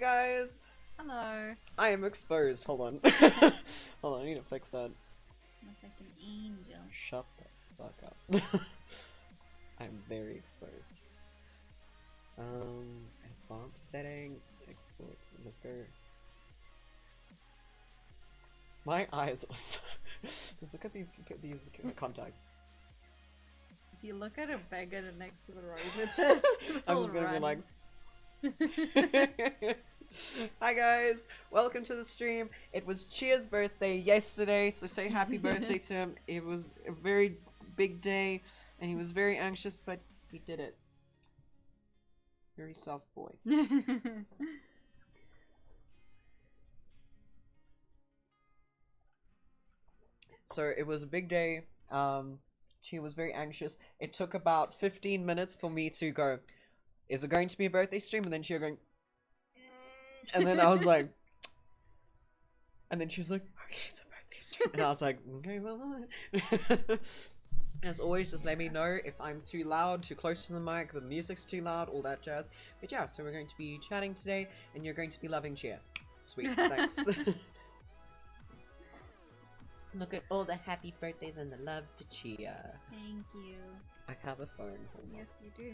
guys! Hello. I am exposed. Hold on. Hold on, I need to fix that. I'm like an angel. Shut the fuck up. I'm very exposed. Advanced settings. Let's go. My eyes are so... Just look at these contacts. If you look at a beggar next to the road with this, I'm just gonna be like... Hi guys, welcome to the stream. It was Chia's birthday yesterday, so say happy birthday to him. It was a very big day and he was very anxious, but he did it. Very soft boy. So it was a big day. Chia was very anxious. It took about 15 minutes for me to go, is it going to be a birthday stream? And then Chia going, and then I was like, and then she was like, okay, it's a birthday stream. And I was like, okay, well, as always, just let me know if I'm too loud, too close to the mic, the music's too loud, all that jazz. But yeah, so we're going to be chatting today, and you're going to be loving Chia. Sweet, thanks. Look at all the happy birthdays and the loves to Chia. Thank you. I have a phone. Yes, you do.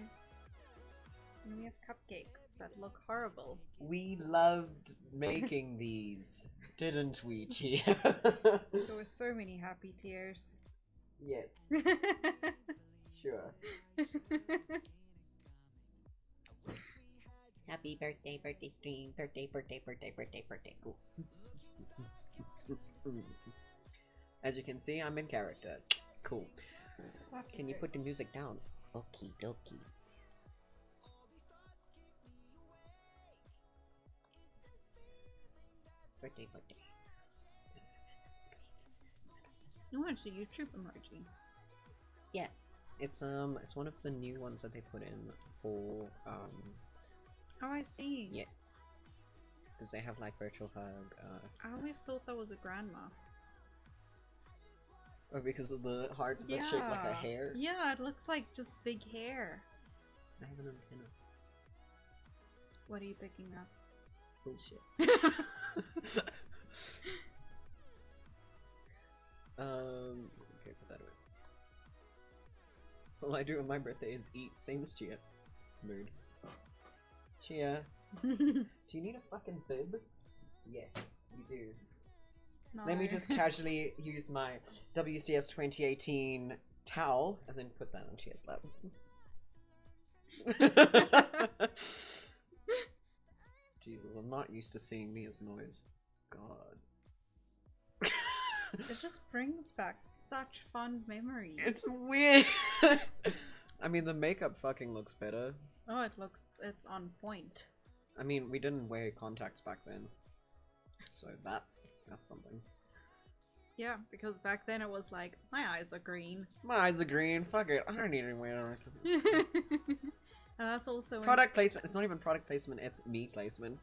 And we have cupcakes that look horrible. We loved making these, didn't we, Chia? There were so many happy tears. Yes. Sure. Happy birthday, birthday stream, birthday. Cool. As you can see, I'm in character. Cool. Can you put the music down? Okie dokie. Birthday. No, it's a YouTube emoji. Yeah. It's one of the new ones that they put in for Oh, I see. yeah. Because they have like virtual hug. I always thought that was a grandma. Or because of the heart that's shaped like a hair. Yeah, it looks like just big hair. I have an antenna. What are you picking up? Bullshit. Okay, put that away. All I do on my birthday is eat, same as Chia. Mood. Chia, do you need a fucking bib? Yes, you do. No. Let me just casually use my WCS 2018 towel and then put that on Chia's lap. Jesus, I'm not used to seeing me as Noiz. God. It just brings back such fond memories. It's weird. I mean, the makeup fucking looks better. Oh, it's on point. I mean, we didn't wear contacts back then. So that's something. Yeah, because back then it was like, my eyes are green. My eyes are green, fuck it, I don't need to wear And that's also product placement. It's not even product placement, it's me placement.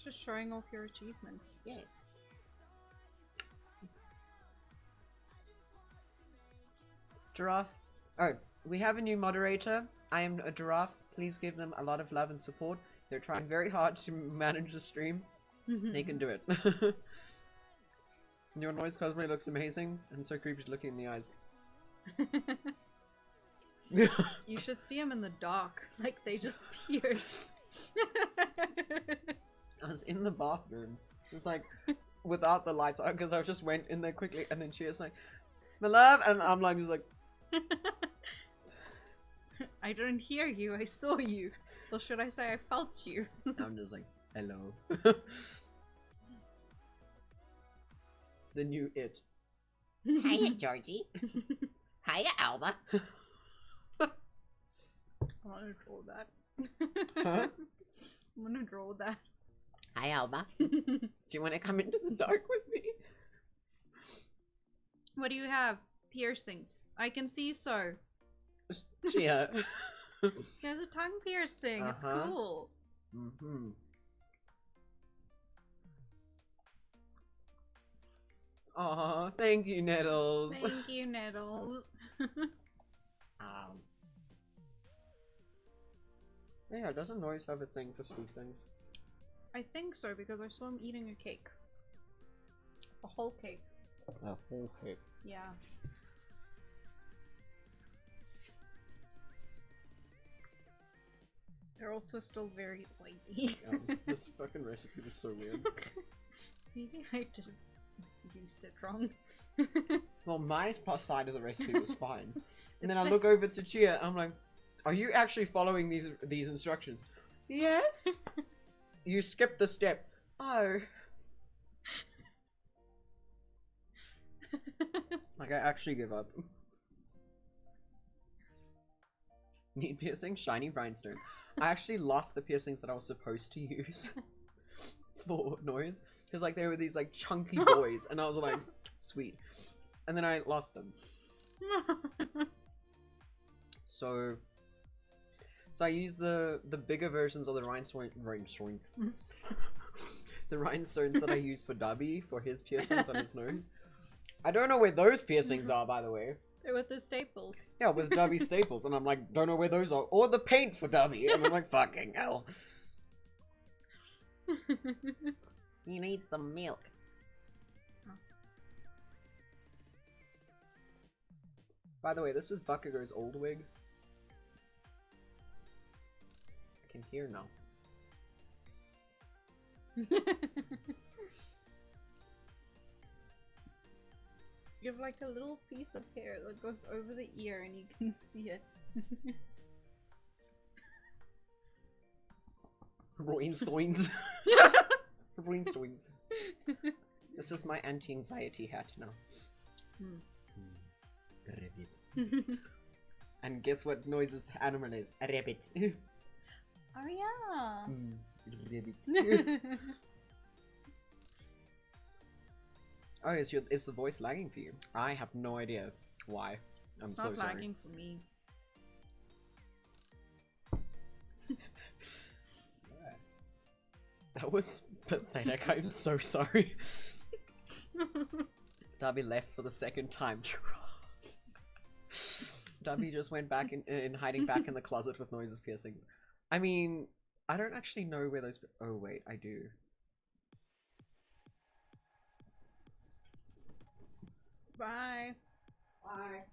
just showing off your achievements. Yeah. Giraffe. Oh, we have a new moderator. I am a giraffe. Please give them a lot of love and support. They're trying very hard to manage the stream. They can do it. Your Noiz cosplay looks amazing and so creepy looking in the eyes. You should see them in the dark. Like, they just pierce. I was in the bathroom. It's like, without the lights on, because I just went in there quickly and then she was like, my love, and I'm like, just like, I didn't hear you, I saw you. Or should I say I felt you? I'm just like, hello. The new it. Hiya, Georgie. Hiya, Aoba. I want to draw that. Huh? I'm gonna draw that. Hi, Aoba. Do you want to come into the dark with me? What do you have? Piercings. I can see so. Chia. There's a tongue piercing. It's cool. Mm-hmm. Aw, thank you, Nettles. Thank you, Nettles. Yeah, doesn't Noiz have a thing for sweet things? I think so because I saw him eating a cake. A whole cake. A whole cake. Yeah. They're also still very oily. This fucking recipe was so weird. Maybe I just used it wrong. Well, my side of the recipe was fine. And then I look over to Chia, and I'm like, are you actually following these instructions? Yes! You skipped the step. Oh. Like, I actually give up. Need piercing? Shiny rhinestone. I actually lost the piercings that I was supposed to use for Noiz. Because, like, they were these, like, chunky boys. And I was like, sweet. And then I lost them. So I use the bigger versions of the rhinestone. The rhinestones that I use for Dubby for his piercings on his nose. I don't know where those piercings are, by the way. They're with the staples. Yeah, with Dubby staples, and I'm like, don't know where those are, or the paint for Dubby, and I'm like, fucking hell. You need some milk. By the way, this is Bakugo's old wig. I can hear now. You have like a little piece of hair that goes over the ear and you can see it. Rhinstones. Rhinstones. This is my anti-anxiety hat now. Rabbit. And guess what Noiz's animal is? A rabbit. Oh yeah. Rabbit. Oh, is the voice lagging for you? I have no idea why. I'm It's so not sorry. lagging for me. That was pathetic. I'm so sorry. Darby left for the second time. Darby just went back in hiding back in the closet with Noiz's piercing. I mean, I don't actually know where those. Oh wait, I do. Bye. Bye.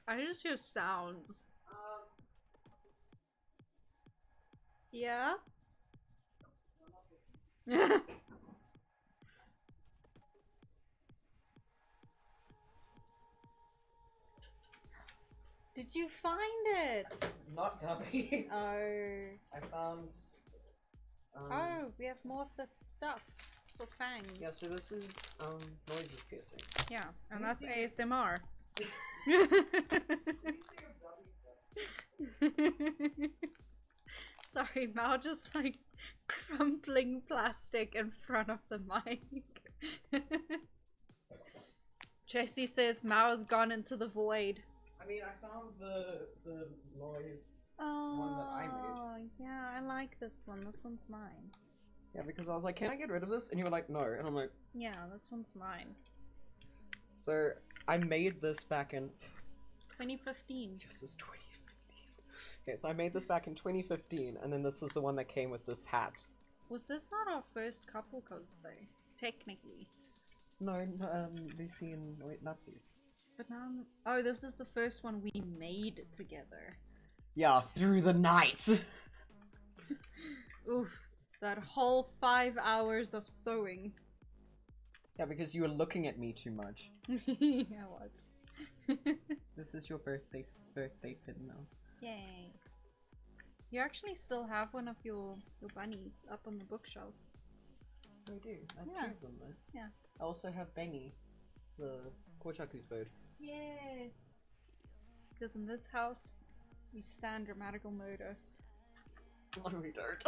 I just hear sounds. Yeah? Did you find it? Not Darby. Oh. I found. Oh, we have more of the stuff for fangs. Yeah, so this is Noiz's piercings. Yeah, and that's ASMR. Sorry, Mao just like crumpling plastic in front of the mic. Jesse says Mao's gone into the void. I mean, I found the Noiz one that I made. Oh, yeah, I like this one. This one's mine. Yeah, because I was like, can I get rid of this? And you were like, no. And I'm like, Yeah, this one's mine. so I made this back in. 2015. This is 2015. Okay, so I made this back in 2015, and then this was the one that came with this hat. Was this not our first couple cosplay? Technically. No, Lucy and Natsu. But now, oh, this is the first one we made together. Yeah, through the night. Oof, that whole 5 hours of sewing. Yeah, because you were looking at me too much. Yeah, I was. This is your birthday pin now. Yay. You actually still have one of your bunnies up on the bookshelf. I do. I have Yeah. two of them though. Yeah. I also have Benny, the Kochaku's bird. Yes. Because in this house, we stand dramatical murder. No, we don't.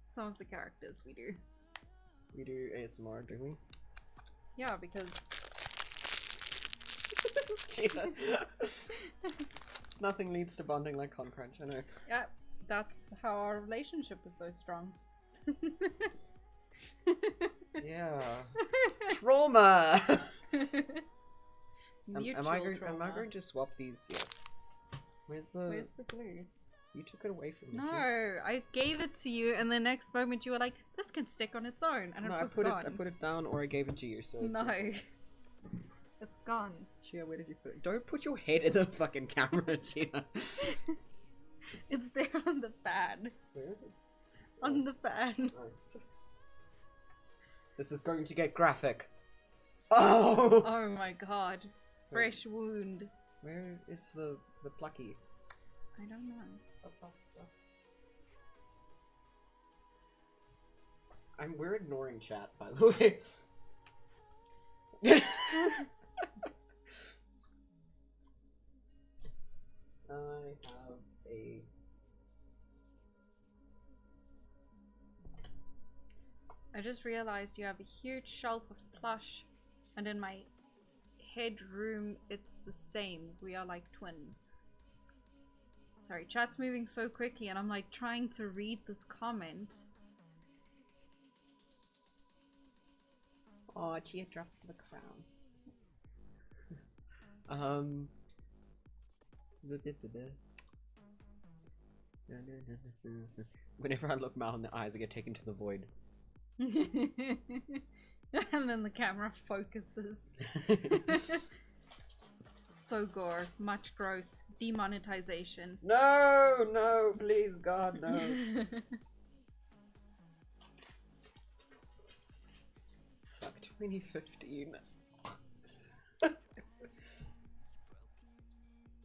Some of the characters we do. We do ASMR, do we? Yeah, because Nothing leads to bonding like Con Crunch, I know. yeah, that's how our relationship is so strong. Yeah. Trauma! Mutual am I trauma. going to swap these? Yes. Where's the glue? You took it away from me. No, I gave it to you, and the next moment you were like, "This can stick on its own," and No, it was gone. I put it down, or I gave it to you. So No, it's gone. Chia, where did you put it? Don't put your head in the fucking camera, Chia. It's there on the fan. Where is it? On the fan. Oh. This is going to get graphic. Oh! Oh my god. Fresh wound. Where is the plucky? I don't know. We're ignoring chat, by the way. I have a... I just realized you have a huge shelf of plush, and in my headroom it's the same. We are like twins. Sorry, chat's moving so quickly and I'm like trying to read this comment. Oh, Chia dropped the crown. Whenever I look Maou in the eyes, I get taken to the void. And then the camera focuses. So gore, much gross, demonetization. No, no, please, God, no. Fuck 2015.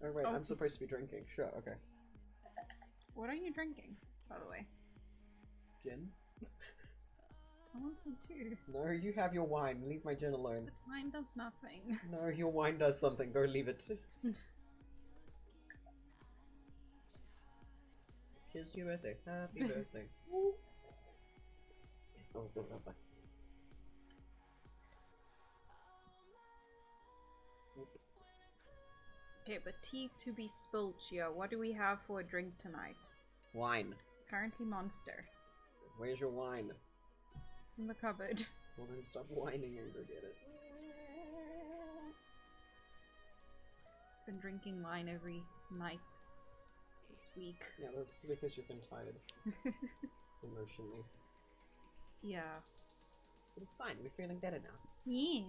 Oh wait, I'm supposed to be drinking. Sure, okay. What are you drinking, by the way? Gin? I want some too. No, you have your wine. Leave my gin alone. But mine does nothing. No, your wine does something. Go leave it. Cheers to your birthday. Happy birthday. Oh, go. Okay, but tea to be spilled, Chia. What do we have for a drink tonight? Wine. Apparently Monster. Where's your wine? It's in the cupboard. Well then stop whining and go get it. Been drinking wine every night this week. Yeah, that's because you've been tired. Emotionally. Yeah. But it's fine, we're feeling better now. Yeah.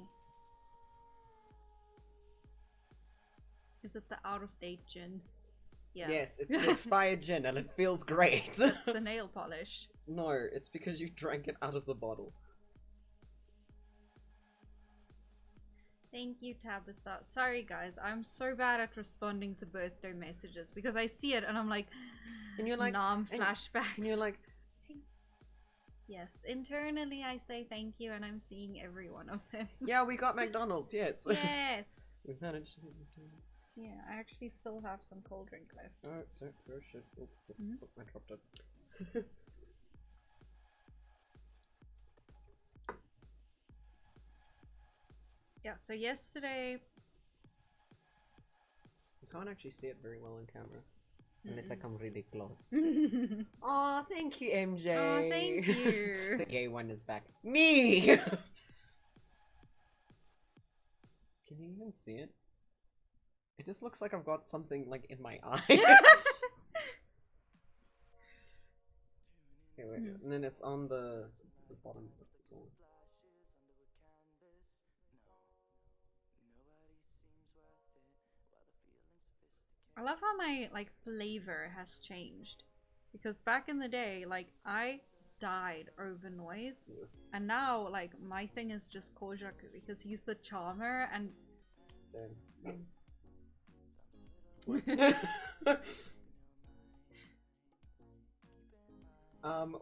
Is it the out-of-date gin? Yeah. Yes, it's the expired gin and it feels great. It's the nail polish. No, it's because you drank it out of the bottle. Thank you, Tabitha. Sorry, guys. I'm so bad at responding to birthday messages because I see it and I'm like, And you're like, nom flashbacks. And you're like, yes. Internally, I say thank you and I'm seeing every one of them. yeah, we got McDonald's, yes. Yes. We've managed to get McDonald's. Yeah, I actually still have some cold drink left. Oh, so, oh shit. Oh, I dropped it. Yeah, so yesterday... You can't actually see it very well on camera. Unless I come really close. Oh, Aw, thank you, MJ. thank you. The gay one is back. Me! Can you even see it? It just looks like I've got something like in my eye. Okay, wait. And then it's on the bottom as well. I love how my like flavor has changed, because back in the day, like I died over Noiz, and now like my thing is just Kojaku because he's the charmer and. Same.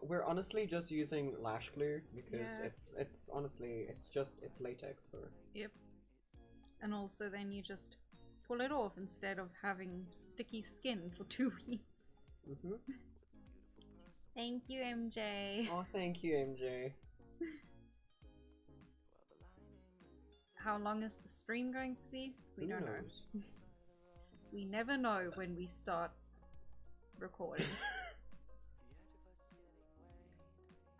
We're honestly just using lash glue because Yeah. it's honestly it's latex. So Yep. And also then you just pull it off instead of having sticky skin for 2 weeks. Thank you, MJ. Oh, thank you, MJ. How long is the stream going to be? We Who don't knows? know. We never know when we start recording.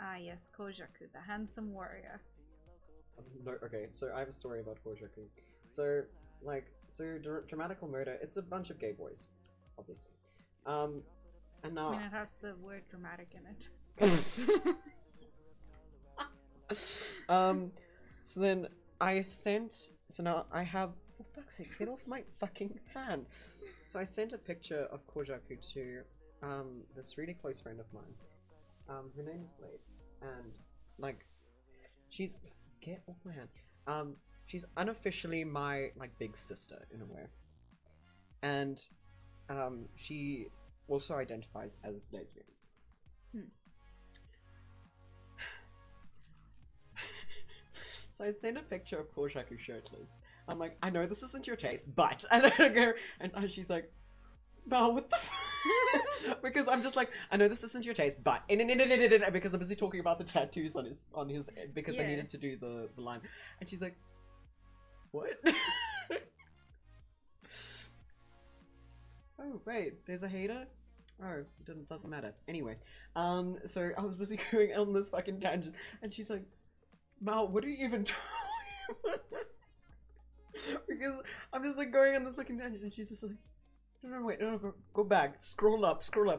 Ah, yes, Kojaku, the handsome warrior. No, okay, so I have a story about Kojaku. So, like, Dramatical Murder, it's a bunch of gay boys, obviously. And I now... mean, it has the word dramatic in it. So then I sent... So now I have... For fuck's sake, get off my fucking hand! So I sent a picture of Kojaku to this really close friend of mine. Her name is Blade. And, like, she's... Get off my hand. She's unofficially my, like, big sister, in a way. And, she also identifies as lesbian. So I sent a picture of Kojaku shirtless. I'm like, I know this isn't your taste, but... And I go, and she's like, no, what the because I'm just like, I know this isn't your taste, but... Because I'm busy talking about the tattoos on his because I needed to do the line. And she's like, what? Oh, wait, there's a hater? Oh, it doesn't matter. Anyway, so I was busy going on this fucking tangent, and she's like, Maou, what are you even talking about? Because I'm just like going on this fucking tangent, and she's just like, no, wait, no, go back, scroll up, scroll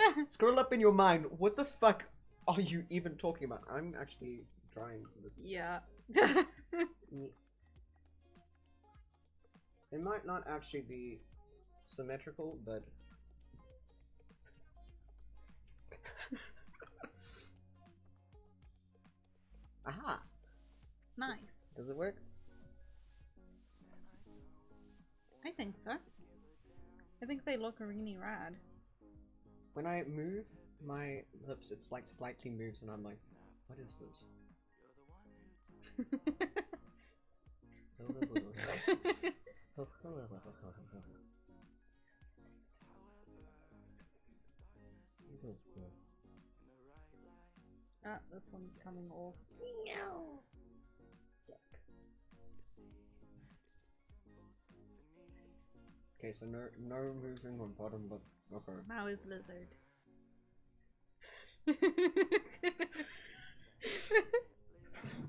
up in your mind. What the fuck are you even talking about? I'm actually trying this. Yeah. It might not actually be symmetrical, but... Aha! Nice. Does it work? I think so. I think they look really rad. When I move my lips, it's like slightly moves and I'm like, what is this? Ah, this one's coming off. No. Okay, so no moving on bottom, but okay. Maou is lizard.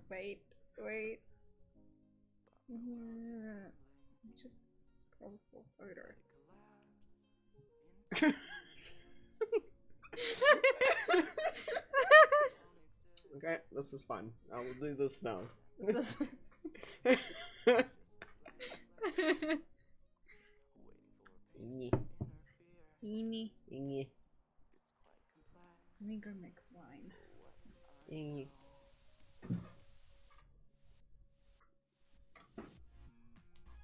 Wait. Just scroll for photo. Okay, this is fine. I will do this now. Eeny. Ingy. Let me go mix wine. Ingy.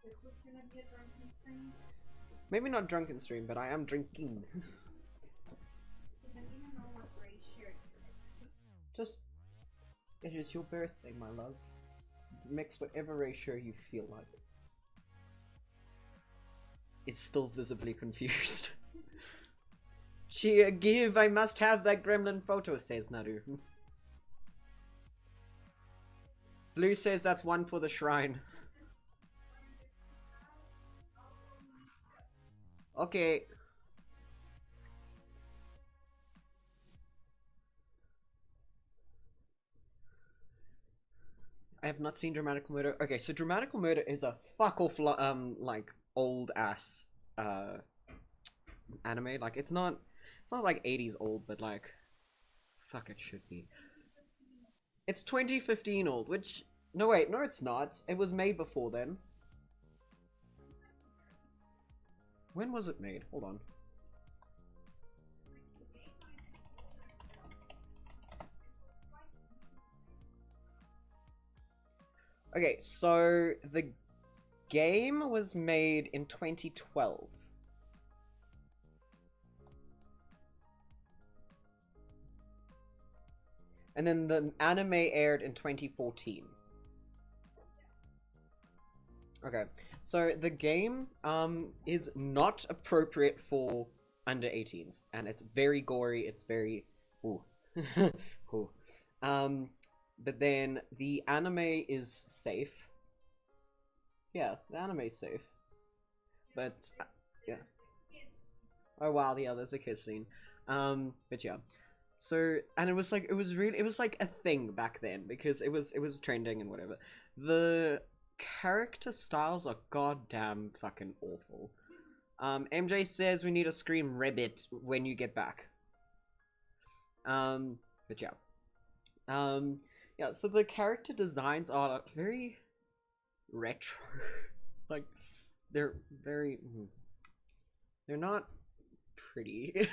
Is this gonna be a drunken stream? Maybe not drunken stream, but I am drinking. I don't even know what ratio to mix. Just, it is your birthday, my love. Mix whatever ratio you feel like. It's still visibly confused. Chia, give! I must have that gremlin photo, says Naru. Blue says that's one for the shrine. Okay. I have not seen Dramatical Murder. Okay, so Dramatical Murder is a fuck off like old ass anime. Like it's not like 80s old, but like fuck it should be. It's 2015 old, which no wait, no it's not. It was made before then. When was it made? Hold on. Okay, so the game was made in 2012. And then the anime aired in 2014. Okay, so the game is not appropriate for under 18s, and it's very gory, it's very... Ooh. Ooh. But then the anime is safe. Yeah, the anime is safe. But yeah. Oh wow, yeah, there's a kiss scene. But yeah. So, and it was like, it was like a thing back then because it was trending and whatever. The character styles are goddamn fucking awful. MJ says we need to scream Ribbit when you get back. But yeah. Yeah, so the character designs are very retro. Like, they're very, they're not pretty.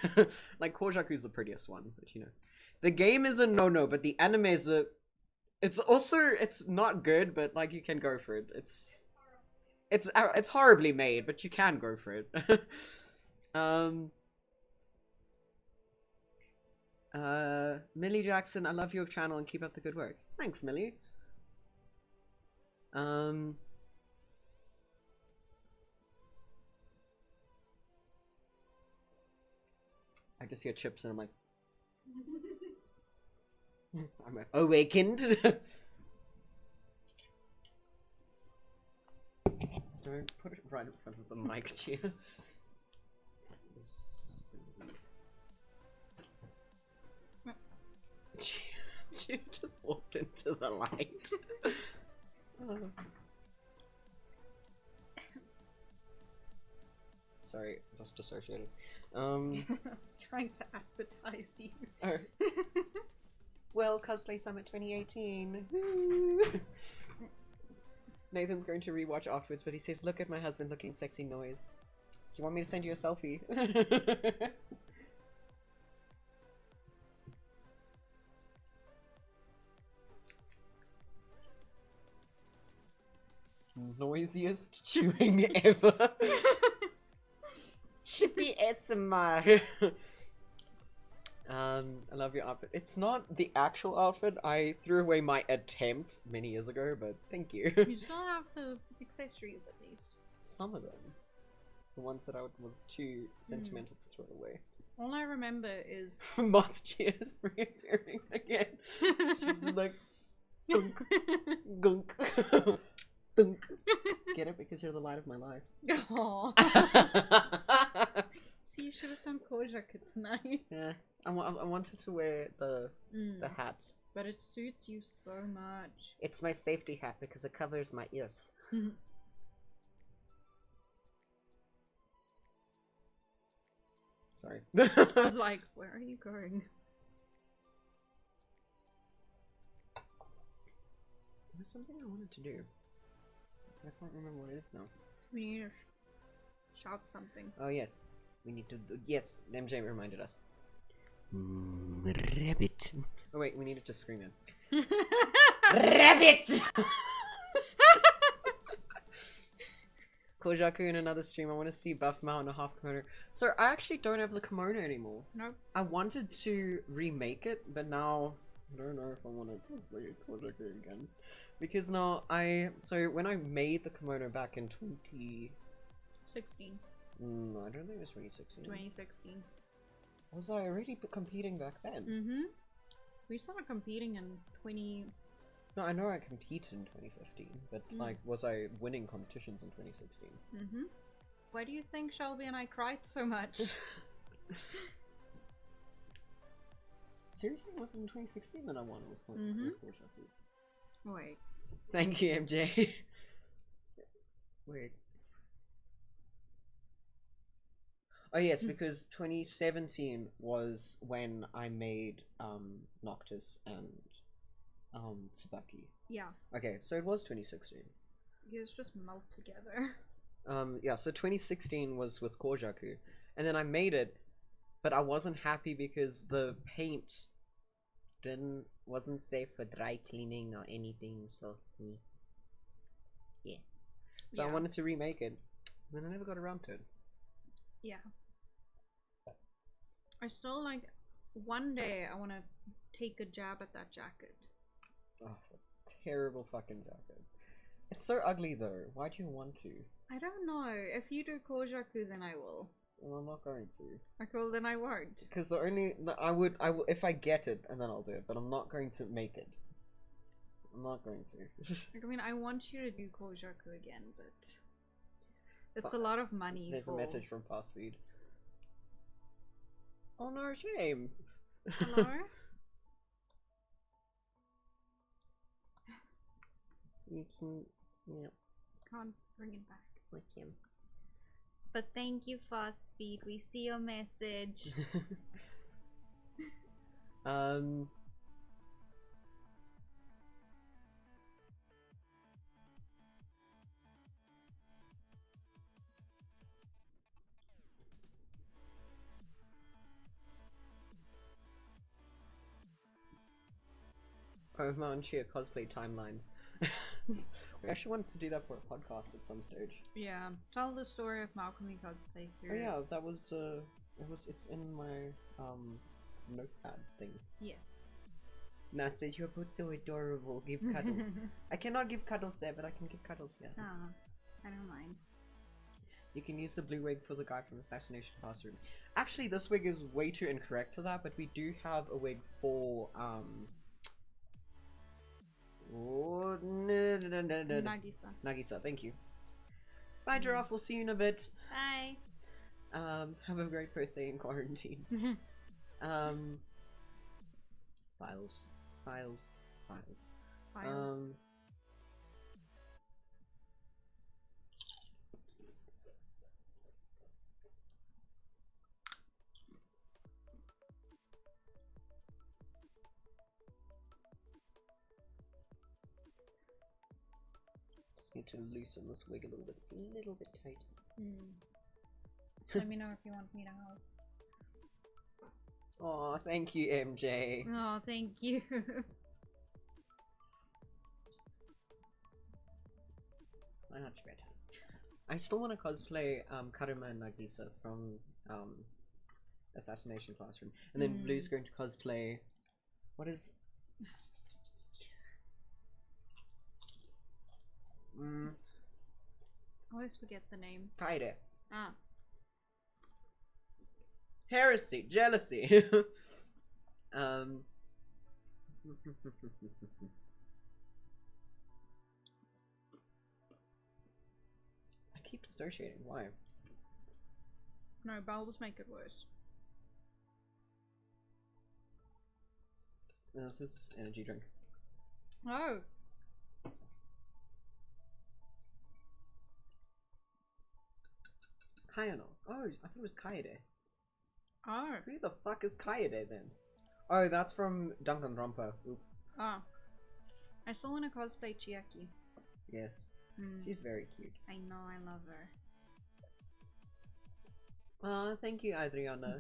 Like, Kojaku's the prettiest one, but you know. The game is a no-no, but the anime is a... It's also, it's not good, but like, you can go for it. It's horribly made, but you can go for it. Millie Jackson, I love your channel and keep up the good work. Thanks, Millie. I just hear chips and I'm like, I'm awakened. Don't put it right in front of the mic, Chia. Chia just walked into the light. Sorry, just dissociated. Trying to advertise you. Oh. Well, Cosplay Summit 2018. Nathan's going to rewatch afterwards, but he says, "Look at my husband looking sexy, Noiz. Do you want me to send you a selfie?" Noisiest chewing ever. Chippy ASMR. I love your outfit. It's not the actual outfit. I threw away my attempt many years ago, but thank you. You still have the accessories at least. Some of them. The ones that I was too sentimental to throw away. All I remember is Moth Cheers reappearing again. She's like, gunk, gunk, dunk. Get it? Because you're the light of my life. Aww. See, you should have done Kojaku tonight. Yeah, I wanted to wear the hat. But it suits you so much. It's my safety hat because it covers my ears. Sorry. I was like, where are you going? There was something I wanted to do. I can't remember what it is now. We need to shout something. Oh yes. We need to do... Yes, MJ reminded us. Rabbit. Oh wait, we need to just scream in. Rabbit! Kojaku in another stream. I want to see Buff Maou in a half kimono. So I actually don't have the kimono anymore. Nope. I wanted to remake it, but now I don't know if I want to cosplay Kojaku again. Because now so when I made the kimono back in 16. I don't think it was 2016. 2016. Was I already competing back then? Mm-hmm. We started competing in 20... No, I know I competed in 2015, but like, was I winning competitions in 2016? Mm-hmm. Why do you think Shelby and I cried so much? Seriously, was it in 2016 that I won? It was point Wait. Thank you, MJ. Wait. Oh yes, because 2017 was when I made Noctis and Tsubaki. Yeah. Okay, so it was 2016. You guys just melt together. Yeah, so 2016 was with Kojaku, and then I made it, but I wasn't happy because the paint wasn't safe for dry cleaning or anything, so yeah. So I wanted to remake it, and then I never got around to it. Yeah. I still like, one day I want to take a jab at that jacket. Oh, terrible fucking jacket. It's so ugly though. Why do you want to? I don't know. If you do Kojaku, then I will. Well, I'm not going to. Okay, well then I won't. Because I will if I get it, and then I'll do it. But I'm not going to make it. I'm not going to. I mean, I want you to do Kojaku again, but it's a lot of money. There's a message from Fast Feed. Oh no, shame. Hello? You can, yeah, Can't bring it back. with him. But thank you, Fast Speed. We see your message. Oh, Maou and Chia cosplay timeline. We actually wanted to do that for a podcast at some stage. Yeah. Tell the story of maoukami cosplay. Oh yeah, that was it's in my notepad thing. Yeah. Nat says you're both so adorable. Give cuddles. I cannot give cuddles there, but I can give cuddles here. Ah, I don't mind. You can use the blue wig for the guy from Assassination Classroom. Actually, this wig is way too incorrect for that, but we do have a wig for oh, no. Nagisa. Nagisa, thank you. Bye, Giraffe. We'll see you in a bit. Bye. Have a great birthday in quarantine. Files. Files. Just need to loosen this wig a little bit. It's a little bit tight. Let me know if you want me to help. Oh, thank you, MJ. Oh, thank you. Why not spread? I still want to cosplay Karuma and Nagisa from Assassination Classroom, and then Blue's going to cosplay. What is? I always forget the name. Kaide. Ah. Heresy, jealousy. I keep dissociating. Why? No, but I'll just make it worse. No, this is energy drink. Oh. Kayano. Oh, I thought it was Kaede. Oh. Who the fuck is Kaede then? Oh, that's from Danganronpa. Oop. Ah. I still want to cosplay Chiaki. Yes. She's very cute. I know, I love her. Oh, thank you, Adriana.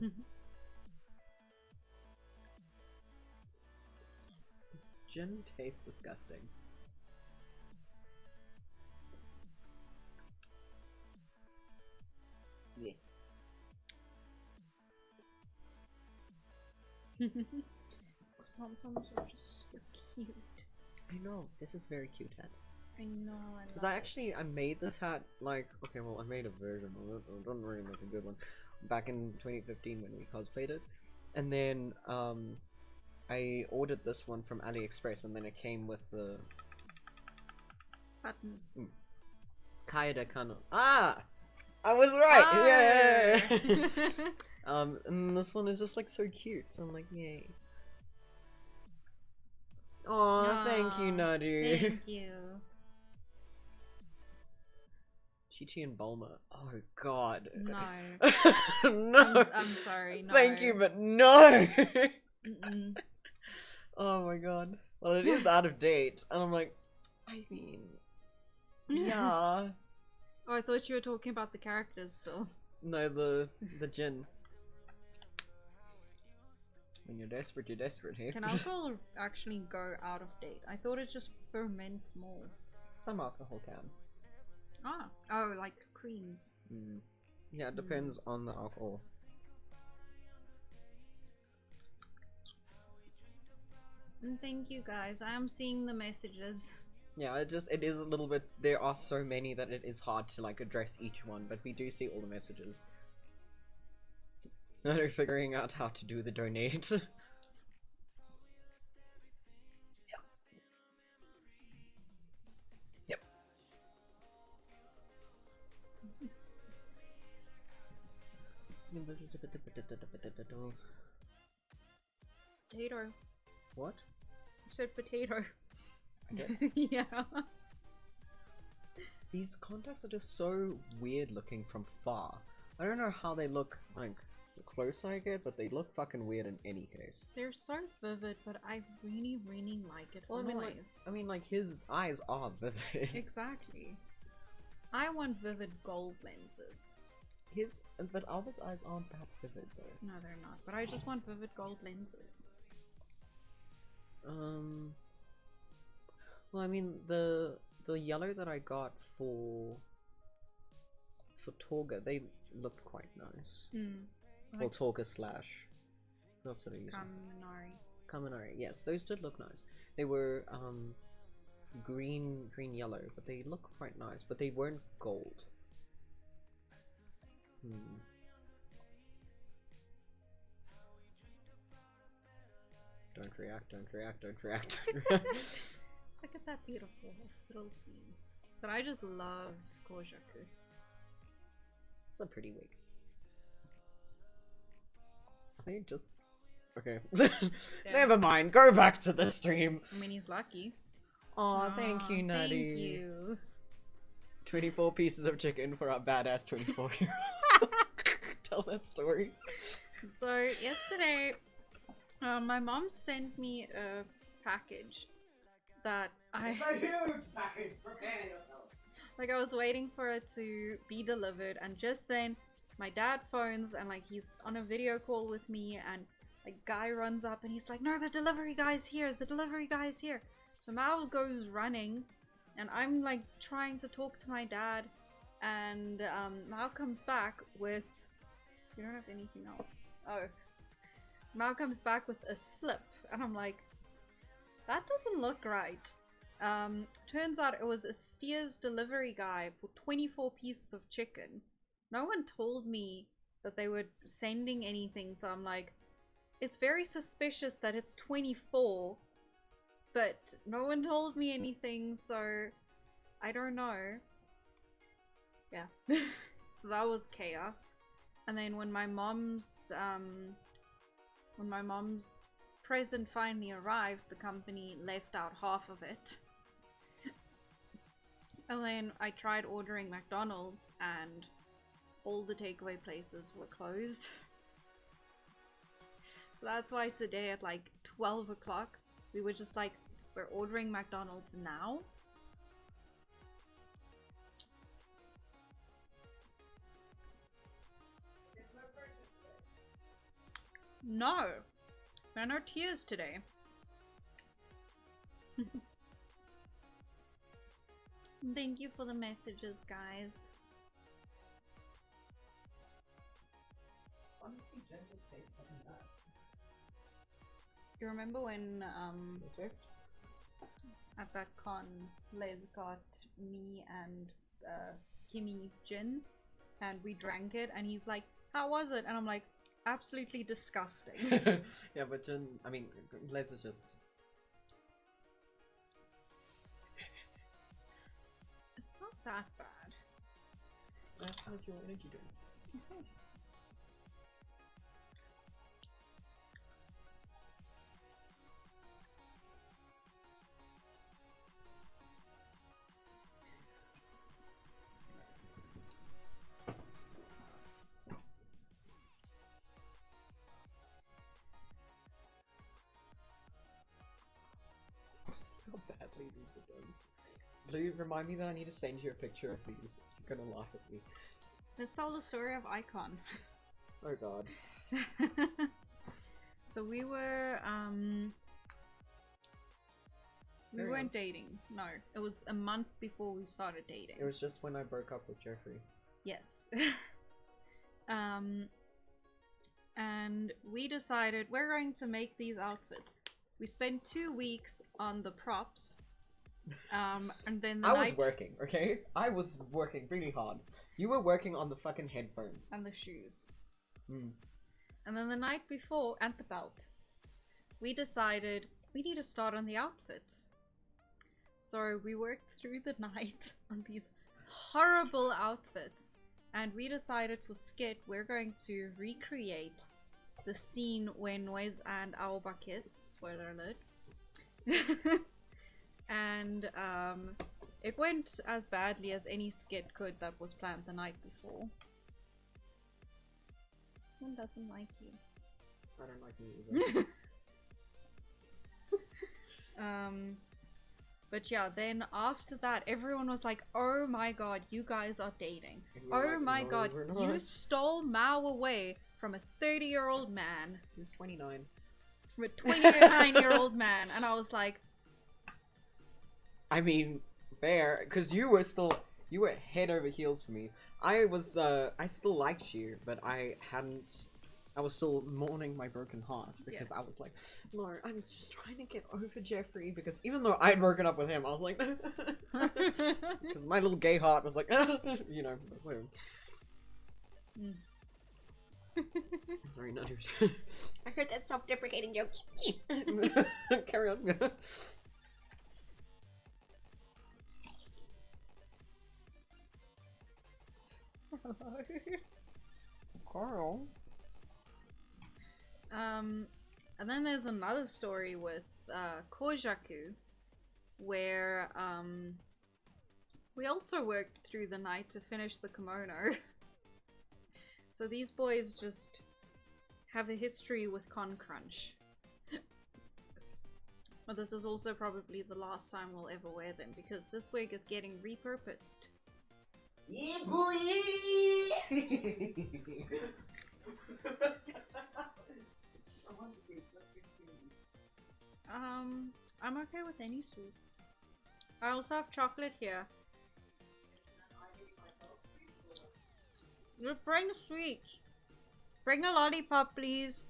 This gin tastes disgusting. Yeah. These pom-poms are just so cute. I know, this is very cute hat. I know, I Because love I made this hat, like, okay, well, I made a version of it, I don't really make a good one, back in 2015 when we cosplayed it. And then, I ordered this one from AliExpress, and then it came with the... button. Kaede Kano. Ah! I was right! Oh. Yeah! And this one is just, like, so cute, so I'm like, yay. Aw, thank you, Nadu. Thank you. Chi-Chi and Bulma. Oh, God. No. No! I'm sorry, no. Thank you, but no! Mm-mm. Oh my god. Well, it is out of date, and I'm like, I mean, yeah. Oh, I thought you were talking about the characters still. No, the gin. When you're desperate here. Can alcohol actually go out of date? I thought it just ferments more. Some alcohol can. Ah. Oh, like creams. Yeah, it depends on the alcohol. And thank you guys. I am seeing the messages. Yeah, it is a little bit, there are so many that it is hard to like address each one, but we do see all the messages. Now they're figuring out how to do the donate. Yep. Potato. What? You said potato. Okay. Yeah. These contacts are just so weird looking from far. I don't know how they look, like, the closer I get, but they look fucking weird in any case. They're so vivid, but I really, really like it Well, always. I mean, like, his eyes are vivid. Exactly. I want vivid gold lenses. But Aoba's eyes aren't that vivid, though. No, they're not. But I just want vivid gold lenses. Well, I mean, the yellow that I got for Torga, they looked quite nice. Well, Torga slash... What else did I use? Kaminari, yes, those did look nice. They were, green yellow, but they look quite nice, but they weren't gold. Don't react, don't react, don't react, don't react. Look at that beautiful hospital scene. But I just love Kojaku. It's a pretty wig. I think just... Okay. Yeah. Never mind, go back to the stream. I mean, he's lucky. Aw, thank you, Nutty. Thank you. 24 pieces of chicken for our badass 24-year-old. Tell that story. So, yesterday, my mom sent me a package that I... It's a huge package, prepare yourself. Like, I was waiting for it to be delivered, and just then, my dad phones, and, like, he's on a video call with me, and a guy runs up, and he's like, no, the delivery guy's here, the delivery guy's here. So Maou goes running, and I'm, like, trying to talk to my dad, and, Maou comes back with... You don't have anything else. Oh. Maou comes back with a slip, and I'm like, that doesn't look right. Turns out it was a Steers delivery guy for 24 pieces of chicken. No one told me that they were sending anything, so I'm like, it's very suspicious that it's 24, but no one told me anything, so I don't know. Yeah. So that was chaos. And then when my mom's present finally arrived, the company left out half of it. And then I tried ordering McDonald's and all the takeaway places were closed. So that's why today at like 12 o'clock, we were just like, we're ordering McDonald's now. No, there are no tears today. Thank you for the messages, guys. Honestly, Jen just tastes something bad. You remember when The taste? at that con, Les got me and Kimmy gin, and we drank it, and he's like, "How was it?" And I'm like, "Absolutely disgusting." Yeah, but Jen, I mean, Les is just... It's not that bad. That's what your energy drink. Okay. Just look how badly these are done. Blue, remind me that I need to send you a picture of these. You're gonna laugh at me. Let's tell the story of Icon. Oh god. So we were we Carry weren't on. dating. No, it was a month before we started dating. It was just when I broke up with Jeffrey. Yes. And we decided we're going to make these outfits. We spent 2 weeks on the props. And then the I night was working, okay? I was working really hard. You were working on the fucking headphones. and the shoes. Hmm. And then the night before, and the belt, we decided we need to start on the outfits. So we worked through the night on these horrible outfits. And we decided for Skit, we're going to recreate the scene where Noiz and Aoba kiss. Spoiler alert. And it went as badly as any skit could that was planned the night before. Someone doesn't like you. I don't like me either. But yeah, then after that, everyone was like, "Oh my god, you guys are dating. Oh like, my no, god, we're you not." stole Maou away from a 30-year-old man, He was 29. from a 29-year-old man," and I was like, I mean, fair, because you were head over heels for me. I still liked you, but I was still mourning my broken heart because I was like, no, I'm just trying to get over Jeffrey, because even though I'd broken up with him, I was like, because my little gay heart was like, you know, whatever. Sorry, not your I heard that self-deprecating joke. Carry on. Carl. and then there's another story with Kojaku, where we also worked through the night to finish the kimono. So these boys just have a history with con crunch. But this is also probably the last time we'll ever wear them, because this wig is getting repurposed. Yeah, boy! I'm okay with any sweets. I also have chocolate here. Just bring sweets. Bring a lollipop, please.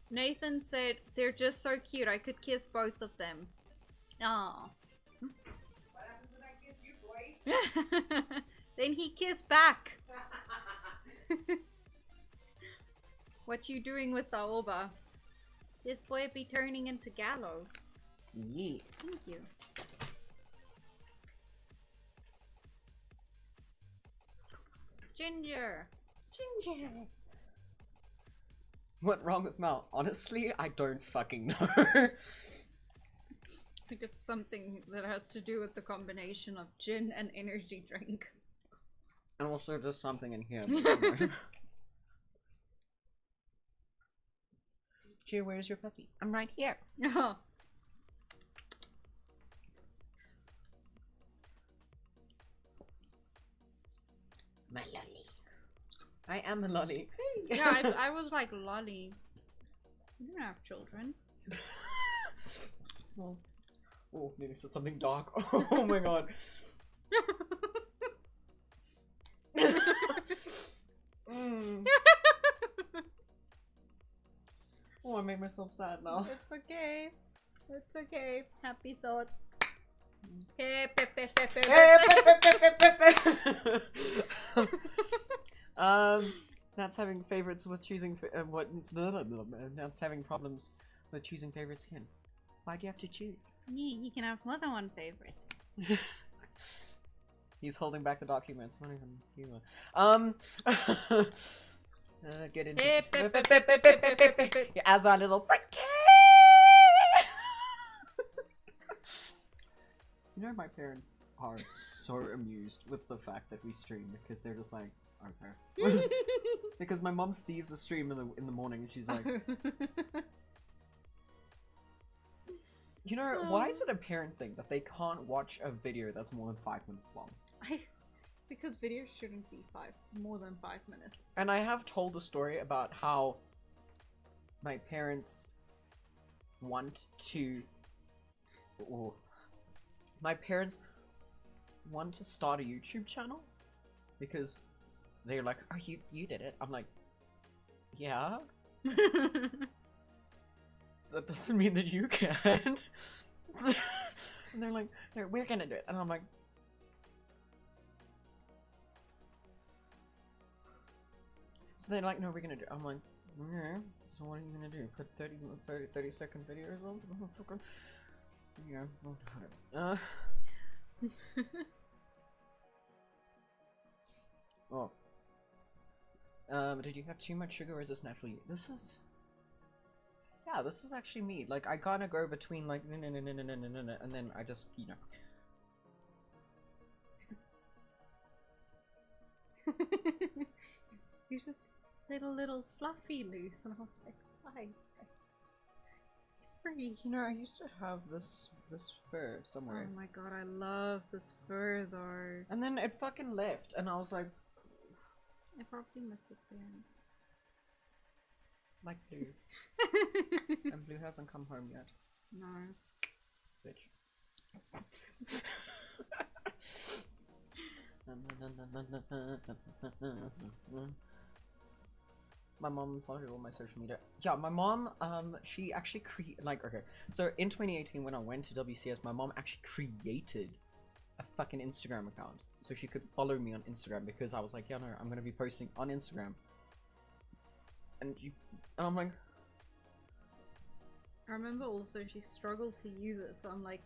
Nathan said, "They're just so cute. I could kiss both of them." Aww. What happens when I kiss you, boy? Then he kissed back. What you doing with the Aoba? This boy be turning into Gallo. Yeah. Thank you. Ginger. Ginger. What wrong with Maou? Honestly, I don't fucking know. I think it's something that has to do with the combination of gin and energy drink. And also just something in here. Chia, where's your puppy? I'm right here. Oh. My lolly. I am a lolly. Yeah, I was like, lolly. You don't have children. Well, oh, maybe said something dark. Oh my god. Oh, I made myself sad now. It's okay. It's okay. Happy thoughts. That's having favorites with choosing that's having problems with choosing favorites again. Why do you have to choose? Yeah, you can have more than one favorite. He's holding back the documents. Not even humor. Get into as our little You know, my parents are so amused with the fact that we stream, because they're just like, okay. Because my mom sees the stream in the morning and she's like, you know, why is it a parent thing that they can't watch a video that's more than 5 minutes long? Because videos shouldn't be more than 5 minutes. And I have told a story about how my parents want to... Oh, my parents want to start a YouTube channel because they're like, oh, you did it. I'm like, yeah? That doesn't mean that you can. And they're like, no, we're gonna do it. And I'm like, So they're like, no, we're gonna do. I'm like, yeah. So what are you gonna do? Put 30-second videos on? Yeah, we'll do it. Oh. Did you have too much sugar or is this naturally? This is... Yeah, this is actually me. Like, I kinda go between like, no, and then I just, you know. You just little fluffy loose, and I was like, why? Free. You know, I used to have this fur somewhere. Oh my god, I love this fur though. And then it fucking left, and I was like... I probably missed experience. Like Blue. And Blue hasn't come home yet. No. Bitch. My mom followed all my social media. Yeah, my mom, she actually okay. So in 2018 when I went to WCS, my mom actually created a fucking Instagram account. So she could follow me on Instagram because I was like, yeah, no, I'm gonna be posting on Instagram. And I'm like... I remember also she struggled to use it, so I'm like...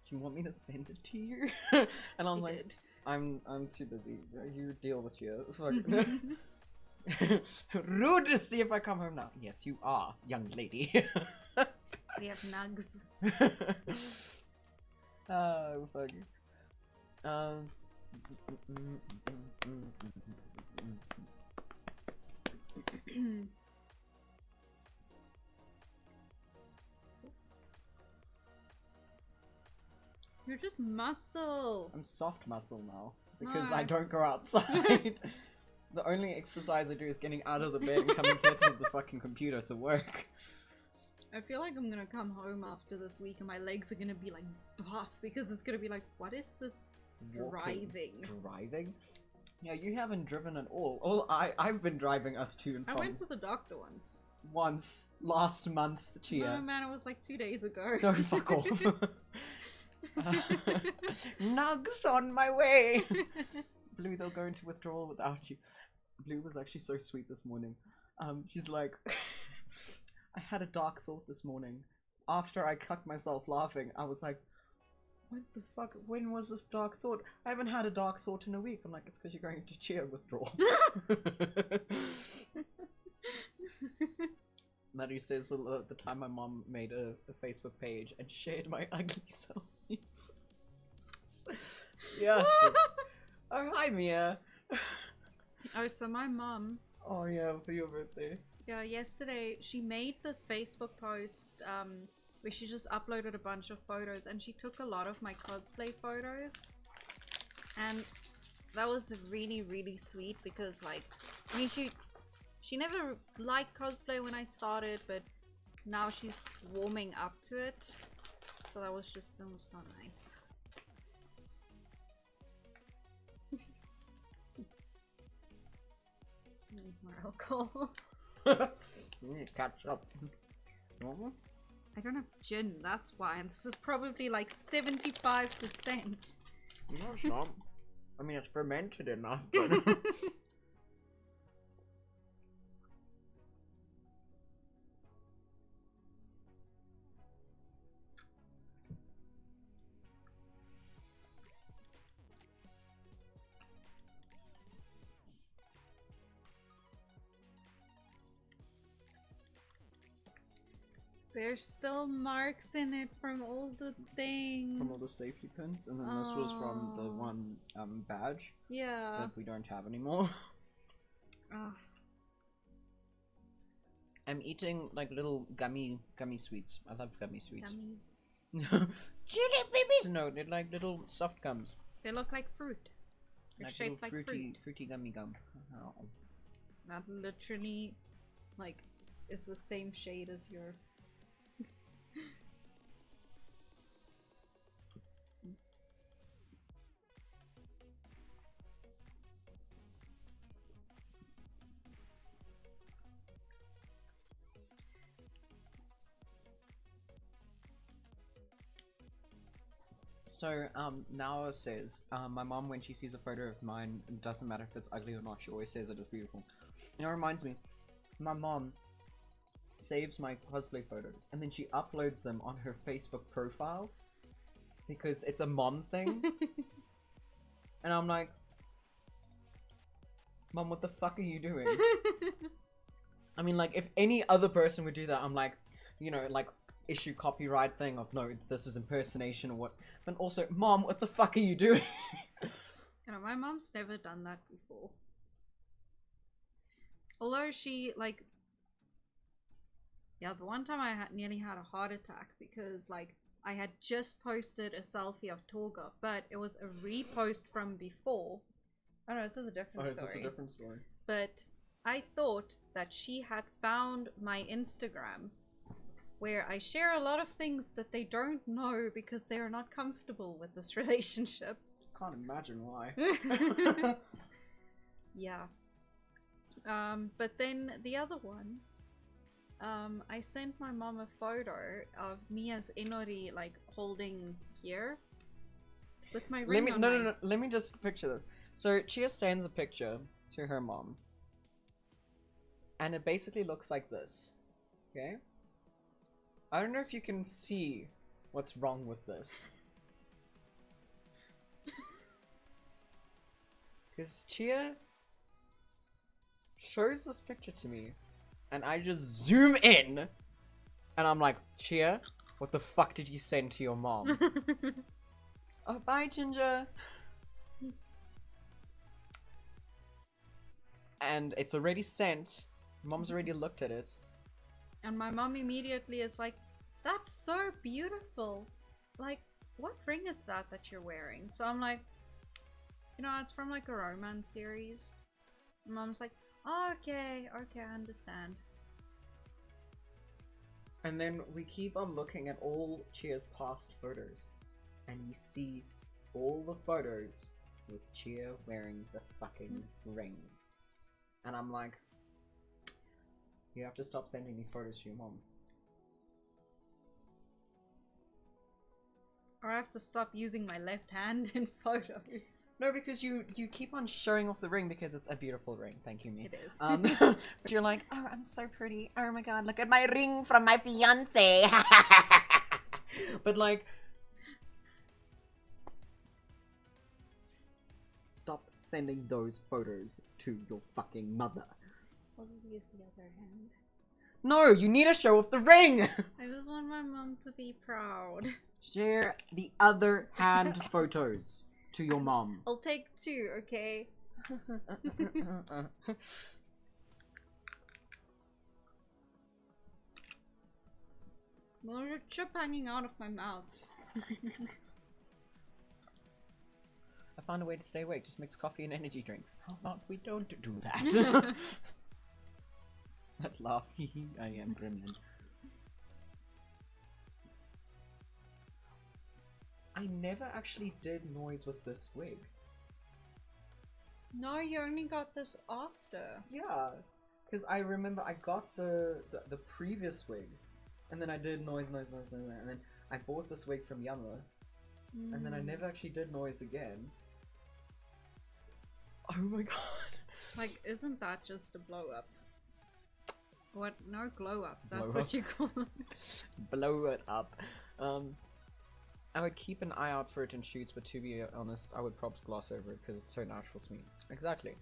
Do you want me to send it to you? And I was like, did. I'm too busy. You deal with Chia. Rude to see if I come home now. Yes, you are, young lady. We have nugs. Oh, fuck. You're just muscle. I'm soft muscle now because No. I don't go outside. The only exercise I do is getting out of the bed and coming here to the fucking computer to work. I feel like I'm gonna come home after this week and my legs are gonna be like buff because it's gonna be like, what is this driving? Driving? Yeah, you haven't driven at all. I've been driving us to and I from. went to the doctor once. Once last month, Chia. No man, it was like 2 days ago. No, fuck off. Nugs on my way. Blue, they'll go into withdrawal without you. Blue was actually so sweet this morning. She's like, I had a dark thought this morning. After I cucked myself laughing, I was like, what the fuck? When was this dark thought? I haven't had a dark thought in a week. I'm like, it's because you're going to Chia withdrawal. Maddie says the time my mom made a Facebook page and shared my ugly selfies. Yes. Oh, hi, Mia. Oh, so my mum, Oh, yeah, for your birthday. yeah, yesterday she made this Facebook post where she just uploaded a bunch of photos and she took a lot of my cosplay photos. And that was really, really sweet because, like, I mean, she never liked cosplay when I started, but now she's warming up to it. So that was so nice. Need more alcohol. Catch up. I don't have gin, that's why. And this is probably like 75%. No, it's not. I mean, it's fermented enough, but... There's still marks in it from all the things. From all the safety pins, and then this was from the one badge Yeah. that we don't have anymore. I'm eating like little gummy sweets. I love gummy sweets. Gummies. Chili babies! No, they're like little soft gums. They look like fruit. They're Like shaped little like fruit. fruity gummy gum. Oh. That literally, like, is the same shade as your... So, Nao says, my mom, when she sees a photo of mine, it doesn't matter if it's ugly or not, she always says it is beautiful. And it reminds me, my mom saves my cosplay photos, and then she uploads them on her Facebook profile, because it's a mom thing. And I'm like, Mom, what the fuck are you doing? I mean, like, if any other person would do that, I'm like, you know, like, issue copyright thing of, no, this is impersonation or what. But also, Mom, what the fuck are you doing? You know, my mom's never done that before. Although she, like... Yeah, the one time I nearly had a heart attack because, like, I had just posted a selfie of Torga, but it was a repost from before. Oh no, this is a different story. Oh, is this a different story? But I thought that she had found my Instagram, where I share a lot of things that they don't know because they are not comfortable with this relationship. Can't imagine why. Yeah. But then the other one, I sent my mom a photo of me as Inori, like, holding here with my ring on no, let me just picture this. So Chia sends a picture to her mom, and it basically looks like this. Okay? I don't know if you can see what's wrong with this. Because Chia shows this picture to me, and I just zoom in, and I'm like, Chia, what the fuck did you send to your mom? Oh, bye, Ginger. And it's already sent. Mom's already looked at it. And my mom immediately is like, that's so beautiful. Like, what ring is that you're wearing? So I'm like, you know, it's from like a romance series. And Mom's like, oh, okay, I understand. And then we keep on looking at all Chia's past photos. And you see all the photos with Chia wearing the fucking ring. And I'm like, you have to stop sending these photos to your mom. Or I have to stop using my left hand in photos. No, because you keep on showing off the ring because it's a beautiful ring. Thank you, me. It is. But you're like, oh, I'm so pretty. Oh my god, look at my ring from my fiance. But like, stop sending those photos to your fucking mother. I'll just use the other hand. No, you need to show off the ring. I just want my mom to be proud. Share the other hand photos to your mom. I'll take 2, okay? There's a chip hanging out of my mouth. I found a way to stay awake. Just mix coffee and energy drinks. How about we don't do that? That laugh. I am gremlin. I never actually did Noiz with this wig. No, you only got this after. Yeah, because I remember I got the previous wig, and then I did Noiz, and then I bought this wig from Yama, and then I never actually did Noiz again. Oh my god. Like, isn't that just a blow up? What? No, glow up. That's Blow what up. you call it. Blow it up. I would keep an eye out for it in shoots, but to be honest, I would probably gloss over it because it's so natural to me. Exactly.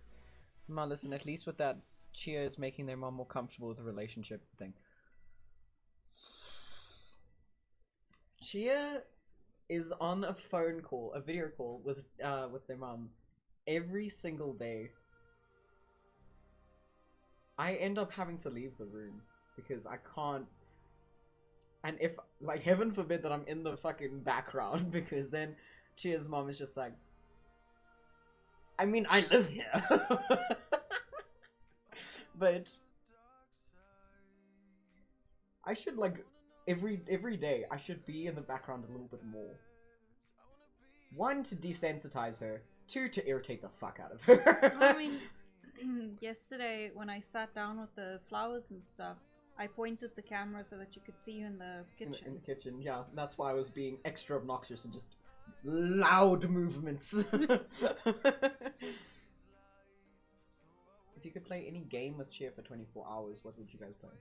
Ma, listen, at least with that, Chia is making their mom more comfortable with the relationship thing. Chia is on a phone call, a video call with their mom every single day. I end up having to leave the room because I can't. And if, like, heaven forbid that I'm in the fucking background, because then Chia's mom is just like, I mean, I live here. But I should, like, every day, I should be in the background a little bit more. 1, to desensitize her. 2, to irritate the fuck out of her. Well, I mean, yesterday when I sat down with the flowers and stuff, I pointed the camera so that you could see you in the kitchen. In the kitchen, yeah. That's why I was being extra obnoxious and just loud movements. If you could play any game with Chia for 24 hours, what would you guys play?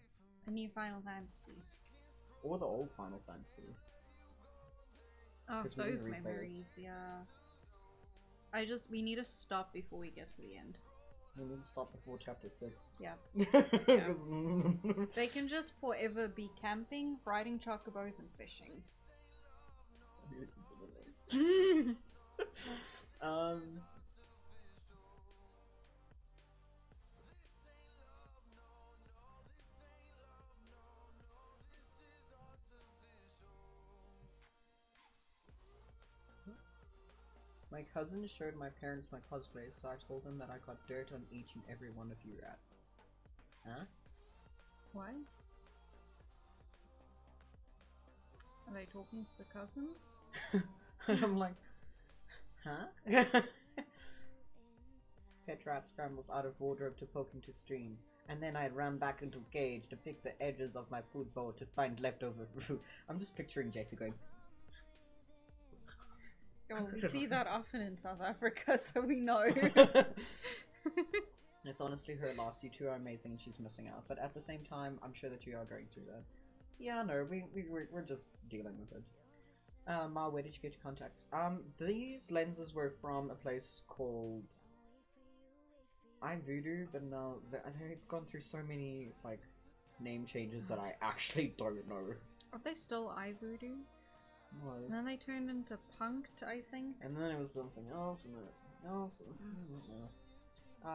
A new Final Fantasy. Or the old Final Fantasy. Oh, 'Cause we didn't those replay it. memories, yeah. We need to stop before we get to the end. We need to stop before chapter 6. Yeah. 'Cause- They can just forever be camping, riding chocobos, and fishing. My cousin showed my parents my cosplays, so I told them that I got dirt on each and every one of you rats. Huh? What? Are they talking to the cousins? I'm like, huh? Pet rat scrambles out of wardrobe to poke into stream, and then I ran back into cage to pick the edges of my food bowl to find leftover food. I'm just picturing Jesse going. Well, we see that often in South Africa, so we know. It's honestly her loss. You two are amazing and she's missing out. But at the same time, I'm sure that you are going through that. Yeah, no, we're just dealing with it. Maou, where did you get your contacts? These lenses were from a place called iVoodoo, but no, they've gone through so many, like, name changes that I actually don't know. Are they still iVoodoo? What? And then they turned into Punked, I think. And then it was something else, and then it was something else.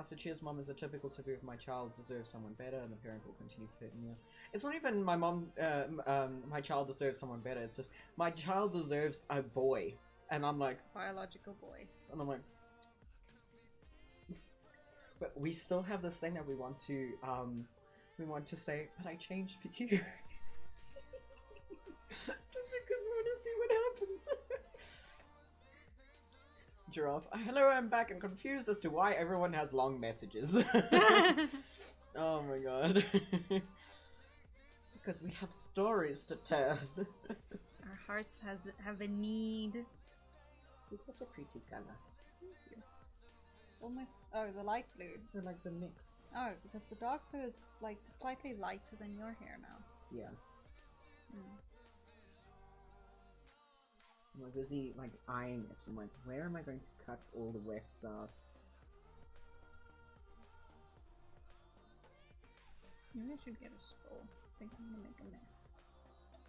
So Chia's mom is a typical type of my child deserves someone better, and the parent will continue fitting you. It's not even my mom, my child deserves someone better, it's just, my child deserves a boy. And I'm like... Biological boy. And I'm like... But we still have this thing that we want to say, but I changed for you. Just because we want to see what happens. Giraffe. Hello, I'm back and confused as to why everyone has long messages. Oh my god. Because we have stories to tell. Our hearts have a need. This is such a pretty color. Thank you. It's almost... Oh, the light blue. They're like the mix. Oh, because the dark blue is like slightly lighter than your hair now. Yeah. Hmm. I'm like busy like eyeing it. I'm like, where am I going to cut all the wefts out? Maybe I should get a scroll. I think I'm gonna make a mess.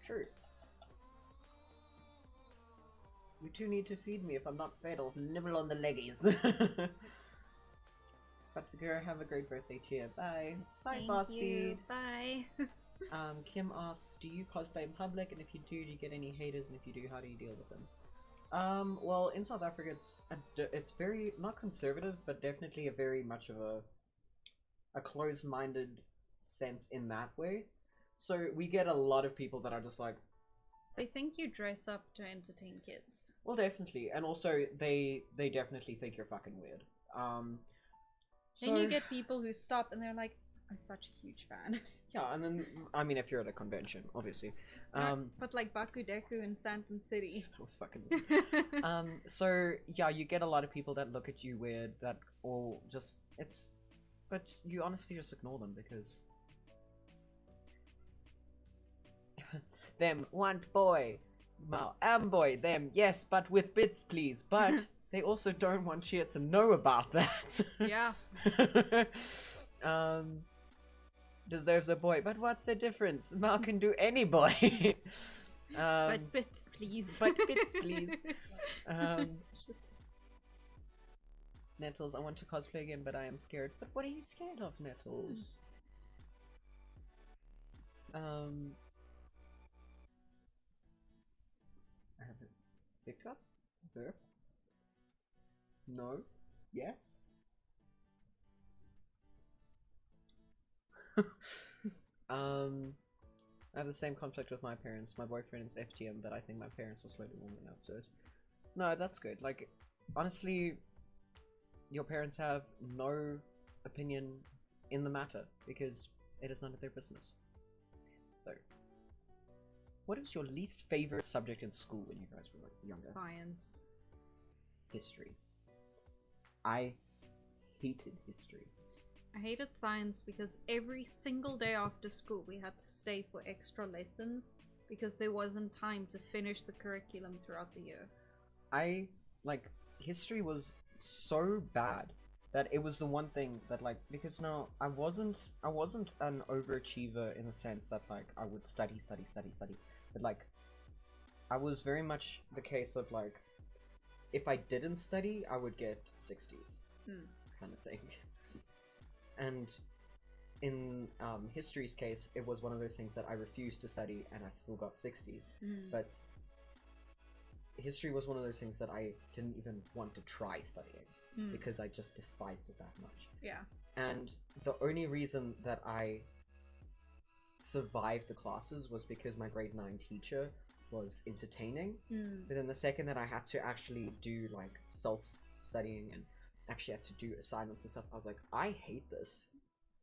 True. You two need to feed me. If I'm not fed, I'll nibble on the leggies. Fatsugura, have a great birthday, Chia. Bye. Bye, Thank boss you. feed. Bye. Kim asks, do you cosplay in public? And if you do you get any haters? And if you do, how do you deal with them? Well, in South Africa, it's very, not conservative, but definitely a very much of a closed-minded sense in that way. So we get a lot of people that are just like... They think you dress up to entertain kids. Well, definitely. And also, they definitely think you're fucking weird. Then you get people who stop and they're like, I'm such a huge fan. Yeah, and then, I mean, if you're at a convention, obviously. But like Bakudeku in Santon City. That was fucking weird. So, yeah, you get a lot of people that look at you weird, that all just, it's, but you honestly just ignore them because... Them want boy. Maou am boy. Them, yes, but with bits, please. But they also don't want Chia to know about that. Yeah. Deserves a boy, but what's the difference? Maou can do any boy. But bits, please. But bits, please. Nettles, I want to cosplay again, but I am scared. But what are you scared of, Nettles? I have a hiccup? Burp? No? Yes? I have the same conflict with my parents. My boyfriend is FTM, but I think my parents are slowly warming up to it. No, that's good. Like, honestly, your parents have no opinion in the matter because it is none of their business. So, what was your least favorite subject in school when you guys were like younger? Science. History. I hated history. I hated science because every single day after school we had to stay for extra lessons because there wasn't time to finish the curriculum throughout the year. History was so bad that it was the one thing that because now I wasn't an overachiever in the sense that I would study, but I was very much the case of if I didn't study I would get 60s kind of thing. And in history's case, it was one of those things that I refused to study and I still got 60s. But history was one of those things that I didn't even want to try studying because I just despised it that much. Yeah. And the only reason that I survived the classes was because my grade 9 teacher was entertaining. But then the second that I had to actually do self-studying and actually had to do assignments and stuff, I was like, I hate this.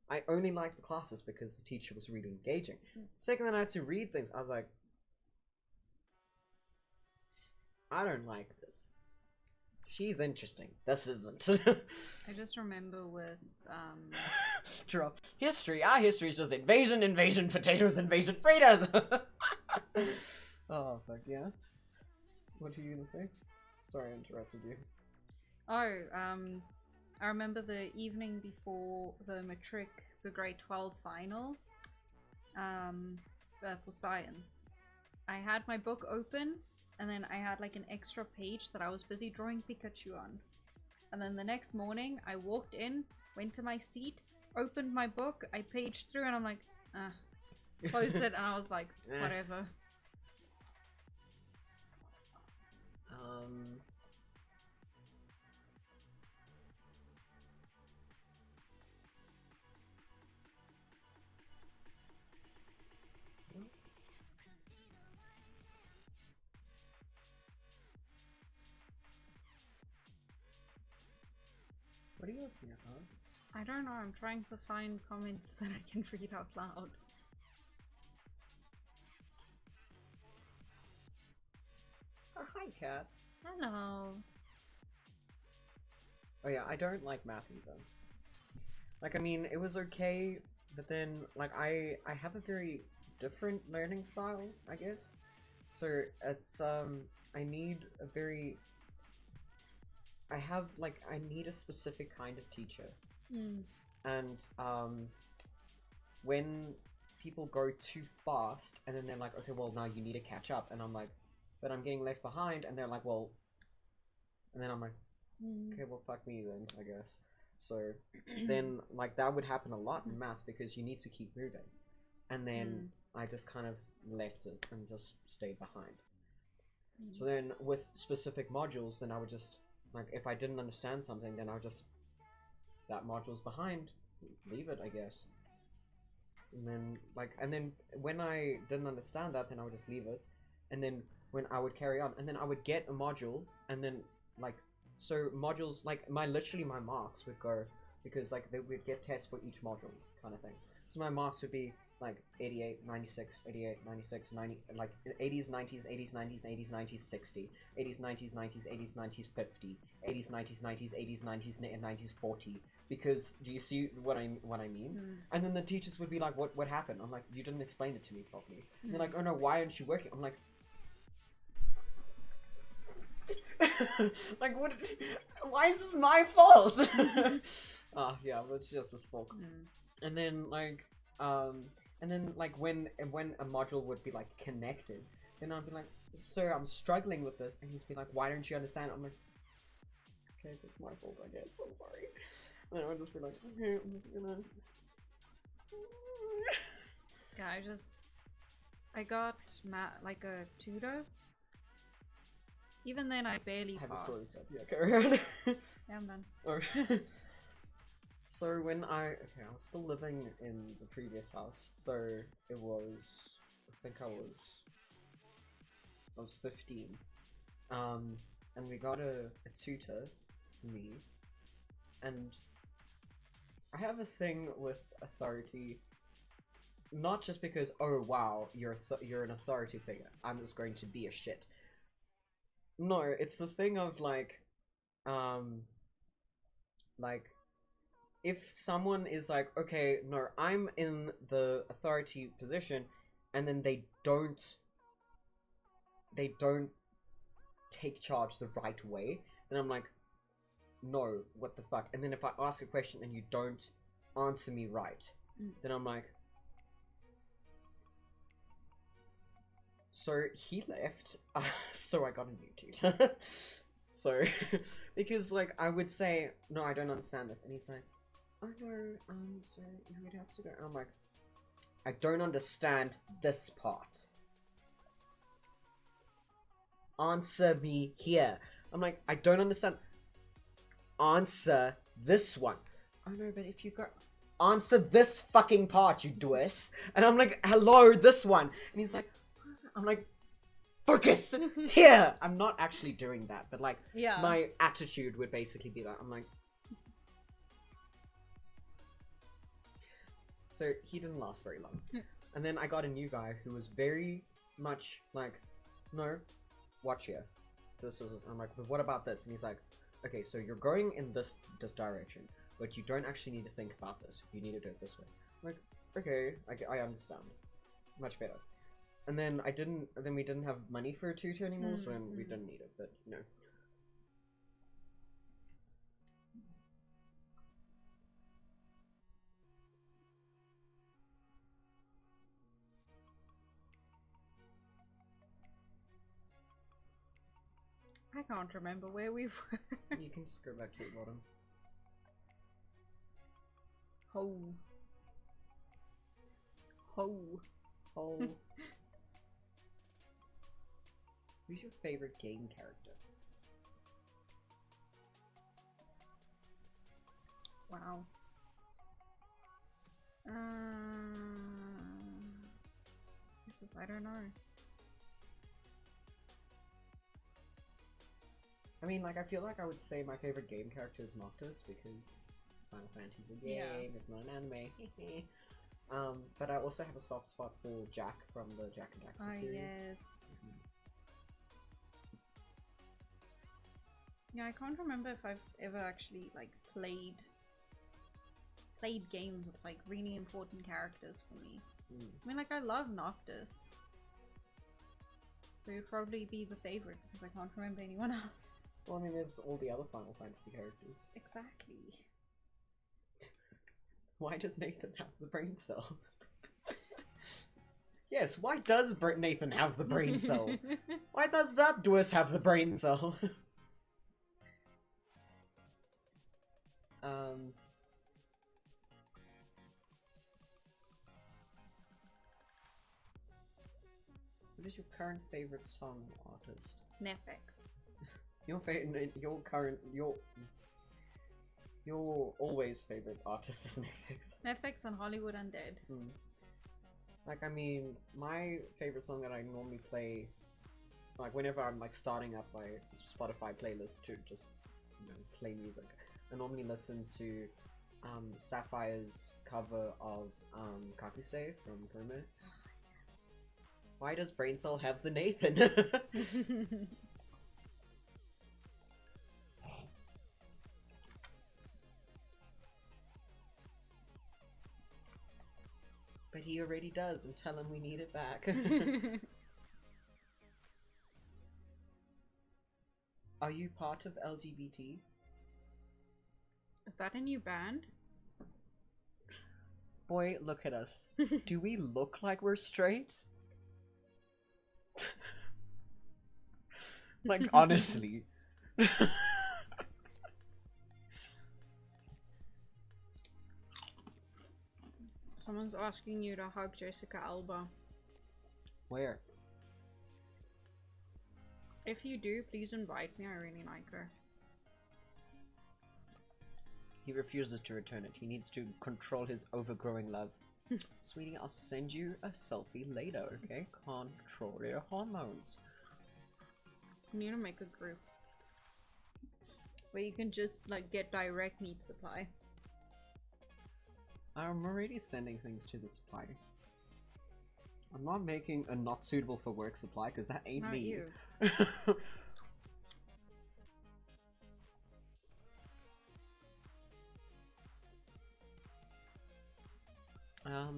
I only like the classes because the teacher was really engaging. Second that I had to read things, I was like, I don't like this. She's interesting. This isn't. I just remember with Drop history. Our history is just invasion, potatoes, invasion, freedom. Oh fuck yeah. What are you gonna say? Sorry, I interrupted you. Oh, I remember the evening before the matric, the grade 12 final, for science. I had my book open, and then I had an extra page that I was busy drawing Pikachu on. And then the next morning, I walked in, went to my seat, opened my book, I paged through, and I'm like, closed it, and I was like, whatever. What are you looking at, huh? I don't know, I'm trying to find comments that I can read out loud. Oh, hi, cats. Hello. Oh yeah, I don't like math either. I mean, it was okay, but then, I have a very different learning style, I guess. So, it's, I need a very... I need a specific kind of teacher. And, when people go too fast, and then they're like, okay, well, now you need to catch up, and I'm like, but I'm getting left behind, and they're like, well... And then I'm like, okay, well, fuck me then, I guess. So, then, that would happen a lot in math, because you need to keep moving. And then, I just kind of left it, and just stayed behind. So then, with specific modules, then I would just... if I didn't understand something, then I would just... That module's behind. Leave it, I guess. And then, when I didn't understand that, then I would just leave it. And then, when I would carry on, and then I would get a module, and then, so modules, literally my marks would go, because, they would get tests for each module, kind of thing. So my marks would be, 88, 96, 88, 96, 90, 80s, 90s, 80s, 90s, 80s, 90s, 60, 80s, 90s, 90s, 80s, 90s, 50, 80s, 90s, 90s, 80s, 90s, and 90s, 40. Because, do you see what I mean? And then the teachers would be like, what happened? I'm like, you didn't explain it to me properly. And they're like, oh no, why aren't you working? I'm like, what? Why is this my fault? Yeah, it's just this fault. And then, when a module would be connected, then I'd be like, sir, I'm struggling with this, and he's be like, why don't you understand? I'm like, okay, so it's my fault, I guess. I'm sorry. And then I would just be like, okay, I'm just gonna. Yeah, I got a tutor. Even then, I barely have passed. a story to tell. Yeah, carry on. Yeah, I'm done. Okay. So when I was still living in the previous house, so it was, I think I was 15, and we got a tutor, me, and I have a thing with authority not just because, oh wow, you're an authority figure, I'm just going to be a shit. No, it's the thing of like if someone is like, okay, no, I'm in the authority position, and then they don't take charge the right way, then I'm like, no, what the fuck? And then if I ask a question and you don't answer me right, then I'm like, so he left, so I got a new tutor. So, because like I would say, no, I don't understand this, and he's like, oh no, so you would have to go. And I'm like, I don't understand this part. Answer me here. I'm like, I don't understand. Answer this one. Oh no, but if you go, answer this fucking part, you doers. And I'm like, hello, this one. And he's like, I'm like, focus here. I'm not actually doing that, but like, Yeah. my attitude would basically be that. I'm like, so he didn't last very long. And then I got a new guy who was very much like, no, watch here. This is. I'm like, but what about this? And he's like, okay, so you're going in this direction, but you don't actually need to think about this. You need to do it this way. I'm like, okay, I understand. Much better. And then we didn't have money for a tutor anymore, so then we didn't need it, but you know. I can't remember where we were. You can just go back to the bottom. Ho. Ho. Oh. Who's your favorite game character? Wow. This is, I don't know. I mean, like, I feel like I would say my favorite game character is Noctis, because Final Fantasy's a game, it's not an anime. But I also have a soft spot for Jack from the Jack and Daxter series. Yes. Yeah, I can't remember if I've ever actually like played games with like really important characters for me. I mean, like, I love Noctis, so he'd probably be the favorite because I can't remember anyone else. Well, I mean, there's all the other Final Fantasy characters. Exactly. Why does Nathan have the brain cell? Yes, why does Nathan have the brain cell? Why does that Duis have the brain cell? What is your current favorite song artist? Nefex. Your always favorite artist is Netflix. Nefex and Hollywood Undead. Like, I mean, my favorite song that I normally play, like whenever I'm like starting up my Spotify playlist to just, you know, play music, I normally listen to Sapphire's cover of Kakusei from Gurme. Why does Brain Cell have the Nathan? But he already does, and tell him we need it back. Are you part of LGBT? Is that a new band? Boy, look at us. Do we look like we're straight? Like, honestly. Someone's asking you to hug Jessica Alba. Where? If you do, please invite me. I really like her. He refuses to return it. He needs to control his overgrowing love. Sweetie, I'll send you a selfie later, okay? Control your hormones. You need to make a group where you can just like get direct meat supply. I'm already sending things to the supply. I'm not making a not suitable for work supply because that ain't Not me. you.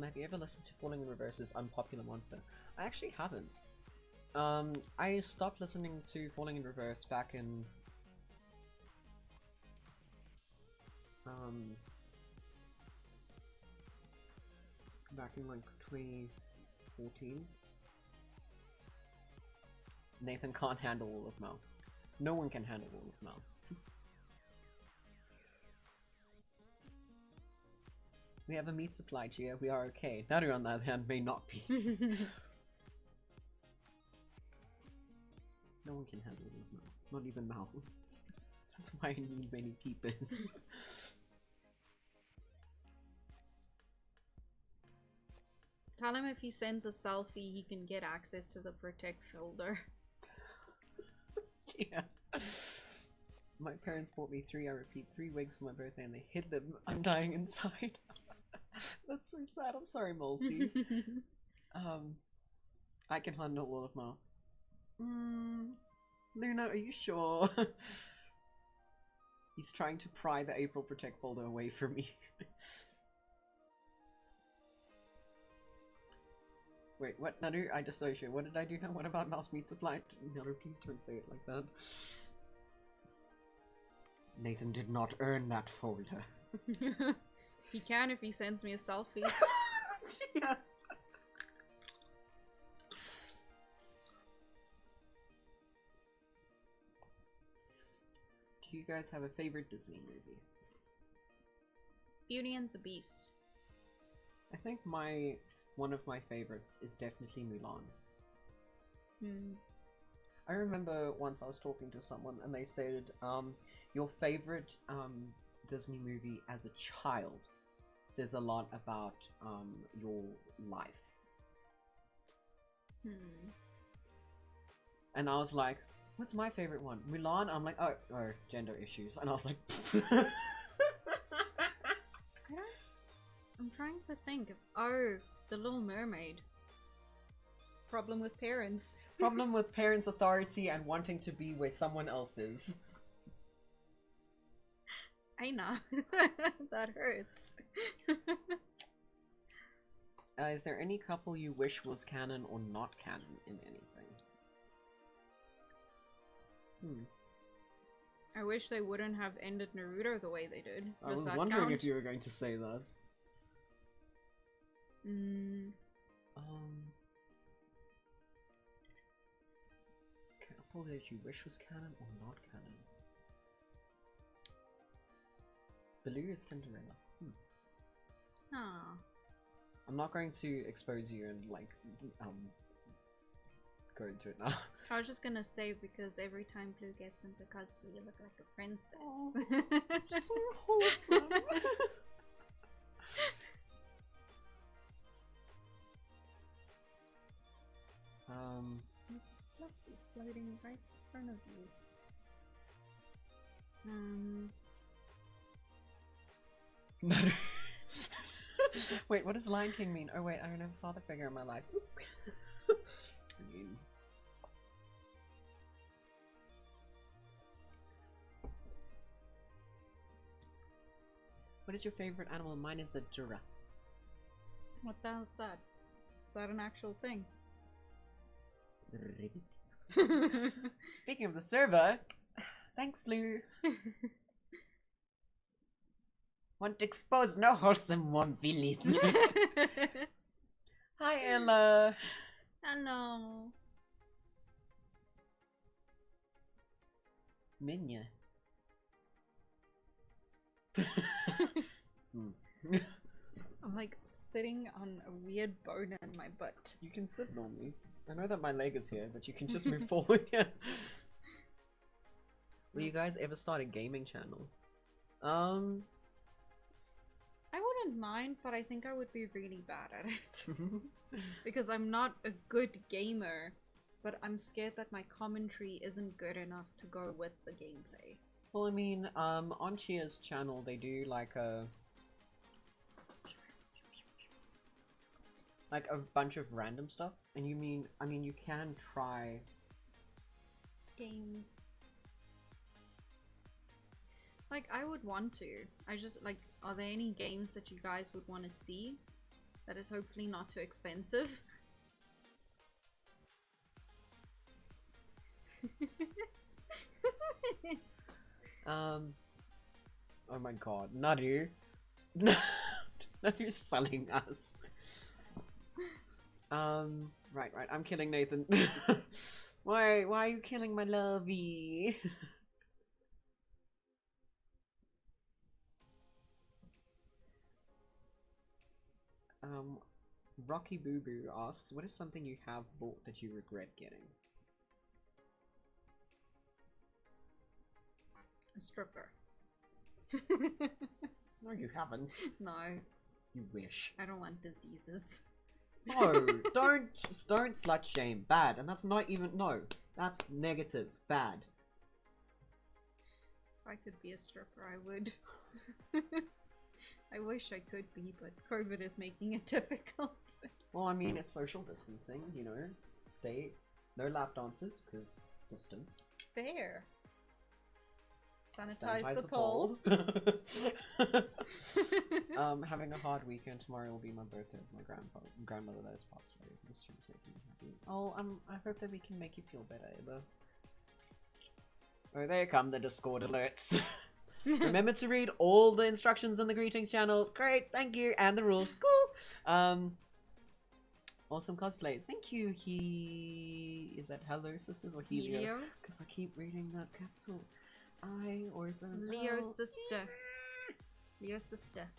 Have you ever listened to Falling in Reverse's Unpopular Monster? I actually haven't. I stopped listening to Falling in Reverse back in like 2014. Nathan can't handle all of Maou. No one can handle all of Maou. We have a meat supply, Chia. We are okay. Naru, on the other hand, may not be. No one can handle all of Maou. Not even Maou. That's why I need many keepers. Tell him if he sends a selfie, he can get access to the protect folder. Yeah. My parents bought me 3 wigs for my birthday and they hid them. I'm dying inside. That's so sad. I'm sorry, Mulsey. I can handle all of Maou. Luna, are you sure? He's trying to pry the April Protect folder away from me. Wait, what? Naru, I dissociate. What did I do now? What about Mouse Meat Supply? Naru, please don't say it like that. Nathan did not earn that folder. He can if he sends me a selfie. Yeah. Do you guys have a favorite Disney movie? Beauty and the Beast. I think one of my favorites is definitely Mulan. I remember once I was talking to someone and they said, your favorite Disney movie as a child says a lot about your life. And I was like, what's my favorite one? Mulan? I'm like, oh, gender issues. And I was like, I'm trying to think of, oh, The Little Mermaid. Problem with parents. Problem with parents' authority and wanting to be where someone else is. I know. That hurts. Is there any couple you wish was canon or not canon in anything? I wish they wouldn't have ended Naruto the way they did. I was wondering count? if you were going to say that. Couple that you wish was canon or not canon? Baloo is Cinderella. Aw. I'm not going to expose you and like go into it now. I was just gonna say because every time Blue gets into cosplay, you look like a princess. So wholesome. It's lovely floating right in front of you. No. Wait, what does Lion King mean? Oh wait, I don't have a father figure in my life. I mean... What is your favorite animal? Mine is a giraffe. What the hell is that? Is that an actual thing? Speaking of the server, thanks, Blue. Want to expose no wholesome one, Willis. Hi, Ella. Hello. Minya. I'm like sitting on a weird bone in my butt. You can sit normally. I know that my leg is here, but you can just move forward here. Will you guys ever start a gaming channel? I wouldn't mind, but I think I would be really bad at it. Because I'm not a good gamer, but I'm scared that my commentary isn't good enough to go with the gameplay. Well, I mean, on Chia's channel, they do like a... like a bunch of random stuff, and you mean, I mean, you can try games. Like, I would want to. I just, like, are there any games that you guys would want to see that is hopefully not too expensive? Oh my god, Naru. Naru's selling us. Right, I'm killing Nathan. Why are you killing my lovey? Rocky Boo Boo asks, what is something you have bought that you regret getting? A stripper. No, you haven't. No, You wish. I don't want diseases. No, don't slut shame. Bad, and that's not even, no, that's negative. Bad. If I could be a stripper, I would. I wish I could be, but COVID is making it difficult. Well, I mean, it's social distancing, you know. Stay, no lap dances because distance. Fair. Sanitize the pole. Having a hard weekend. Tomorrow will be my birthday with my grandmother that has passed away. This stream's making me happy. Oh, I hope that we can make you feel better, Aoba. Oh, there come the Discord alerts. Remember to read all the instructions in the greetings channel. Great, thank you, and the rules. Cool. Awesome cosplays. Thank you. Is that Hello Sisters or Helio? Because I keep reading that capital I or is that Leo sister. Leo sister.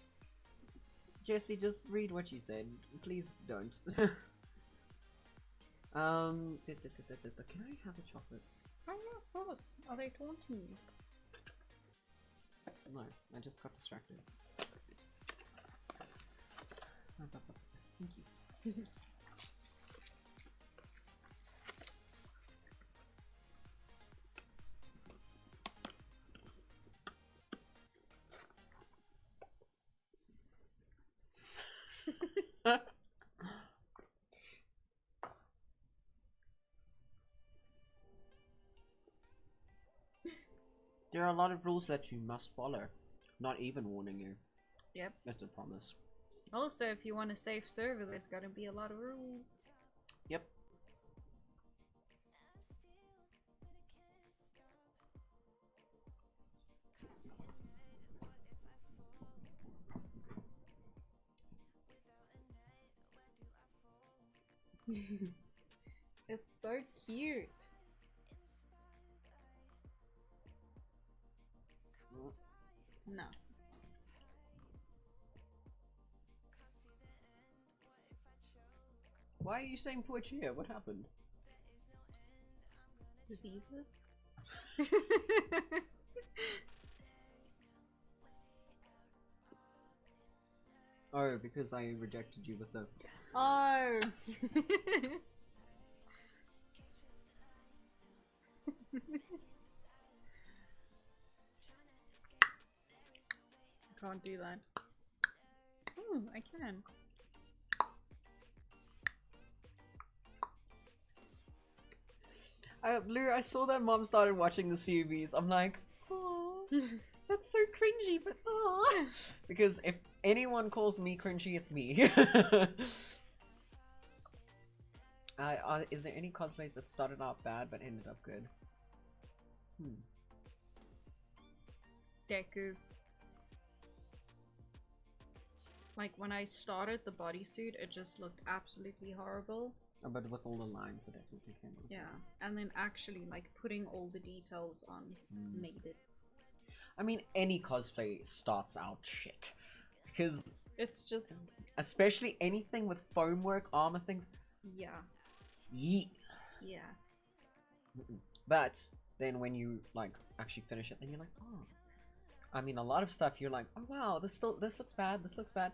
Jesse, just read what you said. Please don't. Can I have a chocolate? Oh yeah, of course. Are they taunting you? No, I just got distracted. Thank you. There are a lot of rules that you must follow. Not even warning you. Yep. That's a promise. Also, if you want a safe server, there's gotta be a lot of rules. Yep. It's so cute. No. Why are you saying poor Chia? What happened? Diseases? Oh, because I rejected you with the... Oh! I can't do that. Oh, I can. Blue, I saw that mom started watching the CBs. I'm like, oh, that's so cringy, but oh. Because if anyone calls me cringy, it's me. Is there any cosplays that started out bad but ended up good? Deku. Like, when I started the bodysuit, it just looked absolutely horrible. Oh, but with all the lines, it definitely came out. Yeah, and then actually, like, putting all the details on made it. I mean, any cosplay starts out shit. Because... It's just... Especially anything with foam work, armor things. Yeah. Yeet. Yeah. But then when you, like, actually finish it, then you're like, oh. I mean, a lot of stuff, you're like, oh wow, this looks bad, this looks bad.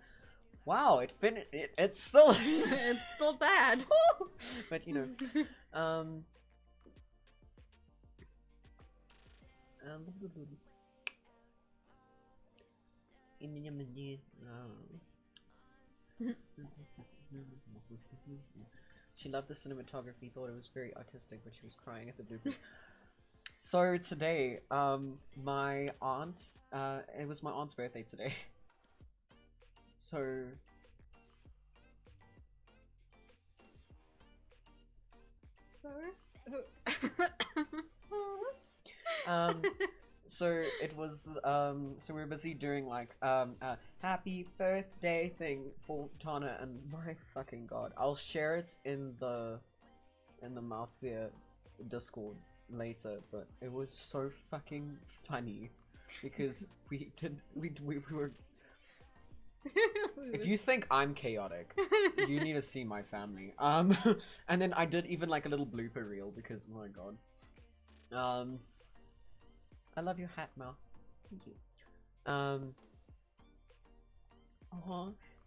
Wow, it's still it's still bad. But you know, She loved the cinematography, thought it was very artistic, but she was crying at the bloopers. So today, my aunt, it was my aunt's birthday today. So... so it was, so we were busy doing like, a happy birthday thing for Tana, and my fucking god, I'll share it in the Mafia Discord later, but it was so fucking funny, because we were... If you think I'm chaotic, you need to see my family. And then I did even like a little blooper reel, because, oh my god. I love your hat, Mel. Thank you.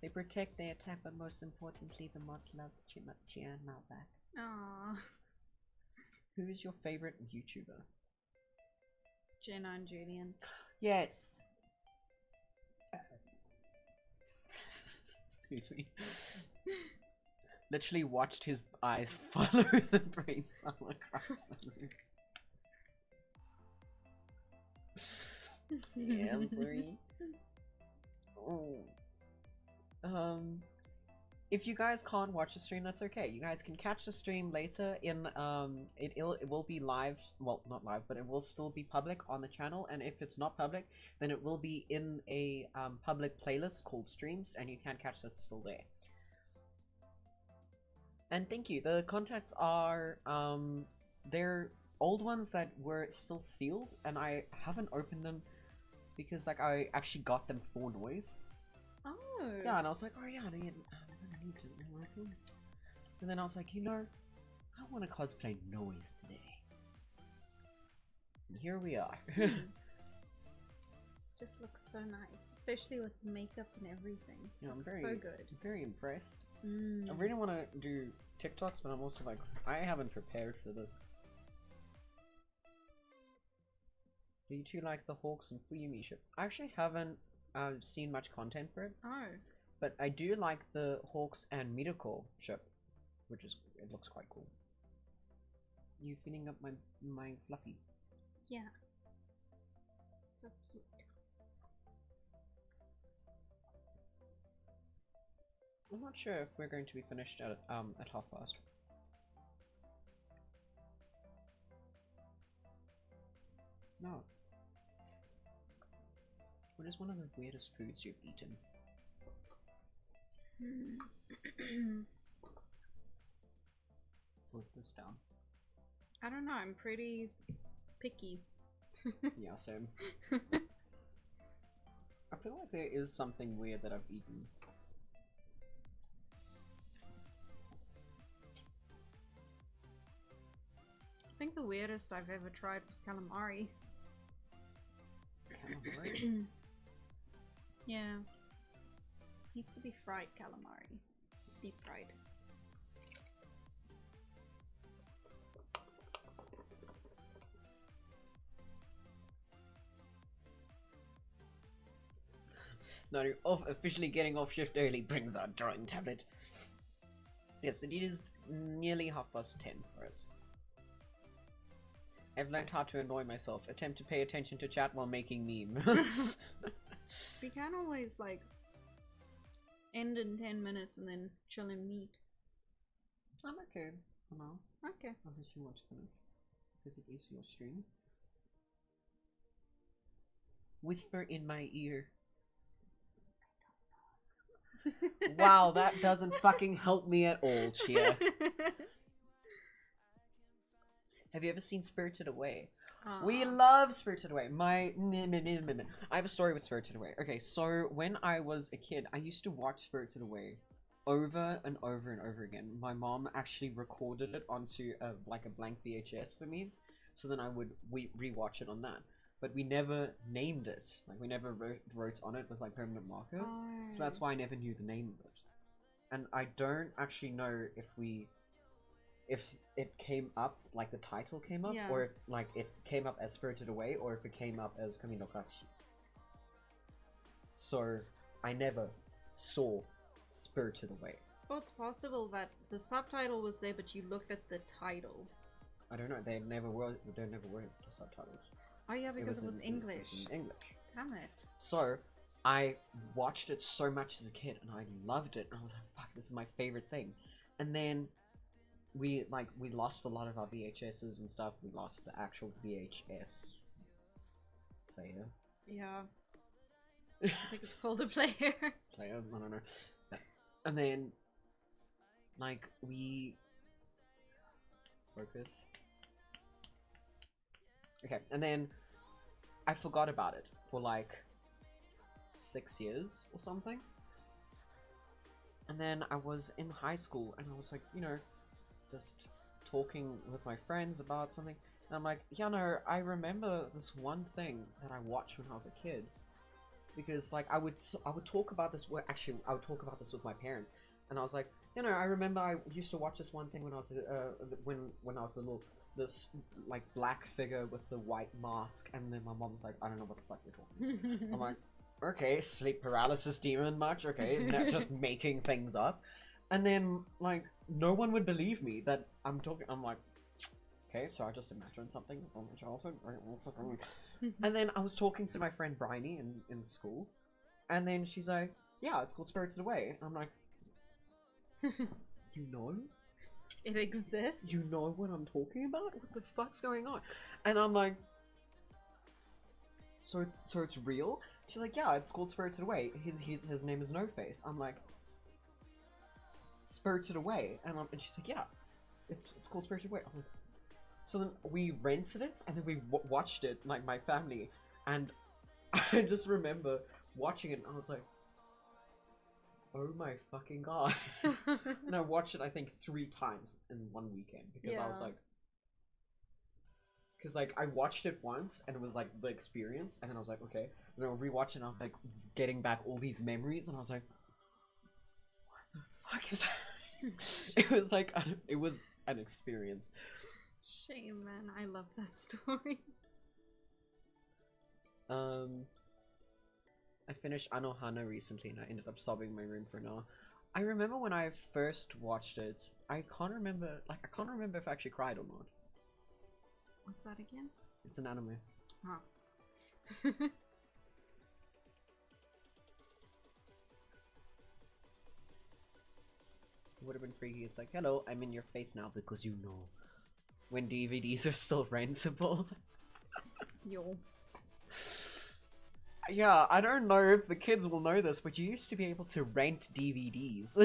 They protect, they attack, but most importantly, the mods love Chia and Mao back. Aww. Who is your favorite YouTuber? Jenna and Julian. Yes. Excuse me. Literally watched his eyes follow the brain cell across the room. Yeah, I'm sorry. Oh. If you guys can't watch the stream, that's okay. You guys can catch the stream later in it will be live, well, not live, but it will still be public on the channel, and if it's not public, then it will be in a public playlist called streams, and you can catch that still there. And thank you. The contacts are they're old ones that were still sealed, and I haven't opened them because like I actually got them for Noiz. Oh. Yeah, and I was like, oh yeah, I need to work them. And then I was like, you know, I want to cosplay Noiz today. And here we are. Just looks so nice, especially with makeup and everything. Yeah, I'm so good. very impressed. Mm. I really want to do TikToks, but I'm also like, I haven't prepared for this. Do you two like the Hawks and Fuyumi ship? I actually haven't seen much content for it. Oh. But I do like the Hawks and Midako ship, which is, it looks quite cool. You feeling up my fluffy? Yeah. So cute. I'm not sure if we're going to be finished at 1:30. No. What is one of the weirdest foods you've eaten? Put this down. I don't know, I'm pretty picky. Yeah, same. I feel like there is something weird that I've eaten. I think the weirdest I've ever tried was calamari. Calamari? Yeah. Needs to be fried calamari. Deep fried. No, officially getting off shift early brings our drawing tablet. Yes, it is nearly 10:30 for us. I've learned how to annoy myself. Attempt to pay attention to chat while making meme. We can always like end in 10 minutes and then chill and meet. I'm okay. No. Okay. Unless you want to finish. Because it is your stream. Whisper in my ear. Wow, that doesn't fucking help me at all, Chia. Have you ever seen Spirited Away? We love Spirited Away. I have a story with Spirited Away. Okay, so when I was a kid, I used to watch Spirited Away over and over and over again. My mom actually recorded it onto a blank VHS for me, so then I would rewatch it on that. But we never named it. Like, we never wrote on it with like permanent marker. So that's why I never knew the name of it. And I don't actually know if it came up, like the title came up, or if like it came up as Spirited Away, or if it came up as Kami no Kachi. So I never saw Spirited Away. Well, it's possible that the subtitle was there, but you looked at the title. I don't know. They never were the subtitles. Oh yeah, because it was English. It was in English. Damn it. So I watched it so much as a kid, and I loved it. And I was like, "Fuck, this is my favorite thing." And then we lost a lot of our VHSs and stuff. We lost the actual VHS player. Yeah. I think it's called a player. Player, I don't know. And then, like, we focus. Okay, and then I forgot about it for like 6 years or something. And then I was in high school, and I was like, you know, just talking with my friends about something. And I'm like, yeah, no, I remember this one thing that I watched when I was a kid. Because like I would talk about this. Well, actually, I would talk about this with my parents, and I was like, you know, I remember I used to watch this one thing when I was when I was little. This like black figure with the white mask, and then my mom's like, I don't know what the fuck you're talking. I'm like, okay, sleep paralysis demon much? Okay, just making things up, and then like no one would believe me that I'm talking. I'm like, okay, so I just imagined something from my childhood. And then I was talking to my friend Bryony in school, and then she's like, yeah, it's called Spirited Away. And I'm like, you know? It exists? You know what I'm talking about? What the fuck's going on? And I'm like, so it's real? She's like, yeah, it's called Spirited Away. His name is No Face. I'm like, Spirited Away? And she's like, yeah, it's called Spirited Away. I'm like, so then we rented it, and then we watched it, like my family, and I just remember watching it, and I was like, oh my fucking god. And I watched it, I think, 3 times in one weekend, because I was like, because like I watched it once, and it was like the experience, and then I was like, okay, and then I rewatched it, and I was like getting back all these memories, and I was like, what the fuck is that? It was like, it was an experience. Shame, man. I love that story. I finished Anohana recently, and I ended up sobbing in my room for an hour. I remember when I first watched it, I can't remember if I actually cried or not. What's that again? It's an anime. Huh. It would have been freaky. It's like, hello, I'm in your face now because you know. When DVDs are still rentable. Yo. Yeah, I don't know if the kids will know this, but you used to be able to rent DVDs.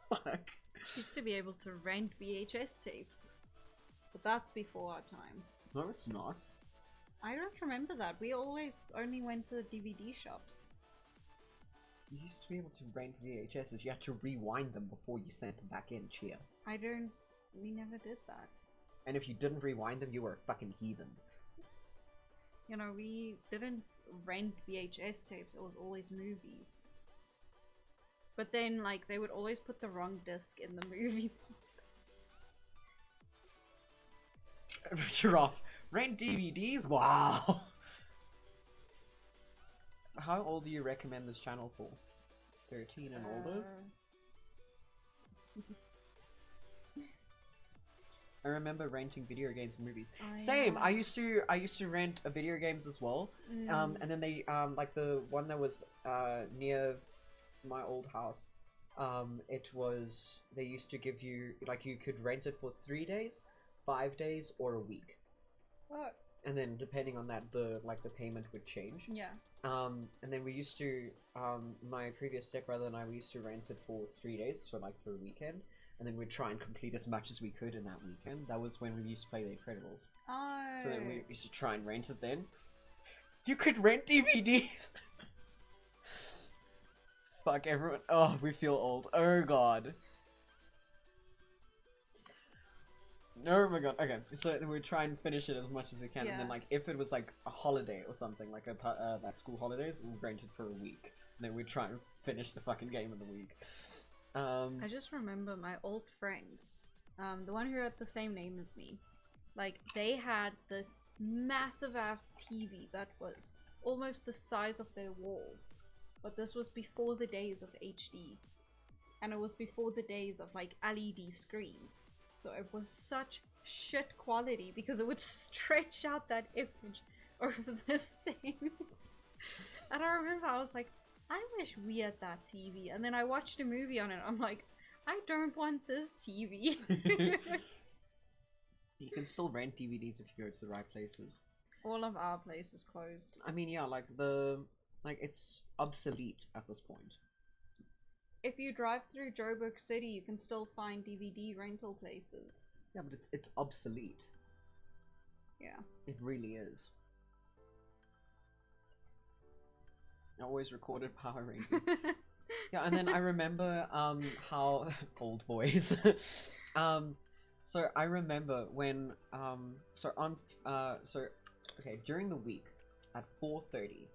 Fuck. Used to be able to rent VHS tapes. But that's before our time. No, it's not. I don't remember that. We always only went to the DVD shops. You used to be able to rent VHSs. You had to rewind them before you sent them back in, Chia. We never did that. And if you didn't rewind them, you were a fucking heathen. You know, we didn't rent VHS tapes. It was always movies. But then, like, they would always put the wrong disc in the movie box. You're off. Rent DVDs? Wow. How old do you recommend this channel for? 13 and older? I remember renting video games and movies. Same. Yeah. I used to rent video games as well. And then they like the one that was near my old house. It was, they used to give you, like, you could rent it for 3 days, 5 days, or a week. What? And then depending on that, the payment would change. Yeah. And then we used to, my previous stepbrother and I, we used to rent it for 3 days, so like for a weekend. And then we'd try and complete as much as we could in that weekend. That was when we used to play The Incredibles. Oh. So then we used to try and rent it then. You could rent DVDs! Fuck, everyone. Oh, we feel old. Oh god. Oh my god. Okay, so then we'd try and finish it as much as we can. And then, like, if it was like a holiday or something, like like school holidays, we'd rent it for a week. And then we'd try and finish the fucking game in the week. I just remember my old friend, the one who had the same name as me, like, they had this massive ass TV that was almost the size of their wall, but this was before the days of HD. And it was before the days of like LED screens. So it was such shit quality because it would stretch out that image over this thing. And I remember I was like, I wish we had that TV. And then I watched a movie on it. I'm like, I don't want this TV. You can still rent DVDs if you go to the right places. All of our places closed. I mean, yeah, like it's obsolete at this point. If you drive through Joburg City, you can still find DVD rental places. Yeah, but it's obsolete. Yeah. It really is. I always recorded Power Rangers. Yeah, and then I remember how old boys. So I remember when okay, during the week at 4:30,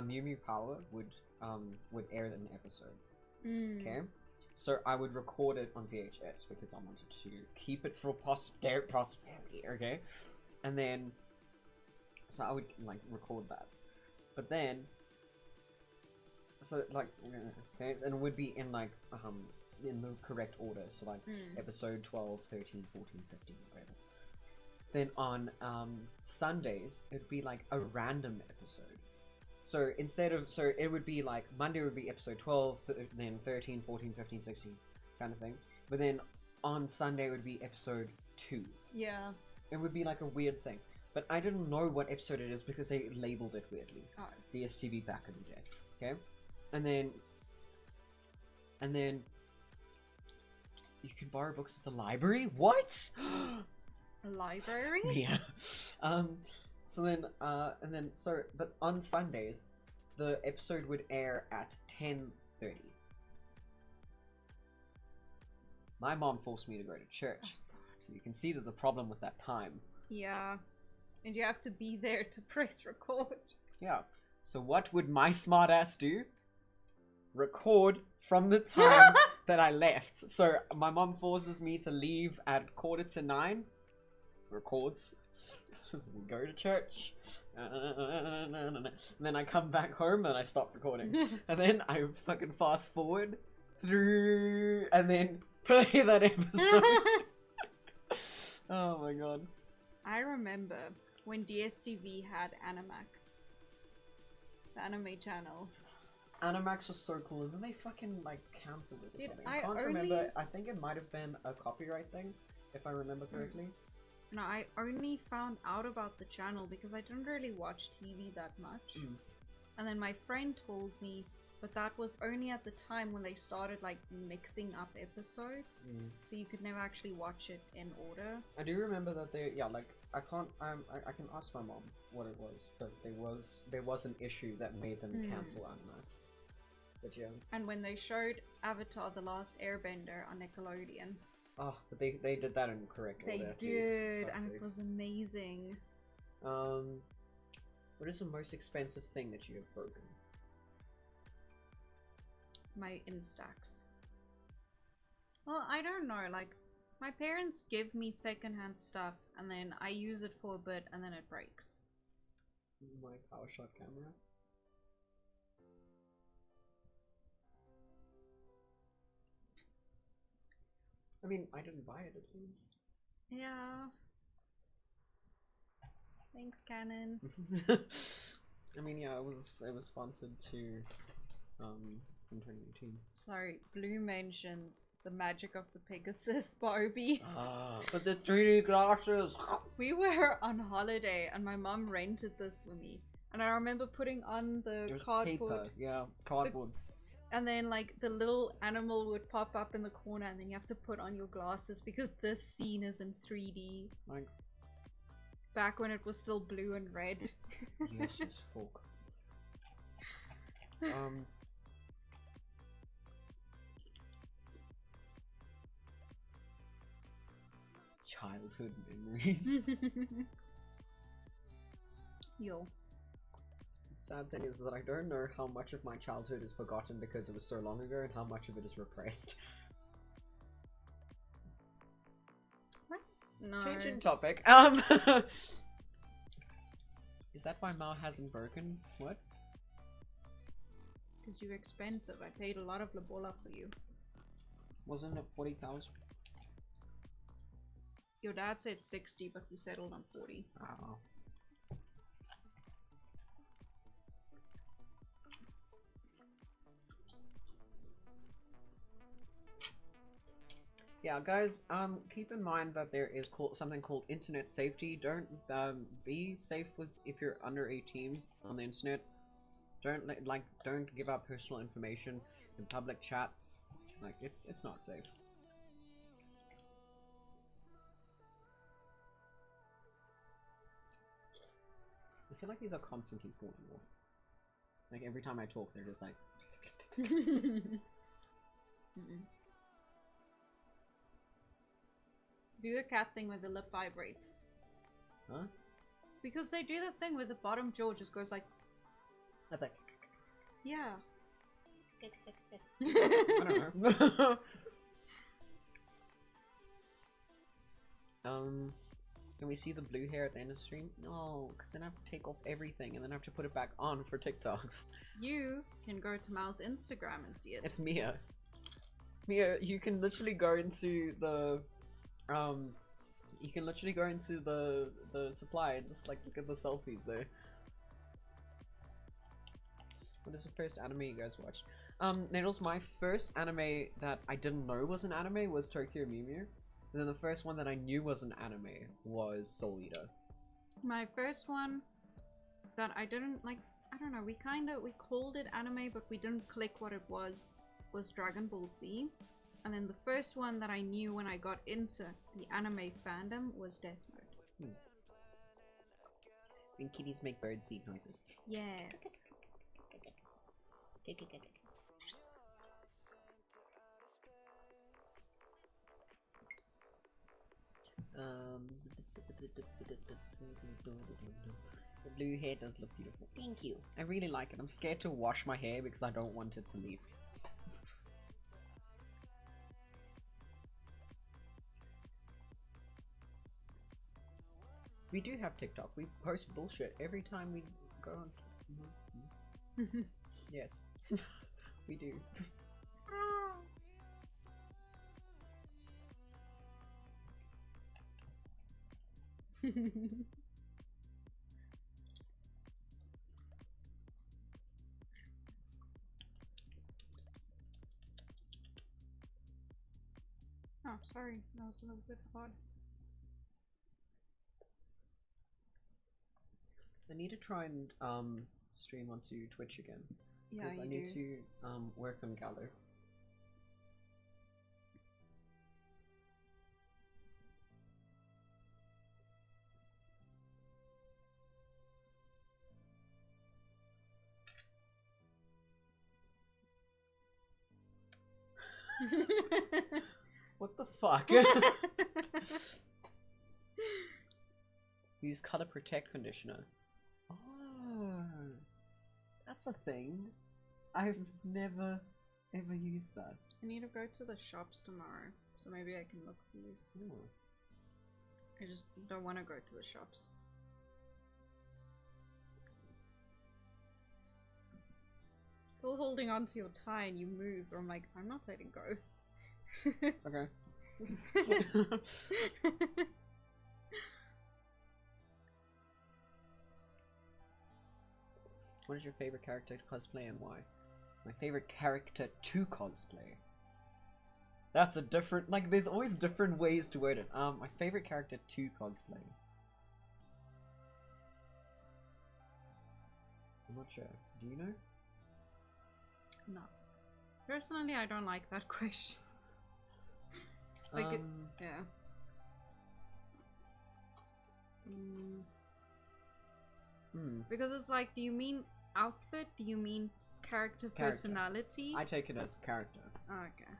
Mew Mew Power would air an episode. Okay, so I would record it on VHS because I wanted to keep it for prosperity. Okay, and then so I would like record that, but then. So like, okay, and it would be in like in the correct order, so like episode 12, 13, 14, 15, whatever. Then on Sundays it'd be like a random episode. So instead of, so it would be like Monday would be episode 12, then 13, 14, 15, 16 kind of thing. But then on Sunday it would be episode 2. Yeah. It would be like a weird thing. But I didn't know what episode it is because they labeled it weirdly. Oh. DSTV back in the day. Okay? And then you can borrow books at the library? What? A library? Yeah. But on Sundays, the episode would air at 10:30. My mom forced me to go to church. So you can see there's a problem with that time. Yeah. And you have to be there to press record. Yeah. So what would my smart ass do? Record from the time that I left. So my mom forces me to leave at 9:15. Records. We go to church. And then I come back home and I stop recording. And then I fucking fast forward through and then play that episode. Oh my god. I remember when DSTV had Animax. The anime channel. Animax was so cool, and then they fucking like cancelled it or Dude, something. I can't remember. I think it might have been a copyright thing, if I remember correctly. No, I only found out about the channel because I didn't really watch TV that much. And then my friend told me, but that was only at the time when they started like mixing up episodes, so you could never actually watch it in order. I do remember that I can ask my mom what it was, but there was an issue that made them cancel Animax. But yeah. And when they showed Avatar: The Last Airbender on Nickelodeon. Oh, but they did that in correct order. They did, and it was amazing. What is the most expensive thing that you have broken? My Instax. Well, I don't know, like, my parents give me secondhand stuff, and then I use it for a bit, and then it breaks. My PowerShot camera. I mean, I didn't buy it at least. Yeah. Thanks, Canon. I mean, yeah, it was sponsored to in 2018. Sorry, Blue mentions the magic of the Pegasus Barbie. But the 3D glasses. We were on holiday and my mom rented this for me, and I remember putting on the cardboard. Paper. Yeah, cardboard. And then like the little animal would pop up in the corner, and then you have to put on your glasses because this scene is in 3D. Like, back when it was still blue and red. Yes, as fuck. Childhood memories. Yo. Sad thing is that I don't know how much of my childhood is forgotten because it was so long ago and how much of it is repressed. What? No. Changing topic. Is that why Maou hasn't broken? What? Because you're expensive. I paid a lot of Lobola for you. Wasn't it 40,000? Your dad said 60, but we settled on 40. Oh. Yeah, guys, keep in mind that there is something called internet safety. Don't be safe with if you're under 18 on the internet. Don't give out personal information in public chats. Like it's not safe. I feel like these are constantly falling off. Like every time I talk, they're just like. Do the cat thing with the lip vibrates. Huh? Because they do the thing where the bottom jaw just goes like. That's like. Yeah. I don't know. Can we see the blue hair at the end of the stream? No, because then I have to take off everything and then I have to put it back on for TikToks. You can go to Mao's Instagram and see it. It's Mia. Mia, you can literally go into the you can literally go into the supply and just like look at the selfies there. What is the first anime you guys watched? Needles, my first anime that I didn't know was an anime was Tokyo Mew Mew. And then the first one that I knew was an anime was Soul Eater. My first one that I didn't like, I don't know, we called it anime, but we didn't click what it was Dragon Ball Z. And then the first one that I knew when I got into the anime fandom was Death Note. When kitties make bird seed noises. Yes. The blue hair does look beautiful. Thank you. I really like it. I'm scared to wash my hair because I don't want it to leave. We do have TikTok. We post bullshit every time we go on. Yes. We do. Oh, sorry. That was a little bit odd. I need to try and stream onto Twitch again. Yeah, because I need to work on Gallo. What the fuck? Use color protect conditioner. Oh, that's a thing. I've never ever used that. I need to go to the shops tomorrow, so maybe I can look for you. Ooh. I just don't want to go to the shops. Still holding on to your tie and you move, or I'm like, I'm not letting go. Okay. What is your favorite character to cosplay and why? My favorite character to cosplay. That's a different, like, there's always different ways to word it. My favorite character to cosplay. I'm not sure. Do you know? No. Personally, I don't like that question. Like, yeah. Because it's like, do you mean outfit? Do you mean character personality? I take it as character. Oh, okay.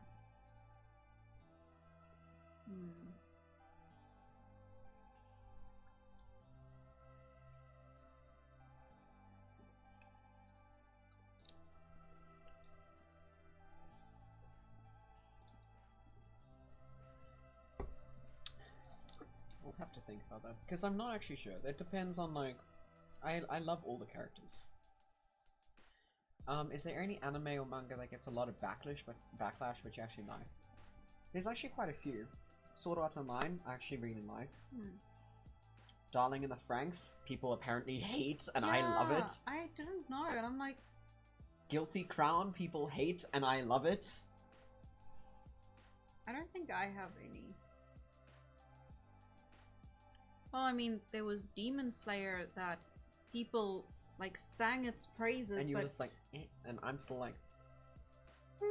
I'll have to think about that because I'm not actually sure. It depends on, like, I love all the characters. Is there any anime or manga that gets a lot of backlash, but you actually like? There's actually quite a few. Sword Art Online, I actually really like. Darling in the Franxx, people apparently hate, and I love it. I didn't know, and I'm like... Guilty Crown, people hate, and I love it. I don't think I have any. Well, I mean, there was Demon Slayer that people, like, sang its praises, and you but... were just like, eh, and I'm still like...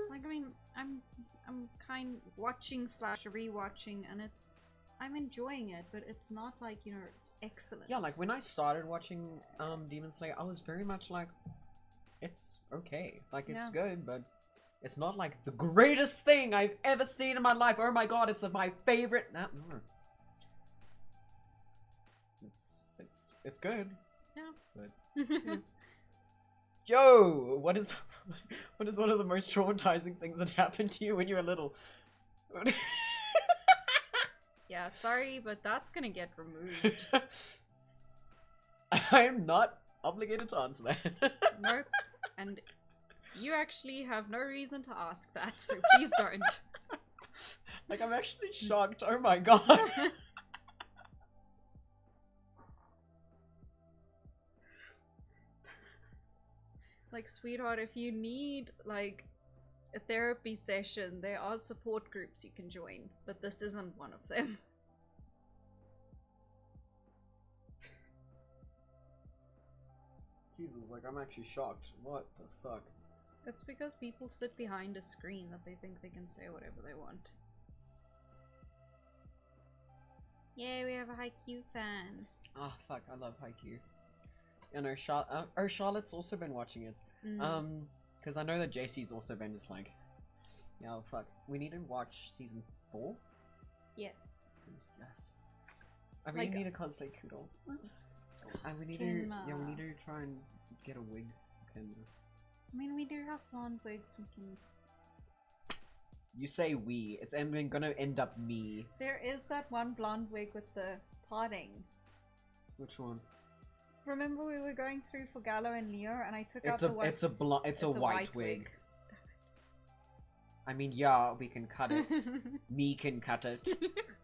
Like, I mean, I'm kind watching / rewatching, and I'm enjoying it, but it's not like, you know, excellent. Yeah, like when I started watching Demon Slayer, I was very much like, it's okay, like it's good, but it's not like the greatest thing I've ever seen in my life. Oh my god, it's my favorite. No. It's good. Yeah. But, yeah. Yo, what is one of the most traumatizing things that happened to you when you were little? Yeah, sorry, but that's gonna get removed. I am not obligated to answer that. Nope. And you actually have no reason to ask that, so please don't. Like, I'm actually shocked. Oh my god. Like, sweetheart, if you need, like, a therapy session, there are support groups you can join, but this isn't one of them. Jesus, like, I'm actually shocked. What the fuck? It's because people sit behind a screen that they think they can say whatever they want. Yeah, we have a Haikyuu fan. Ah, fuck, I love Haikyuu. And Charlotte's also been watching it. Because I know that JC's also been just like, yeah, fuck, we need to watch season 4? Yes. Yes. I really need a cosplay Kudo. And we need to, yeah, we need to try and get a wig. I mean, we do have blonde wigs we can... You say we, it's gonna end up me. There is that one blonde wig with the parting. Which one? Remember we were going through for Gallo and Leo, and I took out the white... It's a white wig. I mean, yeah, we can cut it. Me can cut it.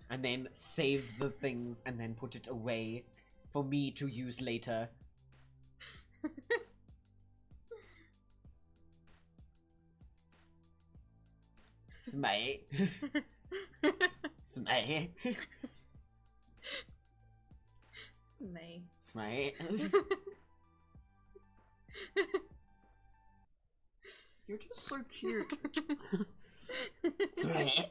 And then save the things and then put it away for me to use later. Smite. Smite. Smite. You're just so cute. Smite.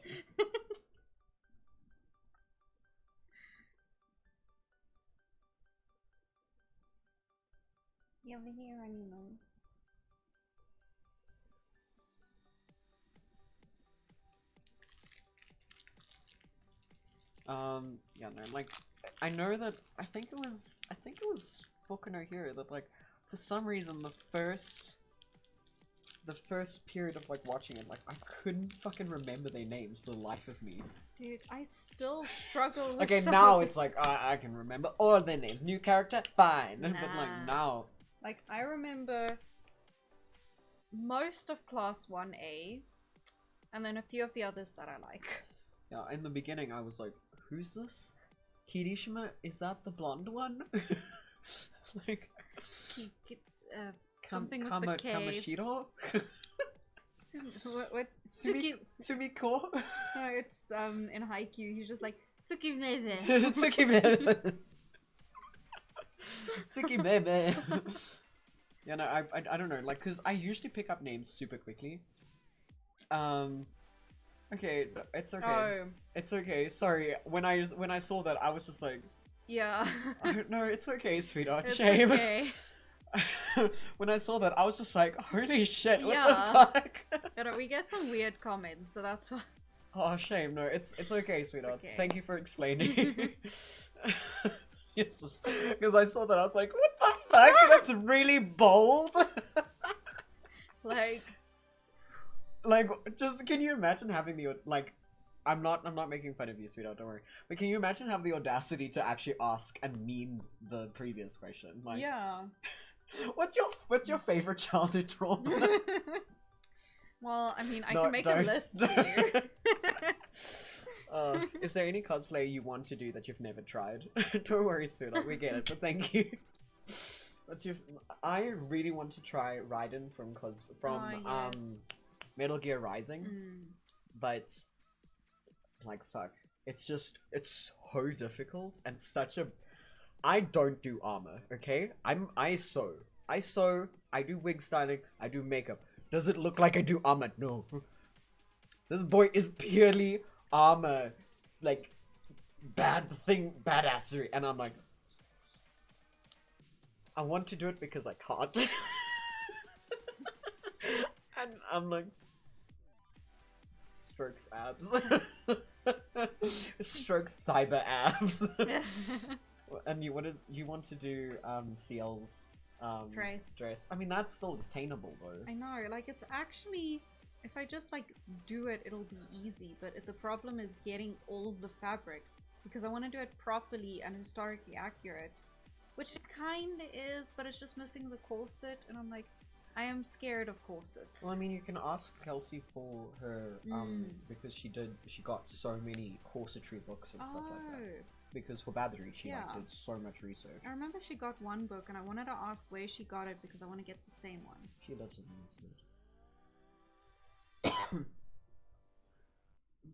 You have a hair on your nose. Yeah, no, like, I know that, I think it was Boku no Hero that, like, for some reason, the first period of, like, watching it, like, I couldn't fucking remember their names for the life of me. Dude, I still struggle with okay, now it's like, I can remember all their names. New character? Fine. But, like, now... Like, I remember most of Class 1A, and then a few of the others that I like. Yeah, in the beginning, I was like, who's this? Kirishima? Is that the blonde one? Like... something with the K. Kamashiro? What? Tsumiko? No, it's in Haikyuu. He's just like Tsukimebe. Tsukimebe. Tsukimebe. Yeah, no, I don't know, like, cause I usually pick up names super quickly. Okay, it's okay. Oh. It's okay. Sorry, when I saw that, I was just like, yeah. No, it's okay, sweetheart. It's Shame. okay. When I saw that, I was just like, holy shit, what Yeah. the fuck? But we get some weird comments, so that's why. Oh, shame. No, it's okay, sweetheart. okay. Thank you for explaining. Yes, because I saw that, I was like, what the fuck? That's really bold. Like, just, can you imagine having the, like, I'm not making fun of you, sweetheart, don't worry. But can you imagine having the audacity to actually ask and mean the previous question? Like, Yeah. What's your favorite childhood trauma? Well, I mean, I No, can make a don't. list for you. Is there any cosplay you want to do that you've never tried? Don't worry, sweetheart, we get it, but thank you. I really want to try Raiden from Yes. Metal Gear Rising, Mm. but like fuck, it's so difficult and such a. I don't do armor, okay? I sew, I do wig styling, I do makeup. Does it look like I do armor? No. This boy is purely armor, like badassery, and I'm like, I want to do it because I can't. And I'm like, strokes abs. Strokes cyber abs. And you want to do CL's dress. I mean, that's still attainable though. I know, like it's actually, if I just like do it, it'll be easy. But the problem is getting all of the fabric, because I want to do it properly and historically accurate, which it kind of is, but it's just missing the corset, and I'm like, I am scared of corsets. Well, I mean, you can ask Kelsey for her because she got so many corsetry books and stuff like that. Because for Battery, she like, did so much research. I remember she got one book, and I wanted to ask where she got it because I want to get the same one. She doesn't use it.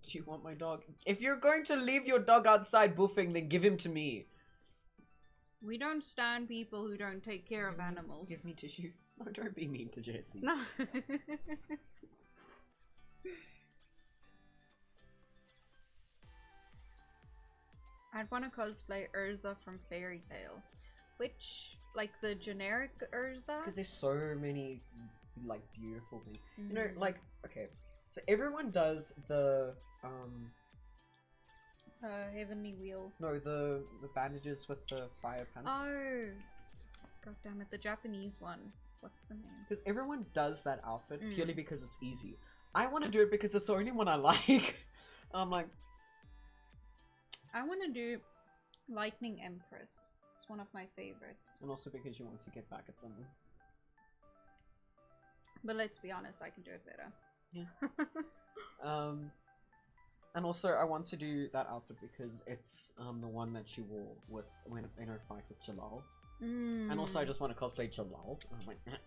Do you want my dog? If you're going to leave your dog outside boofing, then give him to me. We don't stand people who don't take care of animals. Give me tissue. No, don't be mean to Jessie. No. I'd want to cosplay Urza from Fairy Tail. Which, like the generic Urza? Because there's so many, like, beautiful things. You know, like, okay. So everyone does the, Heavenly Wheel. No, the bandages with the fire pants. Oh! God damn it, the Japanese one. What's the name? Because everyone does that outfit purely because it's easy. I want to do it because it's the only one I like. I'm like, I want to do Lightning Empress. It's one of my favorites. and also because you want to get back at someone. But let's be honest, I can do it better. Yeah. And also I want to do that outfit because it's the one that she wore with in her fight with Jalal. And also I just want to cosplay Jalal. I'm like, what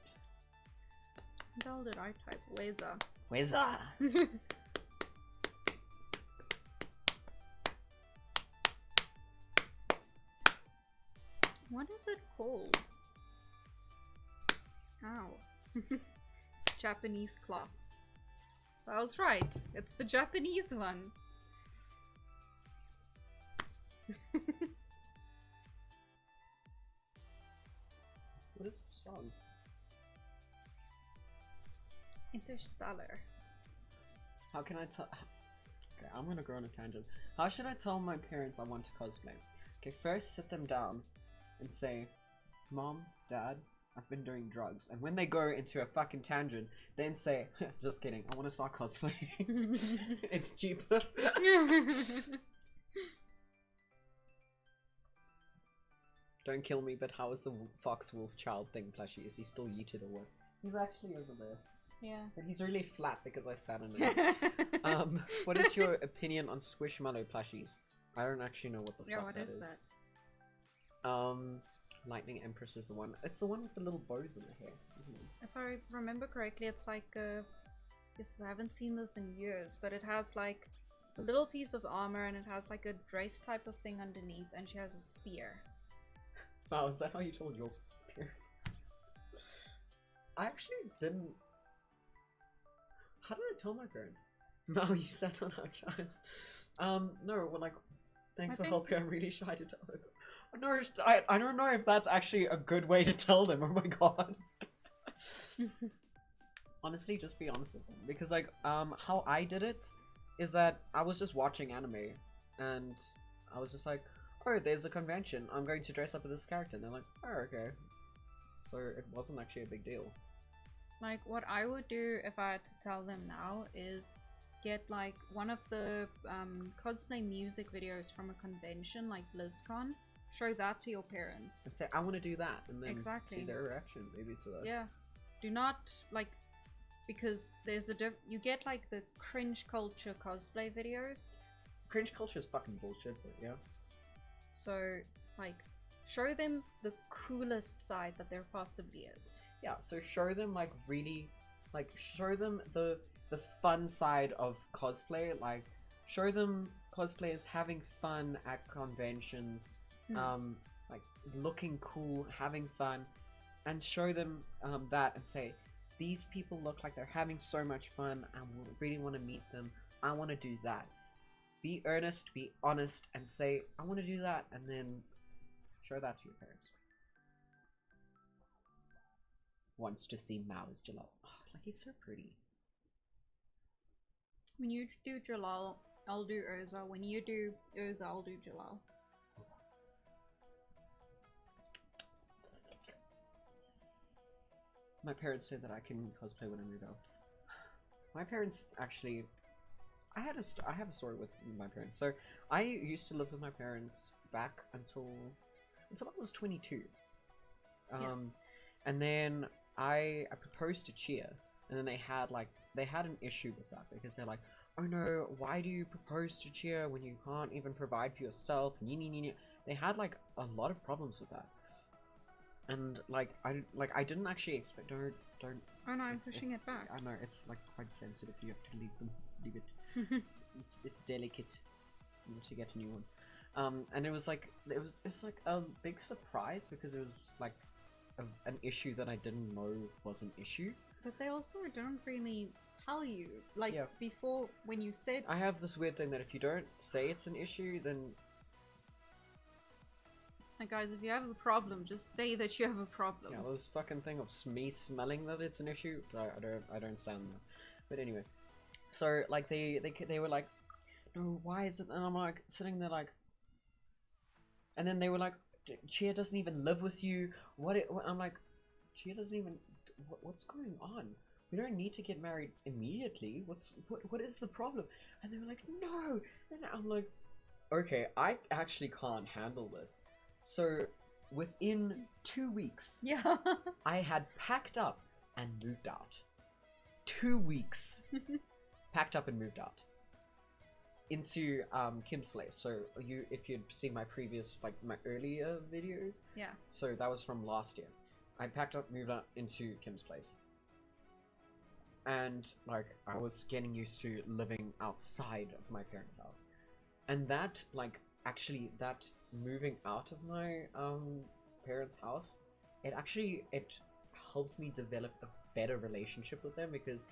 the hell did I type? Weza. Weza. What is it called? Ow. Japanese cloth. So I was right. It's the Japanese one. What is this song? Interstellar. How can I tell? Okay, I'm gonna go on a tangent. How should I tell my parents I want to cosplay? Okay, first sit them down and say, Mom, Dad, I've been doing drugs. And when they go into a fucking tangent, then say, just kidding, I want to start cosplaying. It's cheaper. Don't kill me, but how is the Fox Wolf Child thing plushie? Is he still yeeted or what? He's actually over there. Yeah. But he's really flat because I sat on him. What is your opinion on Squishmallow plushies? I don't actually know what the fuck what that is that. Lightning Empress is the one. It's the one with the little bows in the hair, isn't it? If I remember correctly, it's like I haven't seen this in years, but it has like a little piece of armor and it has like a dress type of thing underneath, and she has a spear. Wow, is that how you told your parents? I actually didn't. How did I tell my parents? No, you sat on our child. No, well, like, thanks for helping. I'm really shy to tell them. No, I don't know if that's actually a good way to tell them. Oh my god. Honestly, just be honest with them. Because, like, how I did it is that I was just watching anime and I was just like, oh, there's a convention. I'm going to dress up as this character. And they're like, oh, okay. So it wasn't actually a big deal. Like, what I would do if I had to tell them now is get, like, one of the cosplay music videos from a convention like BlizzCon. show that to your parents. And say, I want to do that, and then Exactly. see their reaction maybe to that. Yeah. Do not, like, because there's a you get, like, the cringe culture cosplay videos. Cringe culture is fucking bullshit, but yeah. So, like, show them the coolest side that there possibly is. Yeah, so show them, like, really, like, show them the fun side of cosplay, like, show them cosplayers having fun at conventions, like, looking cool, having fun, and show them that and say, these people look like they're having so much fun, I really want to meet them, I want to do that. Be earnest, be honest, and say, I want to do that, and then show that to your parents. Wants to see Mao's Jalal. Oh, like, he's so pretty. When you do Jalal, I'll do Urza. When you do Urza, I'll do Jalal. My parents say that I can cosplay when I move out. My parents actually... I have a story with my parents. So, I used to live with my parents back until I was 22. And then I proposed to Chia, and then they had an issue with that because they're like, oh no, why do you propose to Chia when you can't even provide for yourself? They had like a lot of problems with that, and I didn't actually expect. Don't. Oh no, I'm pushing it back. I know it's like quite sensitive. You have to leave it. It's delicate. You have to get a new one. And it was like a big surprise because it was like an issue that I didn't know was an issue. But they also don't really tell you. Like, Yeah. before, when you said... I have this weird thing that if you don't say it's an issue, then... Like, guys, if you have a problem, just say that you have a problem. Yeah, this fucking thing of me smelling that it's an issue, I don't stand that. But anyway. So, like, they were like, no, why is it? And I'm like, sitting there like... And then they were like, Chia doesn't even live with you. I'm like, Chia doesn't even... What's going on? We don't need to get married immediately. What is the problem? And they were like, no. And I'm like, okay, I actually can't handle this. So within 2 weeks, Yeah. I had packed up and moved out. 2 weeks. Packed up and moved out. Into Kim's place. So if you'd seen my previous, like my earlier videos, Yeah. so that was from last year. I packed up, moved out into Kim's place, and like I was getting used to living outside of my parents' house, and that actually moving out of my parents' house, it helped me develop a better relationship with them because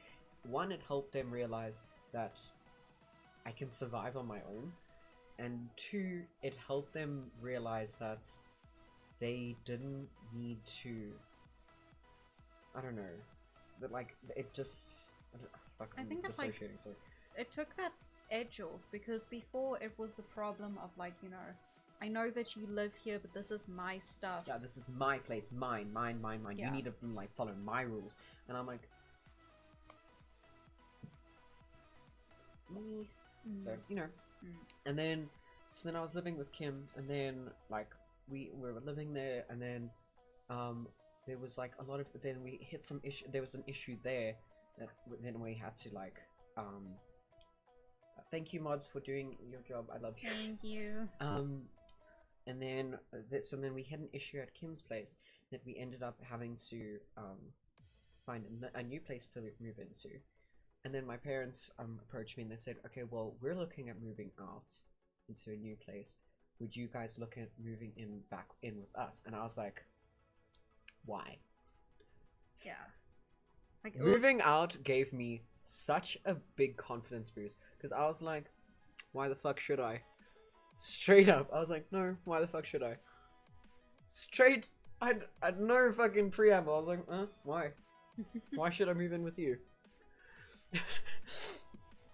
one, it helped them realize that I can survive on my own, and two, it helped them realize that they didn't need to, I don't know, that like, it just, I think that's like, sorry. it took that edge off, because before it was a problem of like, you know, I know that you live here, but this is my stuff. Yeah, this is my place, mine. Yeah. You need to like follow my rules, and I'm like, so you know, and then I was living with Kim, and then like we were living there, and then there was like a lot of, then we hit some issue. There was an issue there that then we had to like thank you mods for doing your job. I love you. Thank you. And then so then we had an issue at Kim's place that we ended up having to find a new place to move into. And then my parents approached me and they said, okay, well, we're looking at moving out into a new place. Would you guys look at moving back in with us? And I was like, why? Yeah. Like, Moving out gave me such a big confidence boost because I was like, why the fuck should I? Straight up, I was like, no, why the fuck should I? Straight, I had no fucking preamble. I was like, why? Why should I move in with you?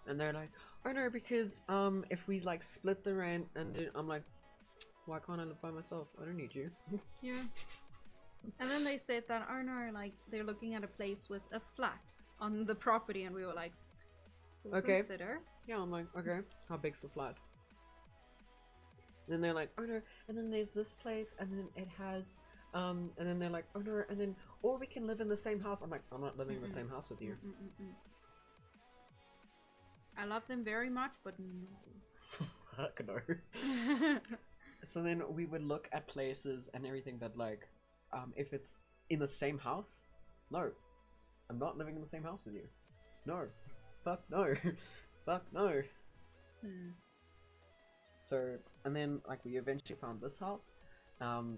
And they're like, oh no, because if we like split the rent, and I'm like, why can't I live by myself? I don't need you. Yeah. And then they said that, oh no, like they're looking at a place with a flat on the property, and we were like, we'll okay. consider. Yeah, I'm like, okay, how big's the flat? And then they're like, oh no, and then there's this place, and then it has, and then they're like, oh no, and then, or we can live in the same house. I'm like, I'm not living in the same house with you. I love them very much, but no. Fuck no. So then we would look at places and everything that like, if it's in the same house, no, I'm not living in the same house with you. No, fuck no, fuck no. So, and then like we eventually found this house.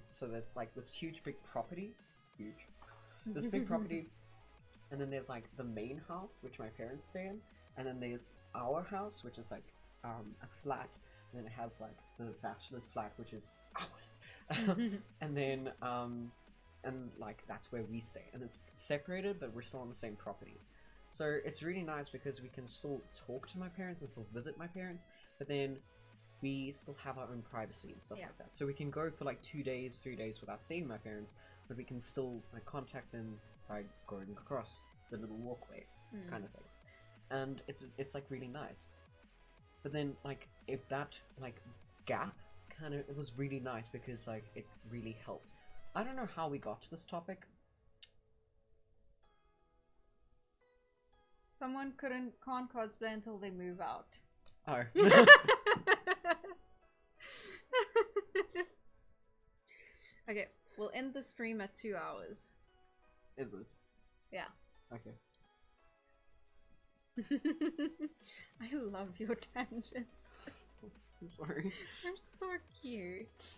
So that's like this huge big property, this big property, and then there's like the main house which my parents stay in, and then there's our house which is like a flat, and then it has like the bachelor's flat which is ours, and then and like that's where we stay, and it's separated but we're still on the same property. So it's really nice because we can still talk to my parents and still visit my parents, but then we still have our own privacy and stuff like that. So we can go for like 2 days, 3 days without seeing my parents, but we can still like contact them by going across the little walkway kind of thing. And it's like really nice. But then like if that like gap kind of, it was really nice because like it really helped. I don't know how we got to this topic. Someone can't cosplay until they move out. Oh. Okay, we'll end the stream at 2 hours. Is it? Yeah. Okay. I love your tangents. I'm sorry. They're so cute.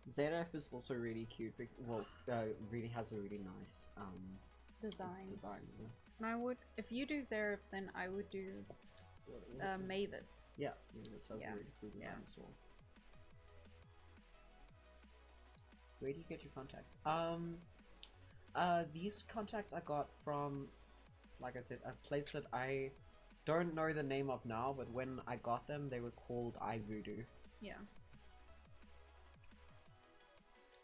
ZF is also really cute. Well, really has a really nice Design. Yeah. And I would, if you do Zerif, then I would do Mavis. Yeah, it has Yeah. a really cool design Yeah. as well. Where do you get your contacts? These contacts I got from, like I said, a place that I don't know the name of now, but when I got them, they were called iVoodoo. Yeah.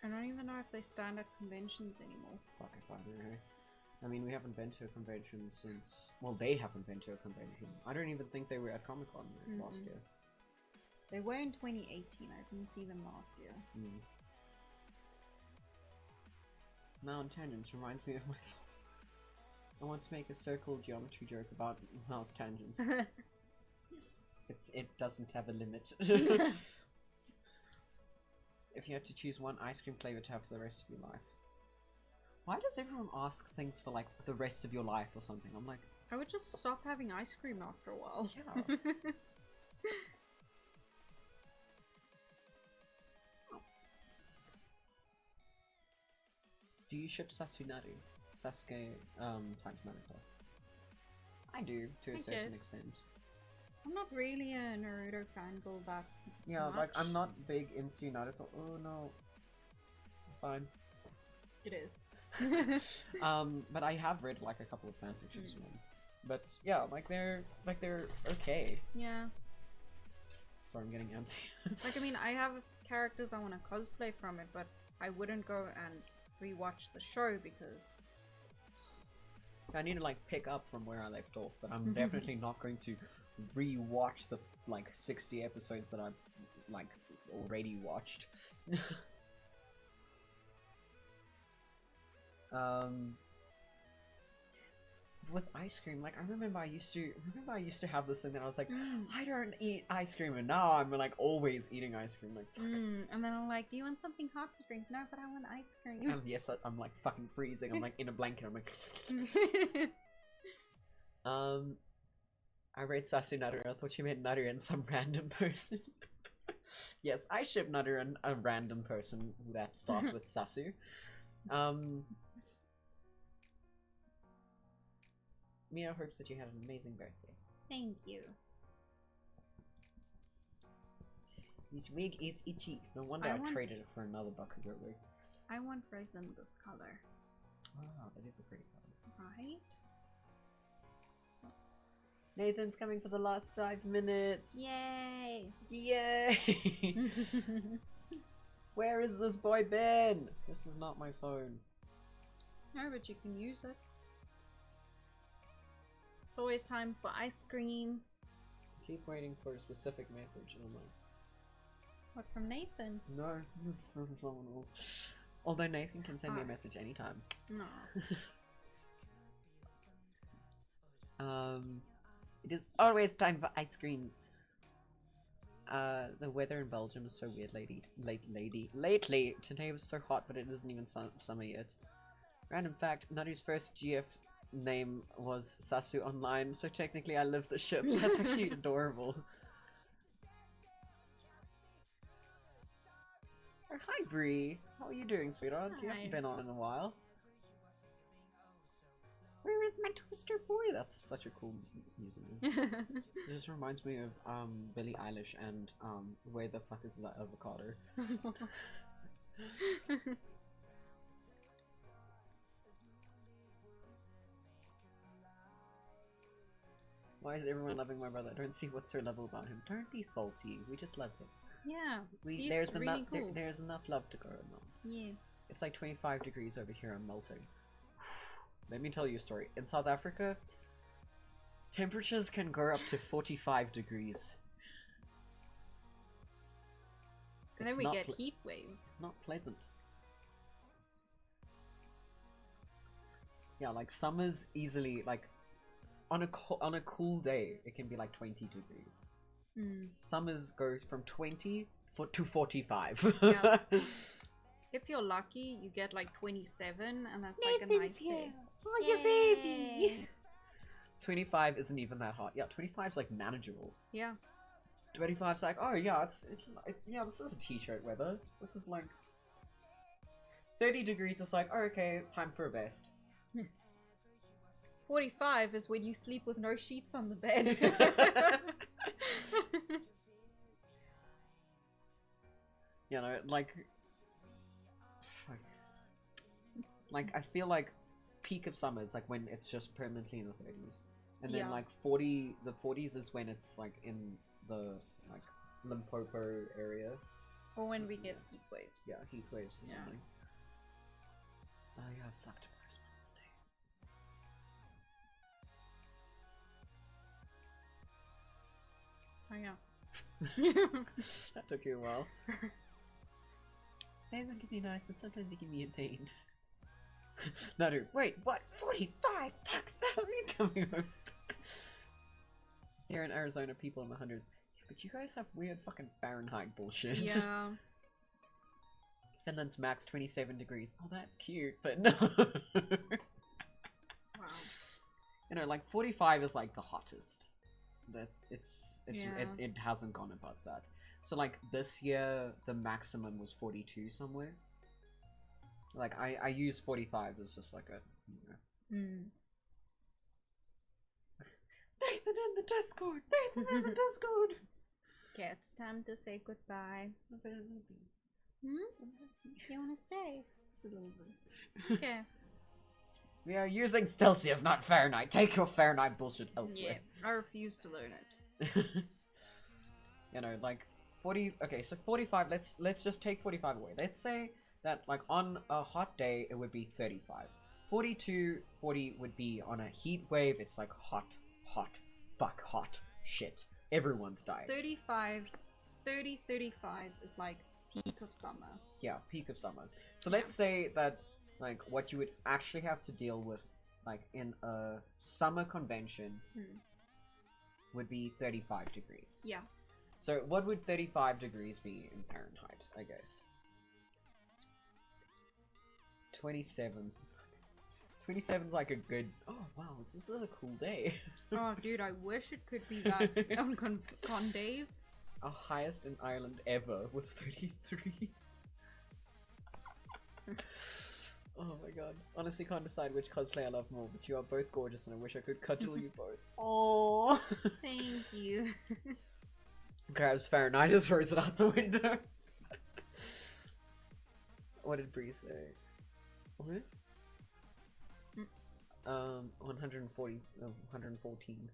I don't even know if they stand at conventions anymore. Fuck if I know. I mean, we haven't been to a convention since... Well, they haven't been to a convention. I don't even think they were at Comic-Con last year. They were in 2018. I didn't see them last year. Mountain Tangents reminds me of myself. I want to make a circle geometry joke about mouse tangents. It doesn't have a limit. If you had to choose one ice cream flavor to have for the rest of your life. Why does everyone ask things for like the rest of your life or something? I'm like, I would just stop having ice cream after a while. yeah. Do you ship Sasunaru? Sasuke times Naruto? I do, to a certain guess. extent. I'm not really a Naruto fangirl that Yeah, much. like I'm not big into Naruto. Oh no. It's fine. It is. But I have read like a couple of fanfictions from them. But yeah, like they're okay. Yeah. Sorry, I'm getting antsy. Like, I mean, I have characters I want to cosplay from it, but I wouldn't go and rewatch the show because... I need to like pick up from where I left off, but I'm definitely not going to rewatch the like 60 episodes that I've like already watched. With ice cream, like I remember I used to have this thing that I was like, I don't eat ice cream, and now I'm like always eating ice cream. Like, and then I'm like, do you want something hot to drink? No, but I want ice cream. and yes, I'm like fucking freezing. I'm like in a blanket. I'm like, I read Sasu Naru. I thought you meant Naru and some random person. Yes, I ship Naru and a random person that starts with Sasu. Mia hopes that you had an amazing birthday. Thank you. This wig is itchy. No wonder I traded it for another Bakugo wig. I want resin this color. Wow, that is a pretty color. Right? Nathan's coming for the last 5 minutes. Yay! Yay! Where is this boy been? This is not my phone. No, but you can use it. It's always time for ice cream. Keep waiting for a specific message. Oh my. What, from Nathan? No, from someone else. Although Nathan can send me a message anytime. No. It is always time for ice creams. The weather in Belgium is so weird, lately. Today was so hot, but it isn't even summer yet. Random fact: Naru's first GF name was Sasu Online, so technically I live the ship. That's actually adorable. Oh, hi Bree. How are you doing, sweetheart? You haven't been on in a while. Where is my toaster boy? That's such a cool username. It just reminds me of Billie Eilish and where the fuck is that avocado? Why is everyone loving my brother? I don't see what's so lovely about him. Don't be salty. We just love him. Yeah. There's really enough. cool. There's enough love to go around. Yeah. It's like 25 degrees over here. I'm melting. Let me tell you a story. In South Africa, temperatures can go up to 45 degrees. And then we get heat waves. Not pleasant. Yeah, like summer's easily like on a cool day it can be like 20 degrees. Summers go from 20 to 45. Yeah. If you're lucky, you get like 27, and that's like a nice day. Oh, your baby! 25 isn't even that hot. Yeah, 25 is like manageable. Yeah. 25 is like, oh yeah, it's yeah, this is a t-shirt weather. This is like 30 degrees is like, oh, okay, time for a vest. 45 is when you sleep with no sheets on the bed. You know, like I feel like peak of summer is like when it's just permanently in the 30s, and then like the 40s is when it's like in the like Limpopo area, or when we get heat waves. Yeah, heat waves or something. Oh yeah, fuck, tomorrow's Wednesday. Oh yeah. That took you a while. They can be nice, but sometimes you can be in pain. Naru, wait, what? 45? Fuck, that mean coming home. Here in Arizona, people in the hundreds. Yeah, but you guys have weird fucking Fahrenheit bullshit. Yeah. Finland's max 27 degrees. Oh, that's cute, but no. Wow. You know, like 45 is like the hottest. It hasn't gone above that. So like this year, the maximum was 42 somewhere. Like I use 45 as just like a, you know. Nathan in the Discord. Nathan in the Discord. Okay, it's time to say goodbye. You wanna stay? Just a little bit. Okay. We are using Celsius, not Fahrenheit. Take your Fahrenheit bullshit elsewhere. Yeah, I refuse to learn it. You know, like 40. Okay, so 45. Let's just take 45 away. Let's say that like on a hot day it would be 35. 42, 40 would be on a heat wave. It's like hot, fuck hot shit. Everyone's dying. 35 is like peak of summer. Yeah, peak of summer. So let's say that like what you would actually have to deal with like in a summer convention would be 35 degrees. Yeah. So what would 35 degrees be in Fahrenheit, I guess? 27. 27's like a good... Oh, wow, this is a cool day. Oh, dude, I wish it could be that on con days. Our highest in Ireland ever was 33. Oh my god. Honestly can't decide which cosplay I love more, but you are both gorgeous and I wish I could cuddle you both. Aww. Thank you. Grabs Fahrenheit and throws it out the window. What did Bree say? What? 140, 114.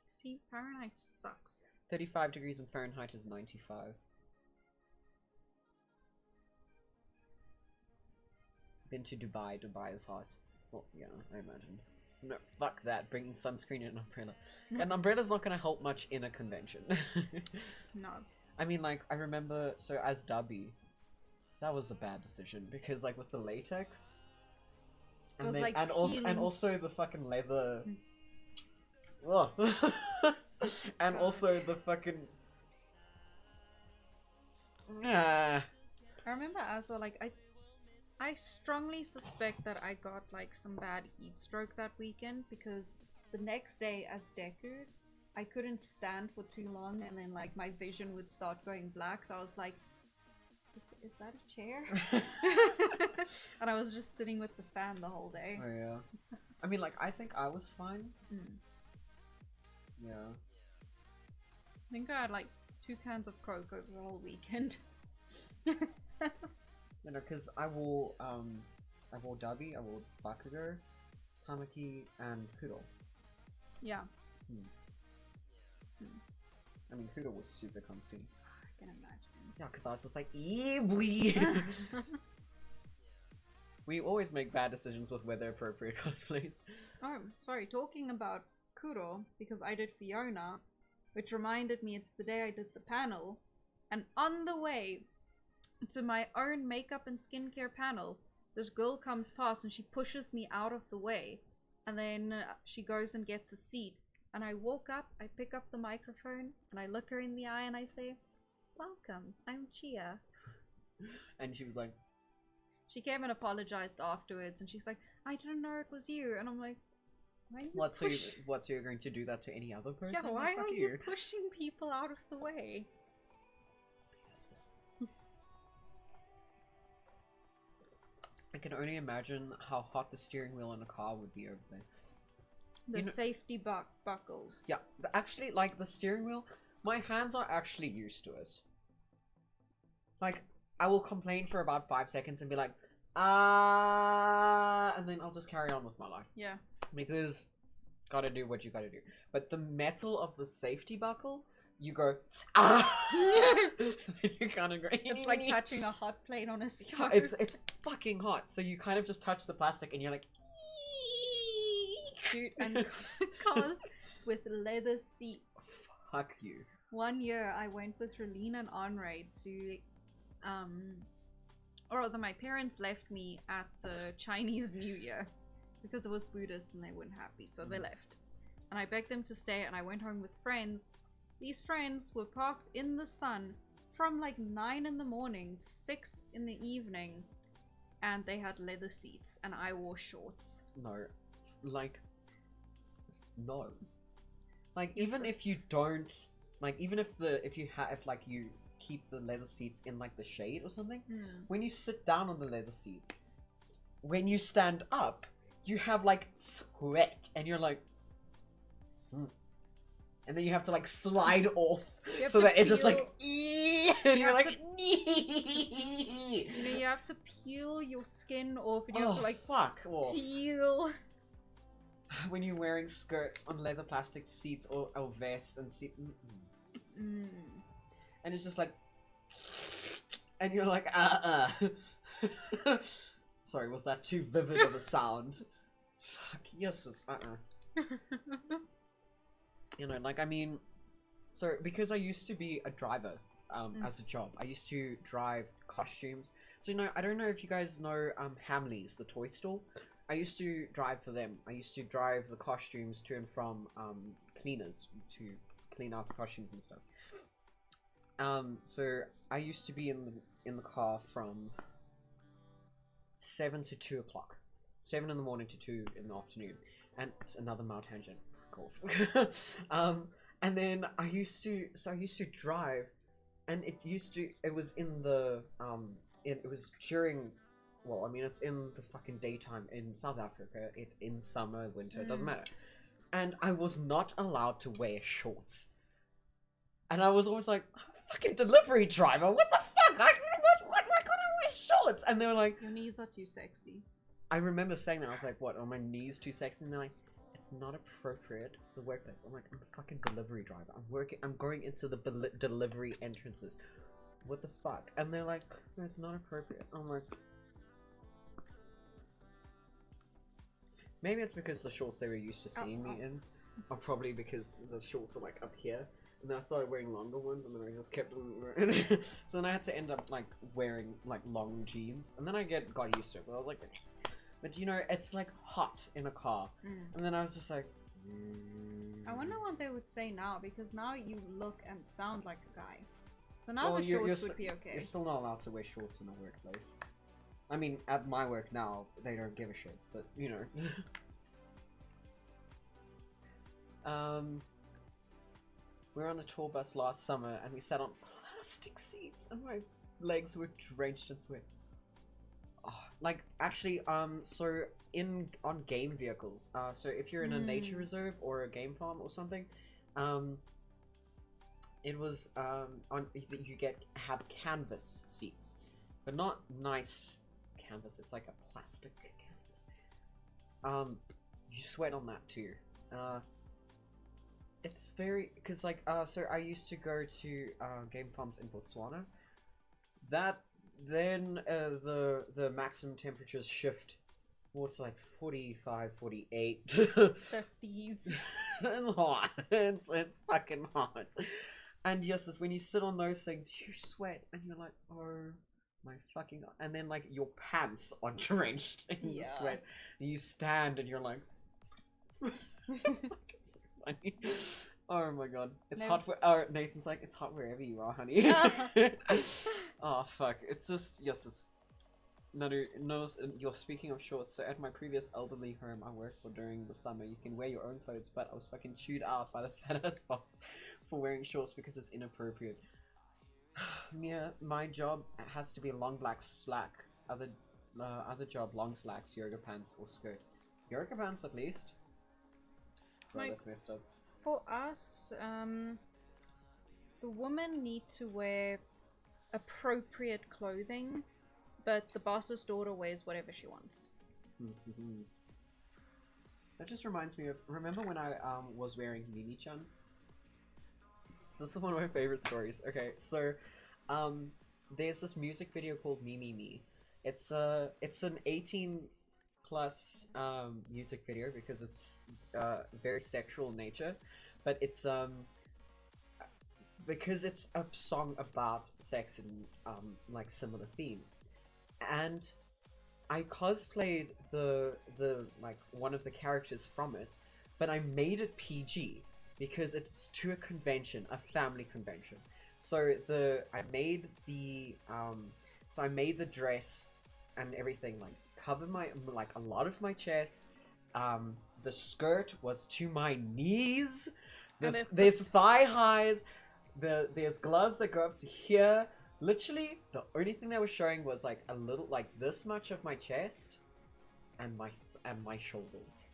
See, Fahrenheit sucks. 35 degrees in Fahrenheit is 95. Been to Dubai. Dubai is hot. Well, yeah, I imagine. No, fuck that. Bringing sunscreen and an umbrella. An umbrella's not gonna help much in a convention. No. I mean, like, I remember, so as Dubby, that was a bad decision because, like, with the latex, It was, like, and peeling. also the fucking leather. Ugh. And also the fucking. Nah. I remember as well, like, I strongly suspect that I got, like, some bad heat stroke that weekend because the next day as Deku, I couldn't stand for too long and then, like, my vision would start going black, so I was like, is that a chair? And I was just sitting with the fan the whole day. Oh yeah. I mean, like, I think I was fine. Yeah. I think I had, like, 2 cans of Coke over the whole weekend. You know, because I wore Dubby, I wore Bakugo, Tamaki, and Kudo. Yeah. I mean, Kudo was super comfy. I can imagine. Yeah, because I was just like, we. We always make bad decisions with weather appropriate cosplays. Oh, sorry, talking about Kuro, because I did Fiona, which reminded me it's the day I did the panel, and on the way to my own makeup and skincare panel, this girl comes past and she pushes me out of the way, and then she goes and gets a seat, and I walk up, I pick up the microphone, and I look her in the eye and I say, "Welcome, I'm Chia." And she was like, she came and apologized afterwards, and she's like, "I didn't know it was you," and I'm like, why are you "What? So you're going to do that to any other person? Yeah, why Fuck are you pushing people out of the way? I can only imagine how hot the steering wheel in a car would be over there. The safety buckles. Yeah, actually, like, the steering wheel, my hands are actually used to it. Like, I will complain for about 5 seconds and be like, and then I'll just carry on with my life. Yeah. Because gotta do what you gotta do. But the metal of the safety buckle, you go, you kind of go. It's like touching a hot plate on a stove. It's fucking hot. So you kind of just touch the plastic and you're like, dude, and cars with leather seats. Fuck you. One year I went with Relina and Andre to, or rather my parents left me at the Chinese New Year because it was Buddhist and they weren't happy, so they left. And I begged them to stay and I went home with friends. These friends were parked in the sun from like 9 in the morning to 6 in the evening, and they had leather seats and I wore shorts. No. Like, no. Like, even if you don't, like, even if you keep the leather seats in like the shade or something, when you sit down on the leather seats, when you stand up, you have like sweat and you're like, and then you have to like slide off so that it's just like, and you're like, you know, you have to peel your skin off and you have to like fuck off. peel. When you're wearing skirts on leather plastic seats or vests and and it's just like, and you're like, Sorry, was that too vivid of a sound? Fuck, yes, You know, like, I mean, so, because I used to be a driver, as a job, I used to drive costumes. So, you know, I don't know if you guys know, Hamleys, the toy store. I used to drive for them. I used to drive the costumes to and from, cleaners to clean out the costumes and stuff. So I used to be in the car from 7 to 2 o'clock. 7 in the morning to 2 in the afternoon. And it's another Maou tangent. Golf. And then I used to drive, and it was in the, it was during, well, I mean, it's in the fucking daytime in South Africa. It's in summer, winter, it doesn't matter. And I was not allowed to wear shorts. And I was always like, I'm a fucking delivery driver, what the fuck? Why can't I wear shorts? And they were like, your knees are too sexy. I remember saying that, I was like, what, are my knees too sexy? And they're like, it's not appropriate for the workplace. I'm like, I'm a fucking delivery driver. I'm going into the delivery entrances. What the fuck? And they're like, no, it's not appropriate. I'm like, Maybe it's because the shorts they were used to seeing me in, or probably because the shorts are like up here. And then I started wearing longer ones, and then I just kept them wearing. So then I had to end up like wearing like long jeans, and then I got used to it. But I was like, but you know, it's like hot in a car, and then I was just like. I wonder what they would say now, because now you look and sound like a guy. So now the shorts would be okay. You're still not allowed to wear shorts in a workplace. I mean, at my work now, they don't give a shit, but you know. We were on a tour bus last summer, and we sat on plastic seats, and my legs were drenched in sweat. Oh, like actually, so on game vehicles, so if you're in a nature reserve or a game farm or something, it was on you have canvas seats, but not nice canvas. It's like a plastic canvas. You sweat on that too. It's very because like so I used to go to game farms in Botswana. Then the maximum temperatures shift more to like 45, 48. 50s. It's hot. It's fucking hot. And yes, it's when you sit on those things, you sweat, and you're like, oh my fucking god. And then like your pants are drenched in the sweat. And you stand, and you're like, it's so funny. Oh my god. It's hot for Nathan's like, it's hot wherever you are, honey. Oh fuck. It's just yes, no, you're speaking of shorts, so at my previous elderly home I worked for during the summer, you can wear your own clothes, but I was fucking chewed out by the fat ass boss for wearing shorts because it's inappropriate. Mia, my job has to be long black slack. Other job long slacks, yoga pants or skirt. Yoga pants at least. Well, that's messed up. For us, the women need to wear appropriate clothing, but the boss's daughter wears whatever she wants. That just reminds me of, remember when I was wearing Nini-chan? So this is one of my favorite stories. Okay, so there's this music video called Me Me Me. It's an 18 plus music video because it's very sexual in nature, but it's because it's a song about sex and like similar themes. And I cosplayed the like one of the characters from it, but I made it PG because it's to a convention, a family convention. So I made the dress and everything like cover my like a lot of my chest. The skirt was to my knees. There's thigh highs. There's gloves that go up to here. Literally, the only thing that was showing was like a little, like this much of my chest, and my shoulders.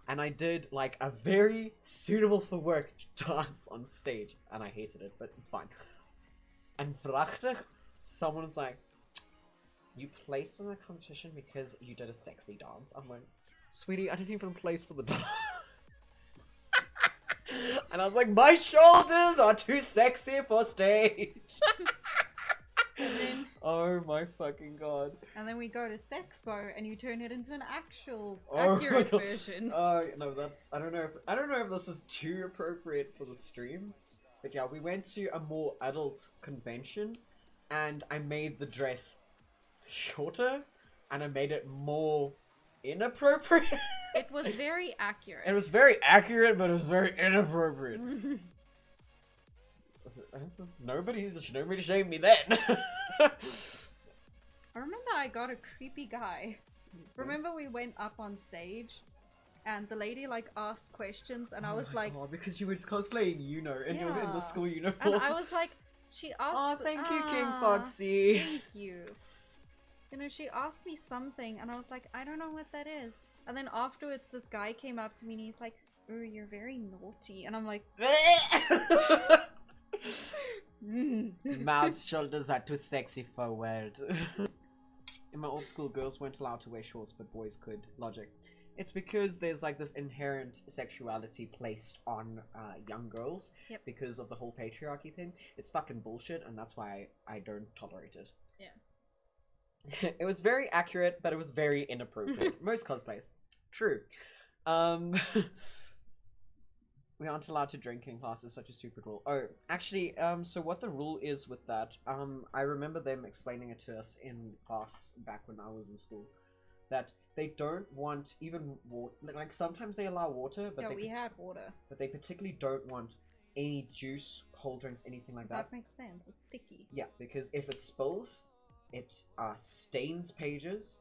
And I did like a very suitable for work dance on stage, and I hated it, but it's fine. And prachtig, someone was like, "You placed in the competition because you did a sexy dance." I'm like, "Sweetie, I didn't even place for the dance." And I was like, my shoulders are too sexy for stage. Oh my fucking god. And then we go to Sexpo and you turn it into an actual accurate version. Oh no, I don't know if this is too appropriate for the stream. But yeah, we went to a more adult convention and I made the dress shorter and I made it more inappropriate. It was very accurate. It was very accurate, but it was very inappropriate. Nobody shamed me then. I remember I got a creepy guy. Remember we went up on stage and the lady like asked questions and I was like... Oh, because you were cosplaying, and you were in the school uniform. And I was like, she asked... Oh, thank you, King Foxy. Thank you. You know, she asked me something and I was like, I don't know what that is. And then afterwards, this guy came up to me and he's like, "Oh, you're very naughty." And I'm like, Mao's shoulders are too sexy for a word. In my old school, girls weren't allowed to wear shorts, but boys could. Logic. It's because there's like this inherent sexuality placed on young girls because of the whole patriarchy thing. It's fucking bullshit, and that's why I don't tolerate it. Yeah. It was very accurate, but it was very inappropriate. Most cosplays. True. We aren't allowed to drink in class. It's such a stupid rule. Oh, actually, so what the rule is with that, I remember them explaining it to us in class back when I was in school, that they don't want even water. Like sometimes they allow water, but Yeah, we had water. but they particularly don't want any juice, cold drinks, anything like that. That makes sense. It's sticky. Yeah, because if it spills, it stains pages.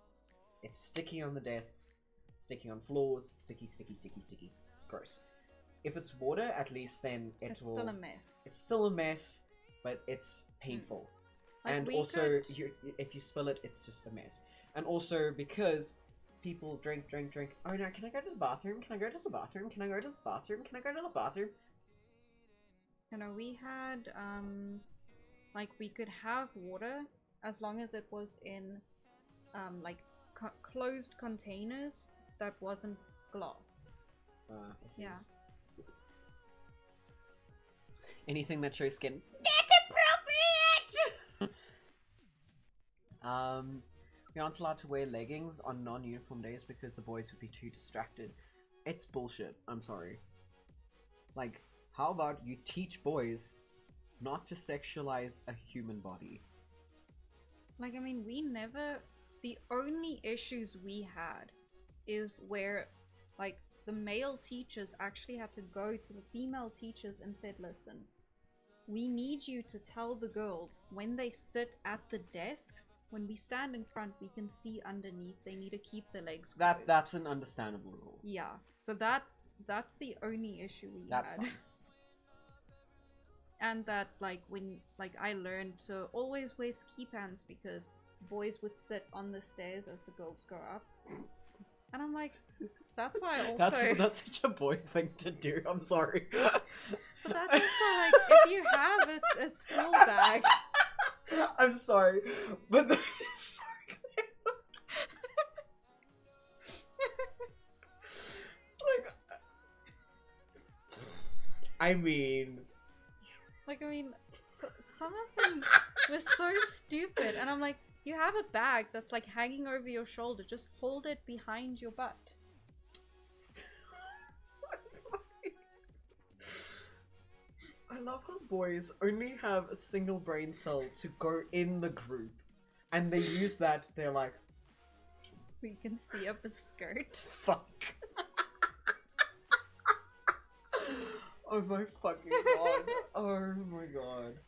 It's sticky on the desks, sticky on floors, sticky. It's gross. If it's water, at least then It's still a mess. It's still a mess, but it's painful. Like, And we also, could- if you spill it, it's just a mess. And also, because people drink. Oh no, can I go to the bathroom? Can I go to the bathroom? Can I go to the bathroom? Can I go to the bathroom? You know, we had, like, we could have water as long as it was in, like, closed containers that wasn't glass. I see. Yeah. Anything that shows skin. Not appropriate! We aren't allowed to wear leggings on non-uniform days because the boys would be too distracted. It's bullshit. I'm sorry. Like, how about you teach boys not to sexualize a human body? Like, I mean, we never... The only issues we had is where, like, the male teachers actually had to go to the female teachers and said, listen, we need you to tell the girls when they sit at the desks, when we stand in front, we can see underneath. They need to keep their legs closed. That's an understandable rule. Yeah, so that's the only issue we That's had. fine. And that, like, when, like, I learned to always wear ski pants because boys would sit on the stairs as the girls go up. And I'm like, that's why I also... That's such a boy thing to do. I'm sorry. But that's also, like, if you have a school bag... I'm sorry, but that is so like, I mean, so, some of them were so stupid, and I'm like, you have a bag that's like hanging over your shoulder, just hold it behind your butt. I love how boys only have a single brain cell to go in the group, and they use that. They're like, We can see up a skirt. fuck. Oh my fucking god. Oh my god.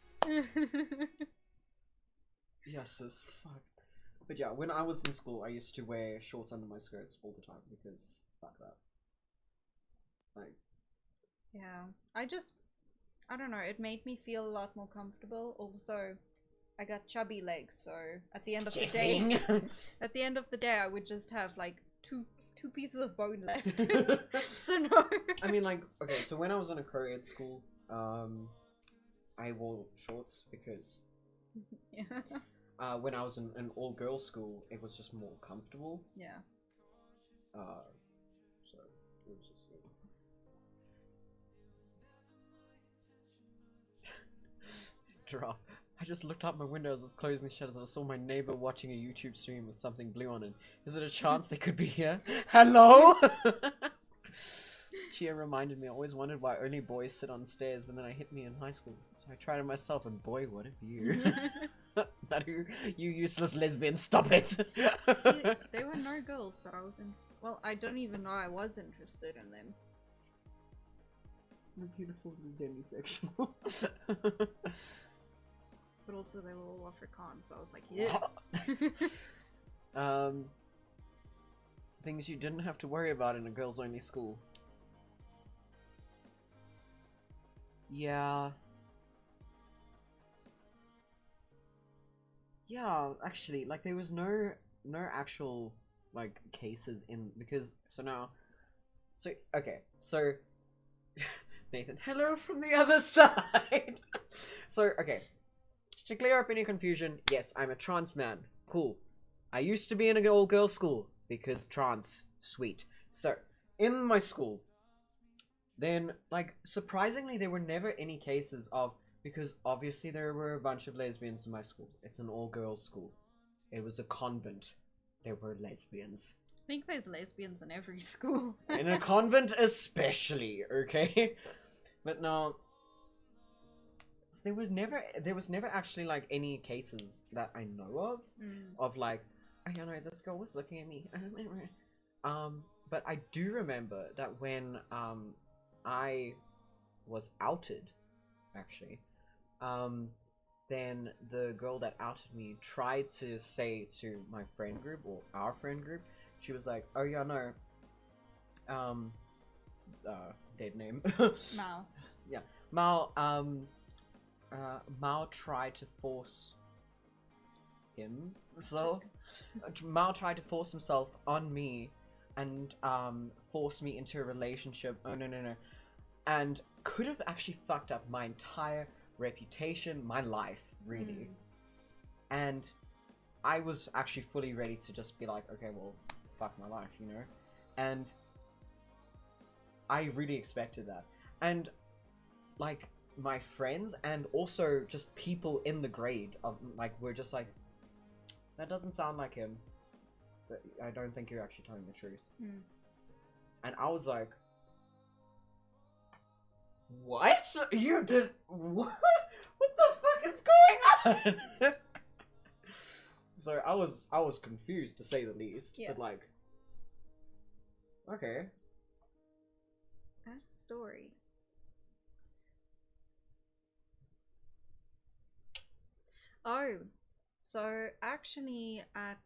Yes, as fuck. But yeah, when I was in school, I used to wear shorts under my skirts all the time because fuck that. Like, Yeah, I don't know, it made me feel a lot more comfortable. Also, I got chubby legs, so at the end of the day, I would just have like two pieces of bone left. So no. I mean, like, okay, so when I was in a co-ed school, I wore shorts because Yeah. when I was in an all-girls school, it was just more comfortable. Yeah. So it was just, drop. I just looked out my window as I was closing the shutters and I saw my neighbor watching a YouTube stream with something blue on it. Is it a chance they could be here? Hello? Chia reminded me, I always wondered why only boys sit on stairs, but then it hit me in high school. So I tried it myself, and boy, what have you. That you useless lesbian, stop it! See, there were no girls that I was in. Well, I don't even know I was interested in them. You're beautiful and demisexual. But also they were all Afrikaans, so I was like, yeah. Things you didn't have to worry about in a girls-only school. Yeah. Yeah, actually, like, there was no actual, like, cases in, because, okay, so, Nathan, hello from the other side! So, okay, to clear up any confusion, yes, I'm a trans man, cool. I used to be in an all-girls school, because trans, sweet. So, in my school, then, like, surprisingly, there were never any cases of, because obviously there were a bunch of lesbians in my school. It's an all-girls school. It was a convent. There were lesbians. think there's lesbians in every school. In a convent especially, okay? But no, there was never actually like any cases that I know of like, oh, you know, this girl was looking at me. But I do remember that when I was outed, actually, then the girl that outed me tried to say to my friend group or our friend group, she was like, oh yeah, no, dead name. Now. Yeah, Maou, Maou tried to force Maou tried to force himself on me and force me into a relationship. Oh no, and could have actually fucked up my entire reputation, my life, really. And I was actually fully ready to just be like, okay, well, fuck my life, you know. And I really expected that. And like my friends and also just people in the grade of like were just like, that doesn't sound like him. But I don't think you're actually telling the truth. And I was like, what? You did what? What the fuck is going on? So I was confused to say the least. Yeah. But like, okay. Add a story. Oh, so actually at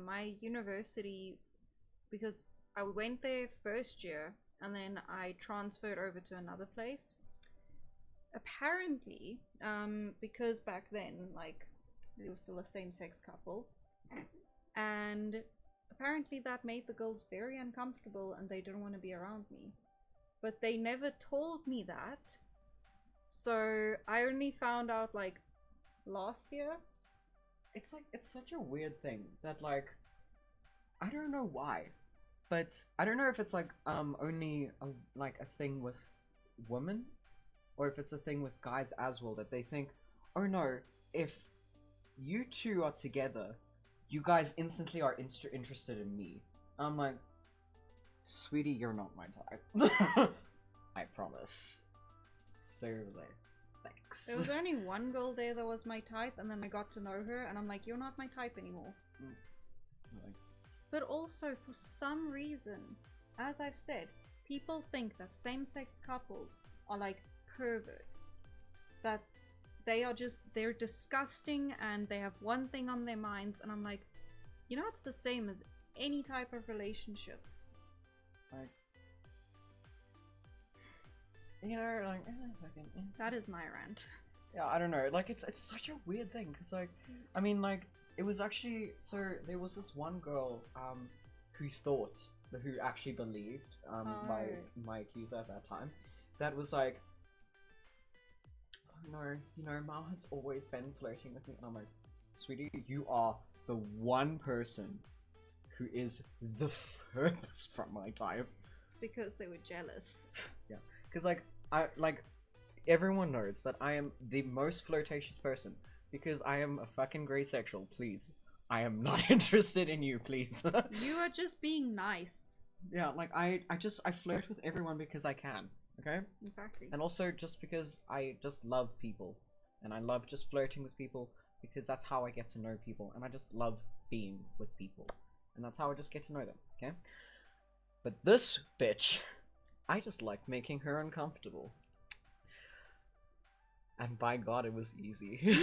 my university, because I went there first year and then I transferred over to another place. Apparently, because back then, like, it was still a same-sex couple, and apparently that made the girls very uncomfortable and they didn't want to be around me. But they never told me that, so I only found out like last year. It's like, it's such a weird thing that like, I don't know why, but I don't know if it's like only like a thing with women, or if it's a thing with guys as well, that they think, oh no, if you two are together, you guys instantly are interested in me. I'm like, sweetie, you're not my type. I promise. Stay over there. Thanks. There was only one girl there that was my type, and then I got to know her, and I'm like, you're not my type anymore. Thanks. But also, for some reason, as I've said, people think that same-sex couples are like perverts. That they're disgusting and they have one thing on their minds, and I'm like, you know, it's the same as any type of relationship. Like, you know, like, That is my rant. yeah, I don't know, like, it's such a weird thing, because, like, I mean, like, it was actually, so, there was this one girl, who actually believed, my accuser at that time, that was like, oh no, you know, Maou has always been flirting with me, and I'm like, sweetie, you are the one person who is the furthest from my type. It's because they were jealous. Yeah, because everyone knows that I am the most flirtatious person, because I am a fucking grey sexual, please. I am not interested in you, please. You are just being nice. Yeah, like, I flirt with everyone because I can, okay? Exactly. And also just because I just love people, and I love just flirting with people, because that's how I get to know people, and I just love being with people, and that's how I just get to know them, okay? But this bitch, I just liked making her uncomfortable. And by God, it was easy.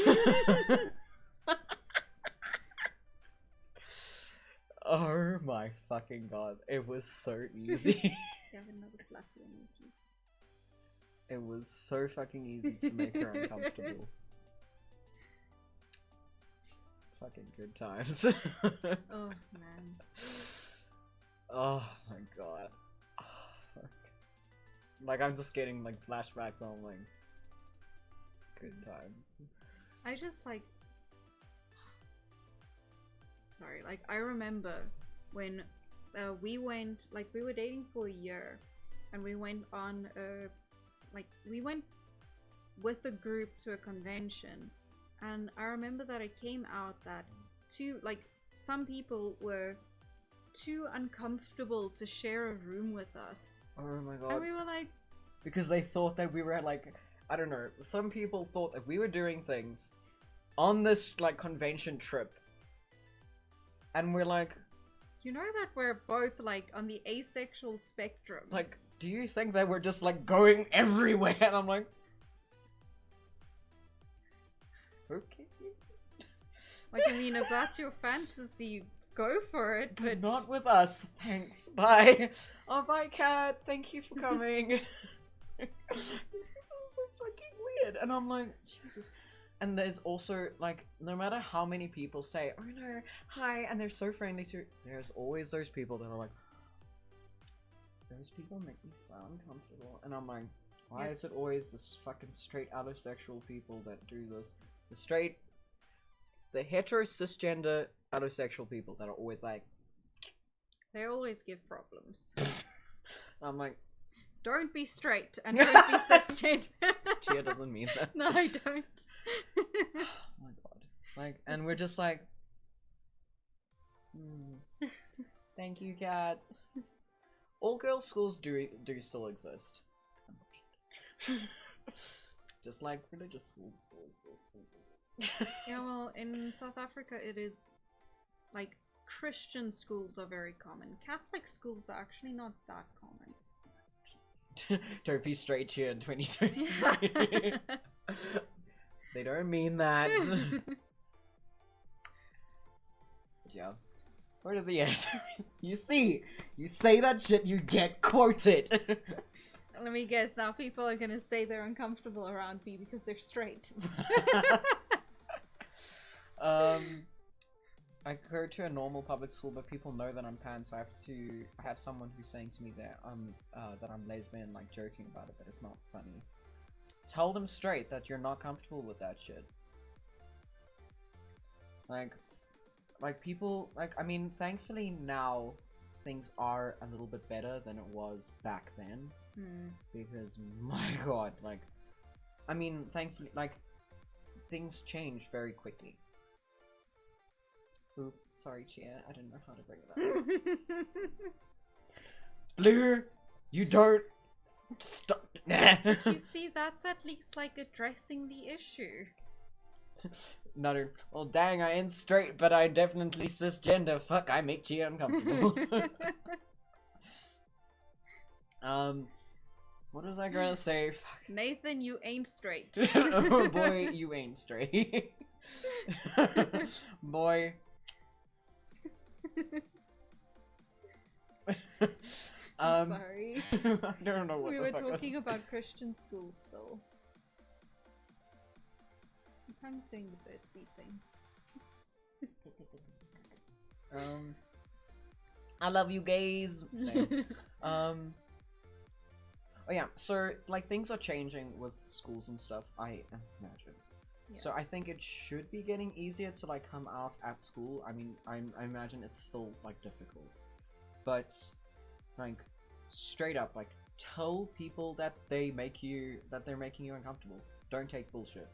Oh my fucking God, it was so easy. You have another fluffy on your teeth. It was so fucking easy to make her uncomfortable. Fucking good times. Oh man. Oh my God. Oh, fuck. Like, I'm just getting like flashbacks on like good times. I just like, sorry, like I remember when we went, like we were dating for a year, and we went on we went with a group to a convention, and I remember that it came out that some people were too uncomfortable to share a room with us. Oh my god. And we were like, Because they thought that we were like, I don't know, some people thought that we were doing things on this like convention trip. And we're like, you know that we're both like on the asexual spectrum. like, do you think that we're just like going everywhere? And I'm like, okay. Like, I mean, if that's your fantasy, go for it, but Not with us. Thanks. Bye. Oh, bye, cat. Thank you for coming. It's so fucking weird. And I'm like, Jesus. And there's also, like, no matter how many people say, oh no, hi, and they're so friendly too, there's always those people that are like, those people make me so uncomfortable. And I'm like, why is it always this fucking straight allosexual people that do this? The hetero cisgender allosexual people that are always like, they always give problems. I'm like, Don't be straight and don't be cisgender. Chia doesn't mean that. No, I don't. Oh my god. Like, and we're just like, thank you, cat. All girls schools do still exist. Just like religious schools. Yeah, well, in South Africa it is like Christian schools are very common. Catholic schools are actually not that common. Don't be straight here in 2020. They don't mean that. Yeah. Where are the answers? You see, you say that shit, you get quoted. Let me guess, now people are gonna say they're uncomfortable around me because they're straight. I go to a normal public school, but people know that I'm pan, so I have someone who's saying to me that I'm lesbian, like joking about it, but it's not funny. Tell them straight that you're not comfortable with that shit. Like people, like, I mean, thankfully now things are a little bit better than it was back then. Because, my god, like, I mean, thankfully, like, things change very quickly. Oops, sorry, Chia, I didn't know how to bring it up. Blue, you don't stop. But you see, that's at least like addressing the issue. No, well, dang, I ain't straight, but I definitely cisgender. Fuck, I make Chia uncomfortable. What was I gonna say? Fuck. Nathan, you ain't straight. Oh boy, you ain't straight. Boy. I'm sorry. I don't know what we the were fuck talking about Christian schools still. I'm kind of doing the birdseed thing. I love you gays. Same. Oh yeah, so like things are changing with schools and stuff, I imagine. Yeah. So I think it should be getting easier to like come out at school. I mean, I imagine it's still like difficult, but like straight up, like tell people that they're making you uncomfortable. Don't take bullshit,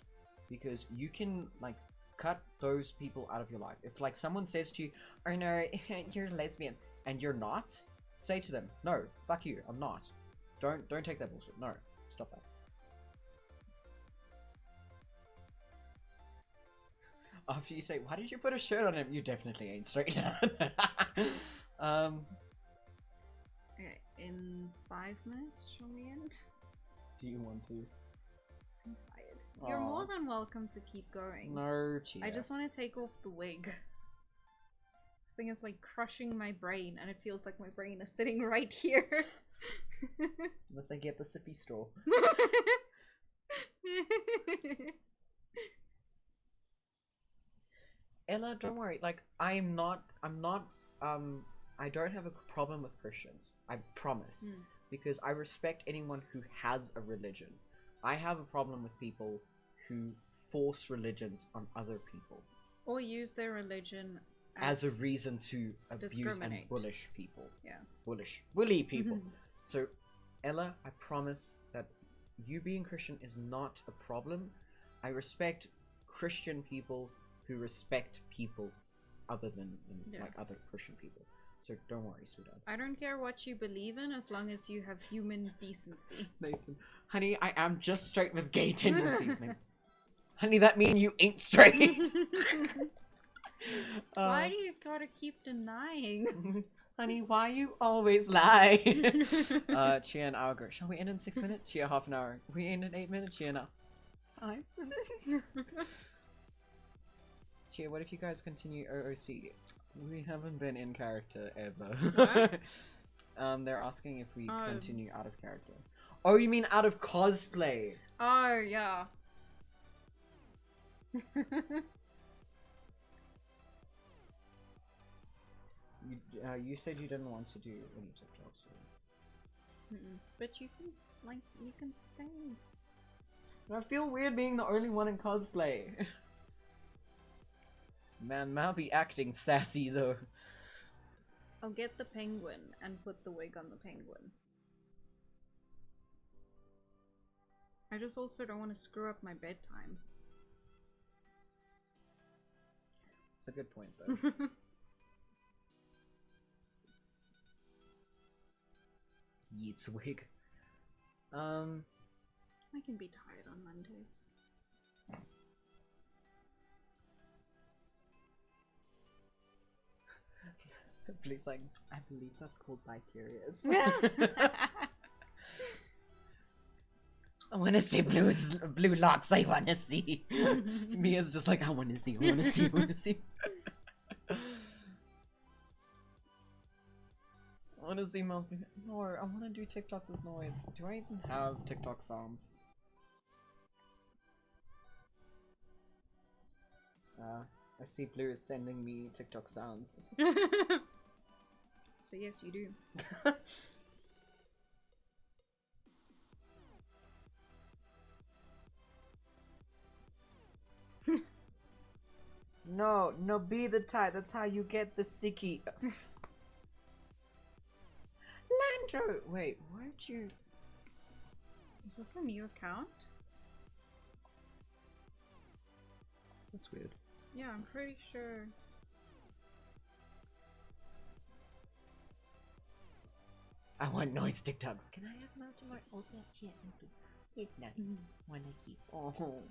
because you can like cut those people out of your life. If like someone says to you, "Oh no, you're lesbian," and you're not, say to them, "No, fuck you, I'm not." Don't take that bullshit. No, stop that. After you say, "Why did you put a shirt on him?" You definitely ain't straight. Okay, in 5 minutes, shall we end? Do you want to? I'm tired. You're more than welcome to keep going. No, Chia. I just want to take off the wig. This thing is like crushing my brain, and it feels like my brain is sitting right here. Unless I get the sippy straw. Ella, don't worry. Like, I don't have a problem with Christians. I promise. Because I respect anyone who has a religion. I have a problem with people who force religions on other people. Or use their religion as a reason to abuse and bullish people. Yeah. Bully people. So, Ella, I promise that you being Christian is not a problem. I respect Christian people who respect people other than like other Christian people. So don't worry, sweetheart. I don't care what you believe in as long as you have human decency. Nathan. Honey, I am just straight with gay tendencies, man. Honey, that mean you ain't straight. Why do you gotta keep denying? Honey, why you always lie? Chia and Aoba. Shall we end in 6 minutes? Chia, half an hour. We end in 8 minutes? Chia, now. 5 minutes? Chia, what if you guys continue OOC? We haven't been in character ever. They're asking if we continue out of character. Oh, you mean out of cosplay? Oh, yeah. You said you didn't want to do any TikToks. So. But you can, you can stay. I feel weird being the only one in cosplay. Man, Maou be acting sassy though. I'll get the penguin and put the wig on the penguin. I just also don't want to screw up my bedtime. It's a good point though. Yeats wig. I can be tired on Mondays. Please, like, I believe that's called bi-curious. I wanna see blue locks, I wanna see. Mia's just like, I wanna see, I wanna see, I wanna see. I wanna see Mao's. No, I wanna do TikToks as Noiz. Do I even have TikTok sounds? I see Blue is sending me TikTok sounds. So yes, you do. No, be the type. That's how you get the sicky. Landro! Wait, where'd you... Is this a new account? That's weird. Yeah, I'm pretty sure. I want Noiz TikToks. Can I have Maou tomorrow? Also, Chia. Yes, no. Wanna keep. Oh.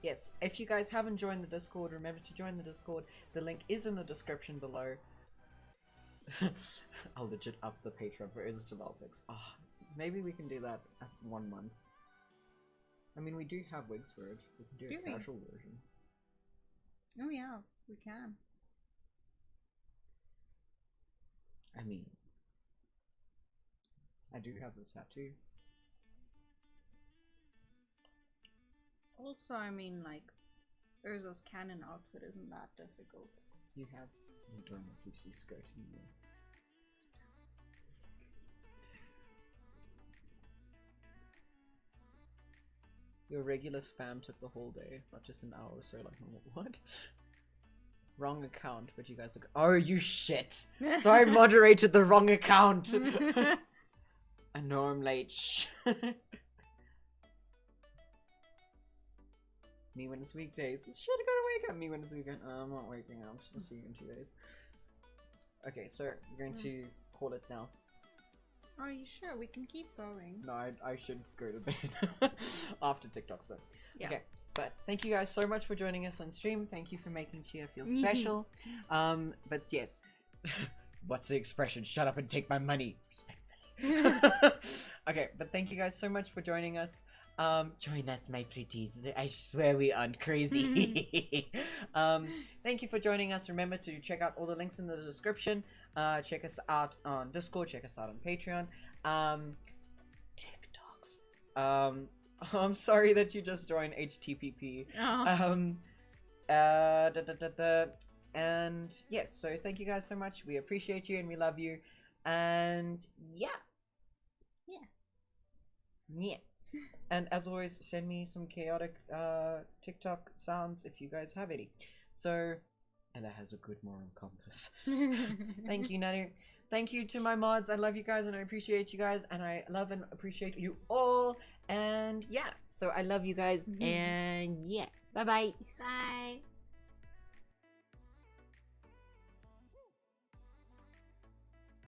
Yes, if you guys haven't joined the Discord, remember to join the Discord. The link is in the description below. I'll legit up the Patreon for Is Jalopix. Ah, maybe we can do that at 1 month. I mean, we do have wigs for it. We can do a casual version. Oh yeah, we can. I mean, I do have the tattoo. Also, I mean, like, Urza's canon outfit isn't that difficult. You have... You don't know if you skirt anymore. Your regular spam took the whole day, not just an hour or so, like, what? Wrong account, but you guys are... Oh, you shit! So I moderated the wrong account! I know I'm late. Shh. Me when it's weekdays. Shit, I gotta wake up. Me when it's weekend. I'm not waking up. I'm just gonna see you in 2 days. Okay, so we're going to call it now. Are you sure? We can keep going. No, I should go to bed after TikTok stuff. Yeah. Okay, but thank you guys so much for joining us on stream. Thank you for making Chia feel special. But yes, what's the expression? Shut up and take my money. Respectfully. Okay, but thank you guys so much for joining us. Join us, my pretties. I swear we aren't crazy. Thank you for joining us. Remember to check out all the links in the description. Check us out on Discord. Check us out on Patreon. TikToks. I'm sorry that you just joined HTPP. And yes, so thank you guys so much. We appreciate you and we love you. And yeah. And as always, send me some chaotic TikTok sounds if you guys have any. So, and that has a good moral compass. Thank you, Nanu. Thank you to my mods. I love you guys and I appreciate you guys. And I love and appreciate you all. And yeah, so I love you guys. And yeah, bye-bye. Bye.